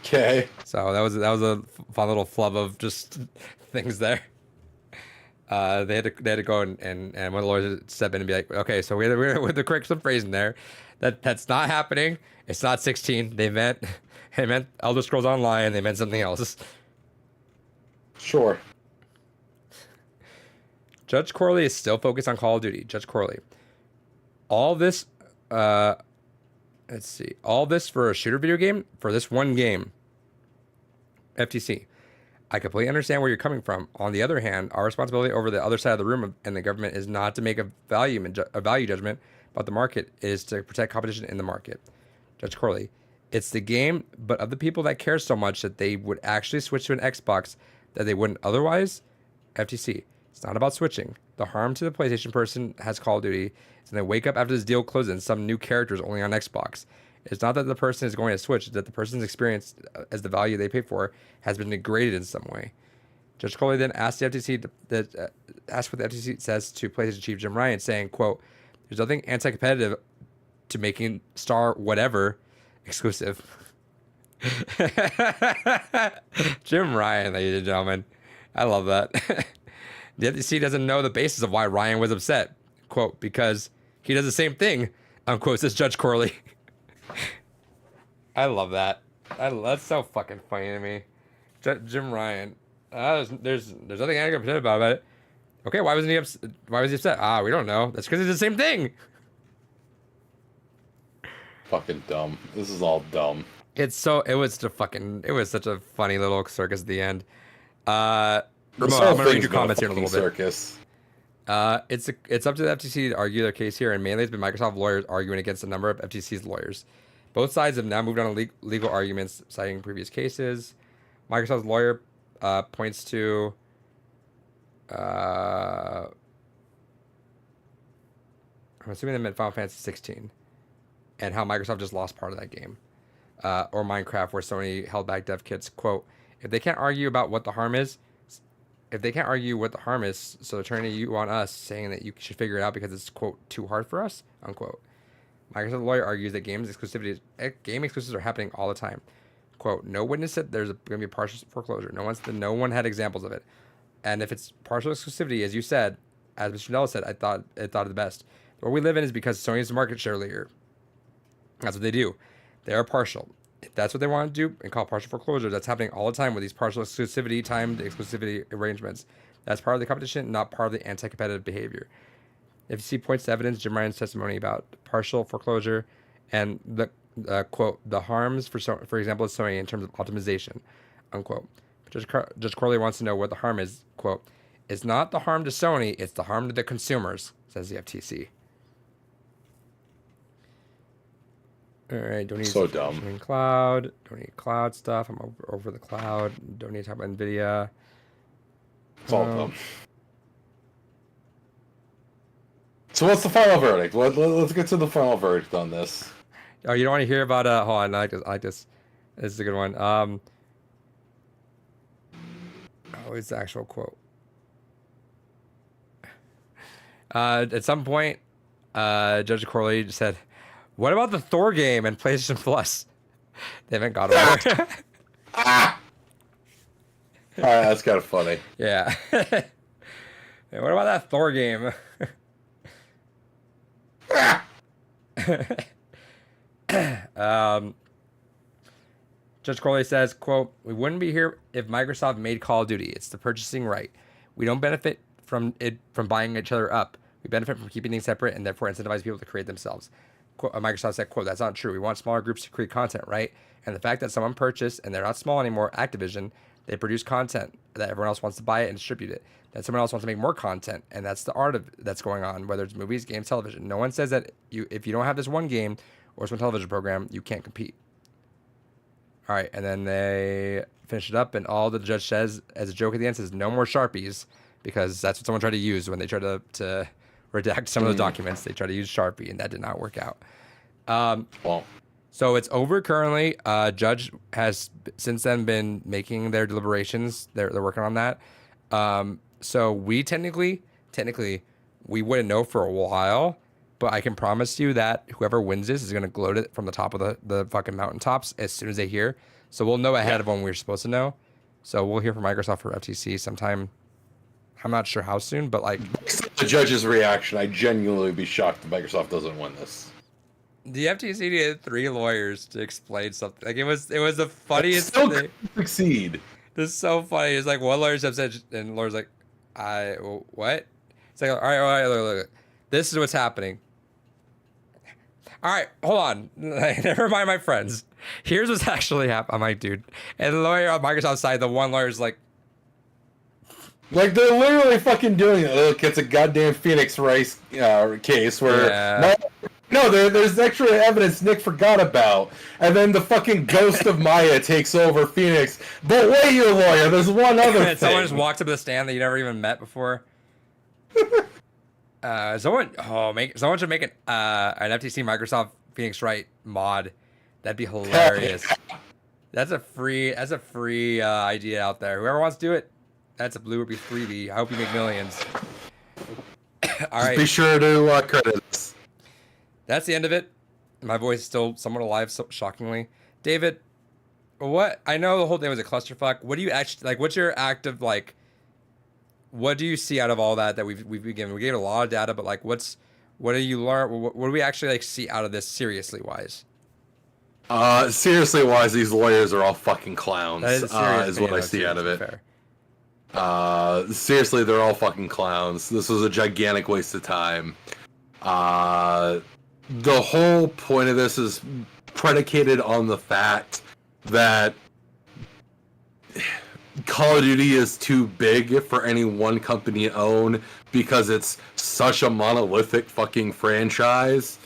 Okay. So that was a fun little flub of just things there. They had to go and one of the lawyers step in and be like, okay, so we're with the correct some phrasing there. That's not happening. It's not 16. They meant Elder Scrolls Online. They meant something else. Sure. Judge Corley is still focused on Call of Duty. Judge Corley. All this, let's see. All this for a shooter video game? For this one game. FTC. I completely understand where you're coming from. On the other hand, our responsibility over the other side of the room and the government is not to make a value judgment about the market. It is to protect competition in the market. Judge Corley. It's the game, but of the people that care so much that they would actually switch to an Xbox that they wouldn't otherwise? FTC. It's not about switching. The harm to the PlayStation person has Call of Duty. So they wake up after this deal closes and some new characters only on Xbox. It's not that the person is going to switch, it's that the person's experience as the value they pay for has been degraded in some way. Judge Coley then asked the FTC asked what the FTC says to PlayStation Chief Jim Ryan, saying, quote, there's nothing anti-competitive to making Star whatever exclusive. Jim Ryan, ladies and gentlemen. I love that. The FTC doesn't know the basis of why Ryan was upset. quote, because he does the same thing, unquote, says Judge Corley. I love that. That's so fucking funny to me. Jim Ryan. There's nothing I can upset about it. Okay, why wasn't he upset? Why was he upset? We don't know. That's because it's the same thing. Fucking dumb. This is all dumb. It was such a funny little circus at the end. Ramon, This I'm whole gonna read thing's your been comments here in a little bit. circus. It's up to the FTC to argue their case here, and mainly it's been Microsoft lawyers arguing against a number of FTC's lawyers. Both sides have now moved on to legal arguments, citing previous cases. Microsoft's lawyer points to I'm assuming they meant Final Fantasy 16, and how Microsoft just lost part of that game, or Minecraft, where Sony held back dev kits. Quote: If they can't argue about what the harm is, so they're turning you on us, saying that you should figure it out because it's, quote, too hard for us, unquote. Microsoft lawyer argues that game exclusives are happening all the time. Quote, no witness said there's going to be a partial foreclosure. No one had examples of it. And if it's partial exclusivity, as you said, as Mr. Nella said, I thought of the best. What we live in is because Sony's market share leader. That's what they do. They are partial. If that's what they want to do and call partial foreclosure, that's happening all the time with these partial exclusivity, timed exclusivity arrangements. That's part of the competition, not part of the anti-competitive behavior. If you see points to evidence, Jim Ryan's testimony about partial foreclosure and the quote, the harms for example, of Sony in terms of optimization, unquote. Judge Corley wants to know what the harm is. Quote, it's not the harm to Sony, it's the harm to the consumers, says the FTC. All right, don't need So dumb. Cloud. Don't need cloud stuff. I'm over the cloud. Don't need to talk about NVIDIA. It's all dumb. So what's the final verdict? Let's get to the final verdict on this. Oh, you don't want to hear about hold on, I like this. This is a good one. It's the actual quote. At some point, Judge Corley just said, what about the Thor game and PlayStation Plus? They haven't got over. All right, that's kind of funny. Yeah. Hey, what about that Thor game? Judge Corley says, quote, we wouldn't be here if Microsoft made Call of Duty. It's the purchasing right. We don't benefit from buying each other up. We benefit from keeping things separate and therefore incentivize people to create themselves. Quote, Microsoft said, quote, that's not true. We want smaller groups to create content, right? And the fact that someone purchased, and they're not small anymore, Activision, they produce content that everyone else wants to buy it and distribute it. That someone else wants to make more content, and that's the art of that's going on, whether it's movies, games, television. No one says that if you don't have this one game or this one television program, you can't compete. All right, and then they finish it up, and all the judge says as a joke at the end says, no more Sharpies, because that's what someone tried to use when they tried to redact some of the documents. They tried to use Sharpie, and that did not work out. Well, so it's over currently. Judge has since then been making their deliberations. They're working on that. So we technically, we wouldn't know for a while, but I can promise you that whoever wins this is going to gloat it from the top of the fucking mountaintops as soon as they hear. So we'll know ahead of when we're supposed to know. So we'll hear from Microsoft or FTC sometime. I'm not sure how soon, but like the judge's reaction, I genuinely would be shocked if Microsoft doesn't win this. The FTC needed 3 lawyers to explain something. Like it was the funniest Still thing. Succeed. This is so funny. It's like one lawyer's upset, and lawyer's like, what? It's like, all right, look. This is what's happening. All right, hold on. Never mind, my friends. Here's what's actually happening. I'm like, dude. And the lawyer on Microsoft's side, the one lawyer's like, Like, they're literally fucking doing it. Look, it's a goddamn Phoenix Rice case where... No, there's extra evidence Nick forgot about. And then the fucking ghost of Maya takes over Phoenix. But wait, your lawyer, there's one other thing. Someone just walks up to the stand that you never even met before. Someone should make an FTC Microsoft Phoenix Wright mod. That'd be hilarious. That's a free idea out there. Whoever wants to do it, that's a Blue Ruby freebie. I hope you make millions. All right. Be sure to credit us. That's the end of it. My voice is still somewhat alive, so shockingly. David, what? I know the whole thing was a clusterfuck. What do you actually like? What's your active like? what do you see out of all that we've been given? We gave a lot of data, but like, what do you learn? What do we actually like see out of this seriously wise? Seriously wise, these lawyers are all fucking clowns. That is a serious is what I opinion, though, see too, out of to be it. fair. Seriously, they're all fucking clowns. This was a gigantic waste of time. The whole point of this is predicated on the fact that Call of Duty is too big for any one company to own because it's such a monolithic fucking franchise.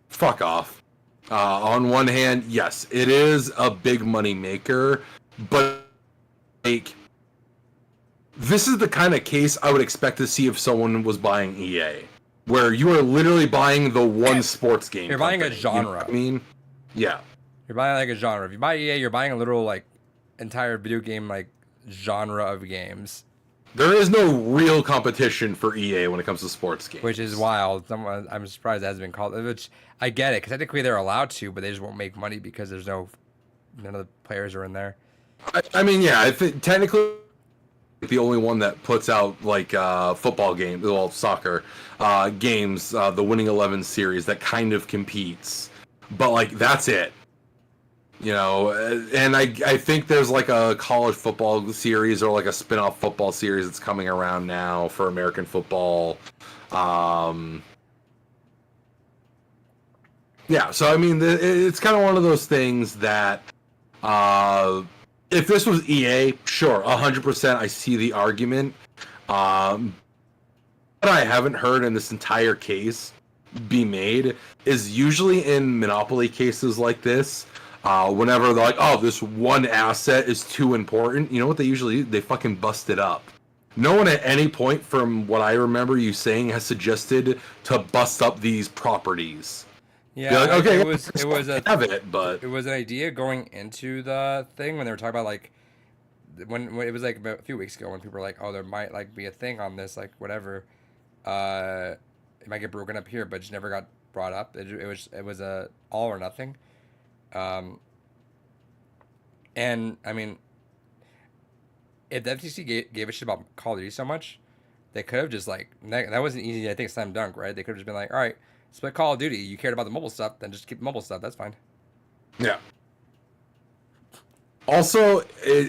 Fuck off. On one hand, yes, it is a big money maker, but like, this is the kind of case I would expect to see if someone was buying EA, where you are literally buying the one sports game. You're buying a company, you know genre. what I mean, yeah. You're buying like a genre. If you buy EA, you're buying a literal like entire video game like genre of games, There is no real competition for EA when it comes to sports games. which is wild. I'm surprised it hasn't been called. Which I get it, because technically they're allowed to, but they just won't make money because there's none of the players are in there. I mean, yeah, I think technically the only one that puts out like football games, well, soccer games, the Winning 11 series that kind of competes, but like that's it. You know, and I think there's like a college football series or like a spin-off football series that's coming around now for American football. Yeah, so I mean, it's kind of one of those things that if this was EA, sure, 100% I see the argument. What I haven't heard in this entire case be made is usually in monopoly cases like this. Whenever they're like, oh, this one asset is too important, you know what they usually do? They fucking bust it up. No one at any point, from what I remember you saying, has suggested to bust up these properties. Yeah, Like, okay, it was have it, but it was an idea going into the thing when they were talking about like when it was like about a few weeks ago when people were like, oh, there might like be a thing on this, like whatever, it might get broken up here, but it just never got brought up. It was a all or nothing. And I mean, if the FTC gave a shit about Call of Duty so much, they could have just like that wasn't easy. I think slam dunk, right? They could have just been like, all right, split Call of Duty. You cared about the mobile stuff, then just keep the mobile stuff. That's fine. yeah. Also,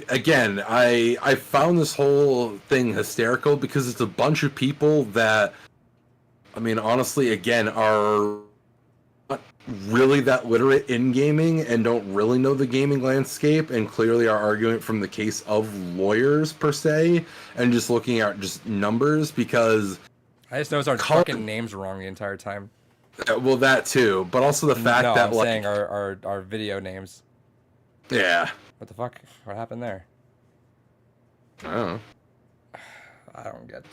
again, I found this whole thing hysterical because it's a bunch of people that, I mean, honestly, again, are not really that literate in gaming and don't really know the gaming landscape, and clearly are arguing from the case of lawyers per se, and just looking at just numbers because. I just noticed our fucking names wrong the entire time. Well, that too, but also the fact No, that I'm like, saying our video names. yeah, What the fuck? What happened there? I don't know. I don't get.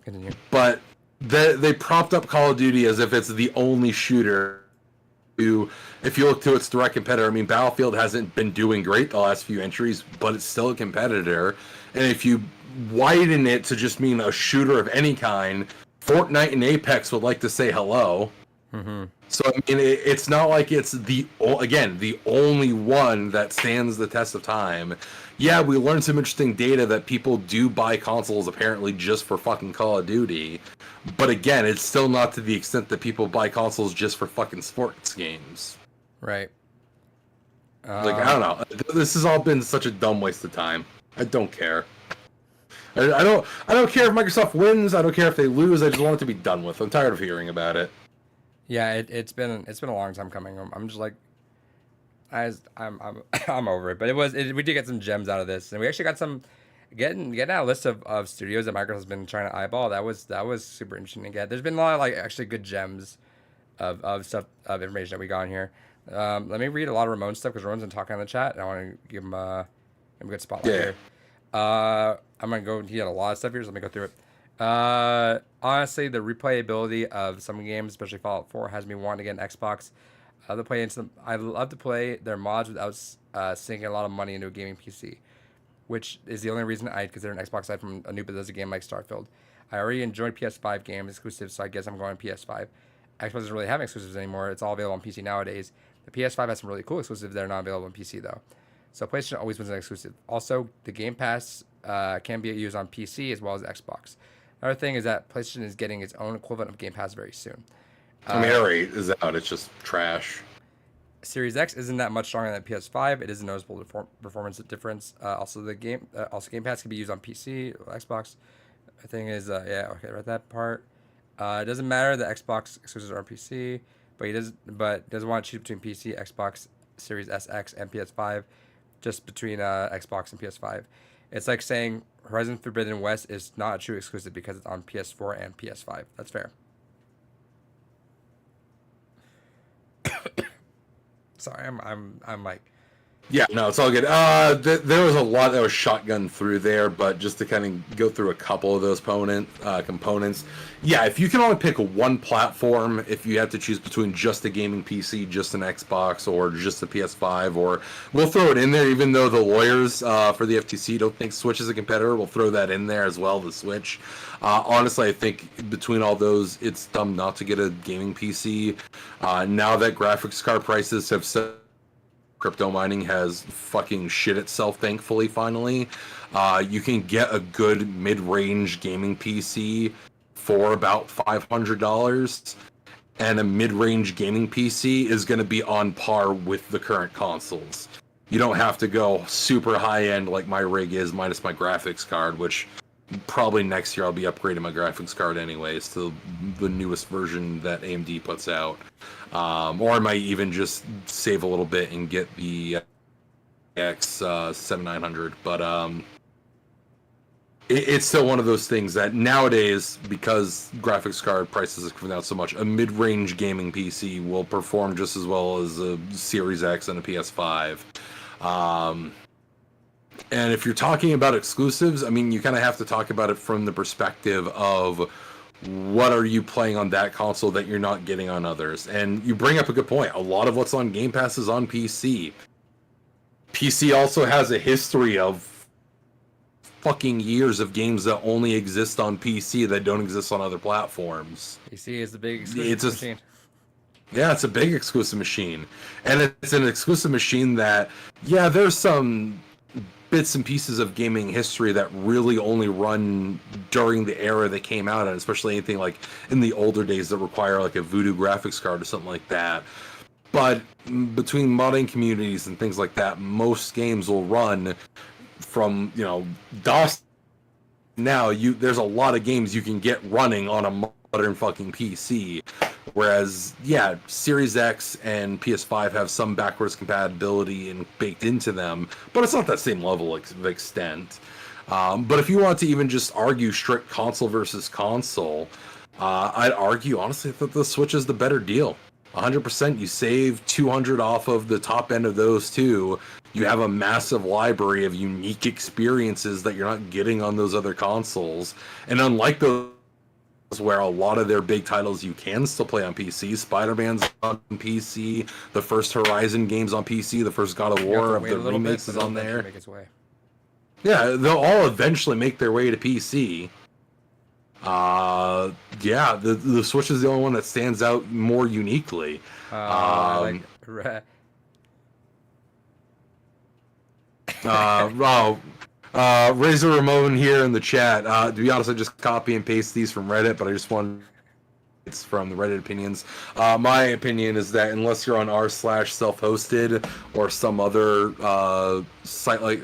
Continue. But they propped up Call of Duty as if it's the only shooter. If you look to its direct competitor, I mean, Battlefield hasn't been doing great the last few entries, but it's still a competitor. And if you widen it to just mean a shooter of any kind, Fortnite and Apex would like to say hello. Mm-hmm. So I mean, it's not like it's the only one that stands the test of time. Yeah, we learned some interesting data that people do buy consoles apparently just for fucking Call of Duty. But again, it's still not to the extent that people buy consoles just for fucking sports games. Right. Like, I don't know. This has all been such a dumb waste of time. I don't care. I don't care if Microsoft wins. I don't care if they lose. I just want it to be done with. I'm tired of hearing about it. Yeah, it's been a long time coming. I'm just like, I'm over it. But we did get some gems out of this, and we actually got some getting out a list of studios that Microsoft's been trying to eyeball. That was super interesting to get. There's been a lot of like actually good gems of stuff of information that we got in here. Let me read a lot of Ramon stuff because Ramon's been talking in the chat, and I want to give him a good spotlight here. I'm gonna go. He had a lot of stuff here, so let me go through it. Honestly, the replayability of some games, especially Fallout 4, has me wanting to get an Xbox. I love to play their mods without sinking a lot of money into a gaming PC, which is the only reason I'd consider an Xbox aside from a new Bethesda game like Starfield. I already enjoyed PS5 games exclusives, so I guess I'm going PS5. Xbox doesn't really have exclusives anymore. It's all available on PC nowadays. The PS5 has some really cool exclusives that are not available on PC though. So PlayStation always wins an exclusive. Also, the Game Pass can be used on PC as well as Xbox. Another thing is that PlayStation is getting its own equivalent of Game Pass very soon. I mean, it already is out. It's just trash. Series X isn't that much stronger than PS5. It is a noticeable performance difference. Also, Game Pass can be used on PC, or Xbox. The thing is, yeah, okay, read that part. It doesn't matter that Xbox exclusives are on PC, but doesn't want to choose between PC, Xbox Series SX, and PS5, just between Xbox and PS5. It's like saying Horizon Forbidden West is not a true exclusive because it's on PS4 and PS5. That's fair. Sorry, I'm like, Yeah, no, it's all good. There was a lot that was shotgun through there, but just to kind of go through a couple of those components. Yeah, if you can only pick one platform, if you have to choose between just a gaming PC, just an Xbox, or just a PS5, or we'll throw it in there, even though the lawyers for the FTC don't think Switch is a competitor, we'll throw that in there as well, the Switch. Honestly, I think between all those, it's dumb not to get a gaming PC. Now that graphics card prices have set, crypto mining has fucking shit itself, thankfully, finally. You can get a good mid-range gaming PC for about $500, and a mid-range gaming PC is going to be on par with the current consoles. You don't have to go super high-end like my rig is, minus my graphics card, which probably next year I'll be upgrading my graphics card anyways to the newest version that AMD puts out. Or I might even just save a little bit and get the X7900. But it's still one of those things that nowadays, because graphics card prices have come down so much, a mid-range gaming PC will perform just as well as a Series X and a PS5. And if you're talking about exclusives, I mean, you kind of have to talk about it from the perspective of what are you playing on that console that you're not getting on others. And you bring up a good point. A lot of what's on Game Pass is on PC. PC also has a history of fucking years of games that only exist on PC that don't exist on other platforms. PC is the big exclusive machine. Yeah, it's a big exclusive machine. And it's an exclusive machine that, yeah, there's some bits and pieces of gaming history that really only run during the era they came out, and especially anything like in the older days that require like a Voodoo graphics card or something like that. But between modding communities and things like that, most games will run from, you know, DOS. Now there's a lot of games you can get running on a modern fucking PC. Whereas, yeah, Series X and PS5 have some backwards compatibility and baked into them, but it's not that same level of extent. But if you want to even just argue strict console versus console, I'd argue, honestly, that the Switch is the better deal. 100%, you save $200 off of the top end of those two. You have a massive library of unique experiences that you're not getting on those other consoles. And unlike those where a lot of their big titles you can still play on PC. Spider-Man's on PC. The first Horizon game's on PC. The first God of War of the remakes is on there. Yeah, they'll all eventually make their way to PC. Yeah, the Switch is the only one that stands out more uniquely. Wow. Razor Ramon here in the chat. To be honest, I just copy and paste these from Reddit, but I just want it's from the Reddit opinions. My opinion is that unless you're on r/self-hosted or some other site like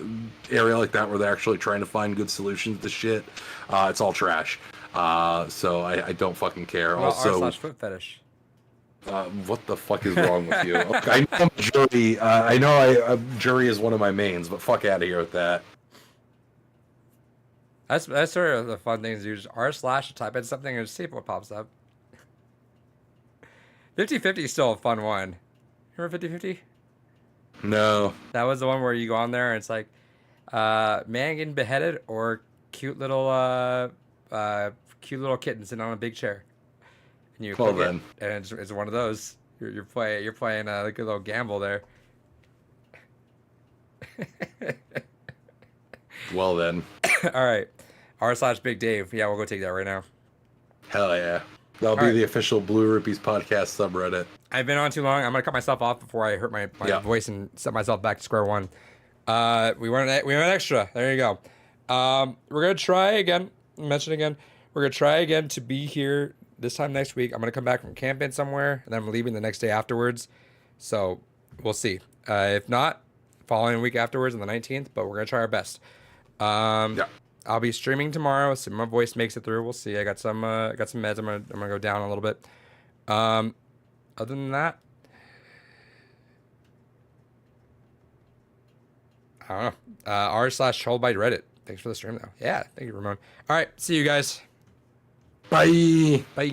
area like that where they're actually trying to find good solutions to shit, it's all trash. So I don't fucking care. Well, also, r/foot fetish. What the fuck is wrong with you? Okay, I know I'm a jury. I know jury is one of my mains, but fuck out of here with that. That's sort of the fun thing is you just r/ type in something and see what pops up. 50/50 is still a fun one. Remember 50/50? No. That was the one where you go on there and it's like, man getting beheaded or cute little kitten sitting on a big chair. And you click it, and it's one of those. You're playing like a little gamble there. Well then. All right. r/Big Dave. Yeah, we'll go take that right now. Hell yeah. That'll be the official Blue Rupees podcast subreddit. I've been on too long. I'm going to cut myself off before I hurt my voice and set myself back to square one. We went extra. There you go. We're gonna try again. Mention again. We're gonna try again to be here this time next week. I'm gonna come back from camping somewhere, and then I'm leaving the next day afterwards. So we'll see. If not, following week afterwards on the 19th. But we're gonna try our best. Yeah. I'll be streaming tomorrow. So my voice makes it through. We'll see. I got some meds. I'm gonna go down a little bit. Other than that, I don't know. r/trollbyte Reddit. Thanks for the stream though. Yeah, thank you, Ramon. All right, see you guys. Bye. Bye.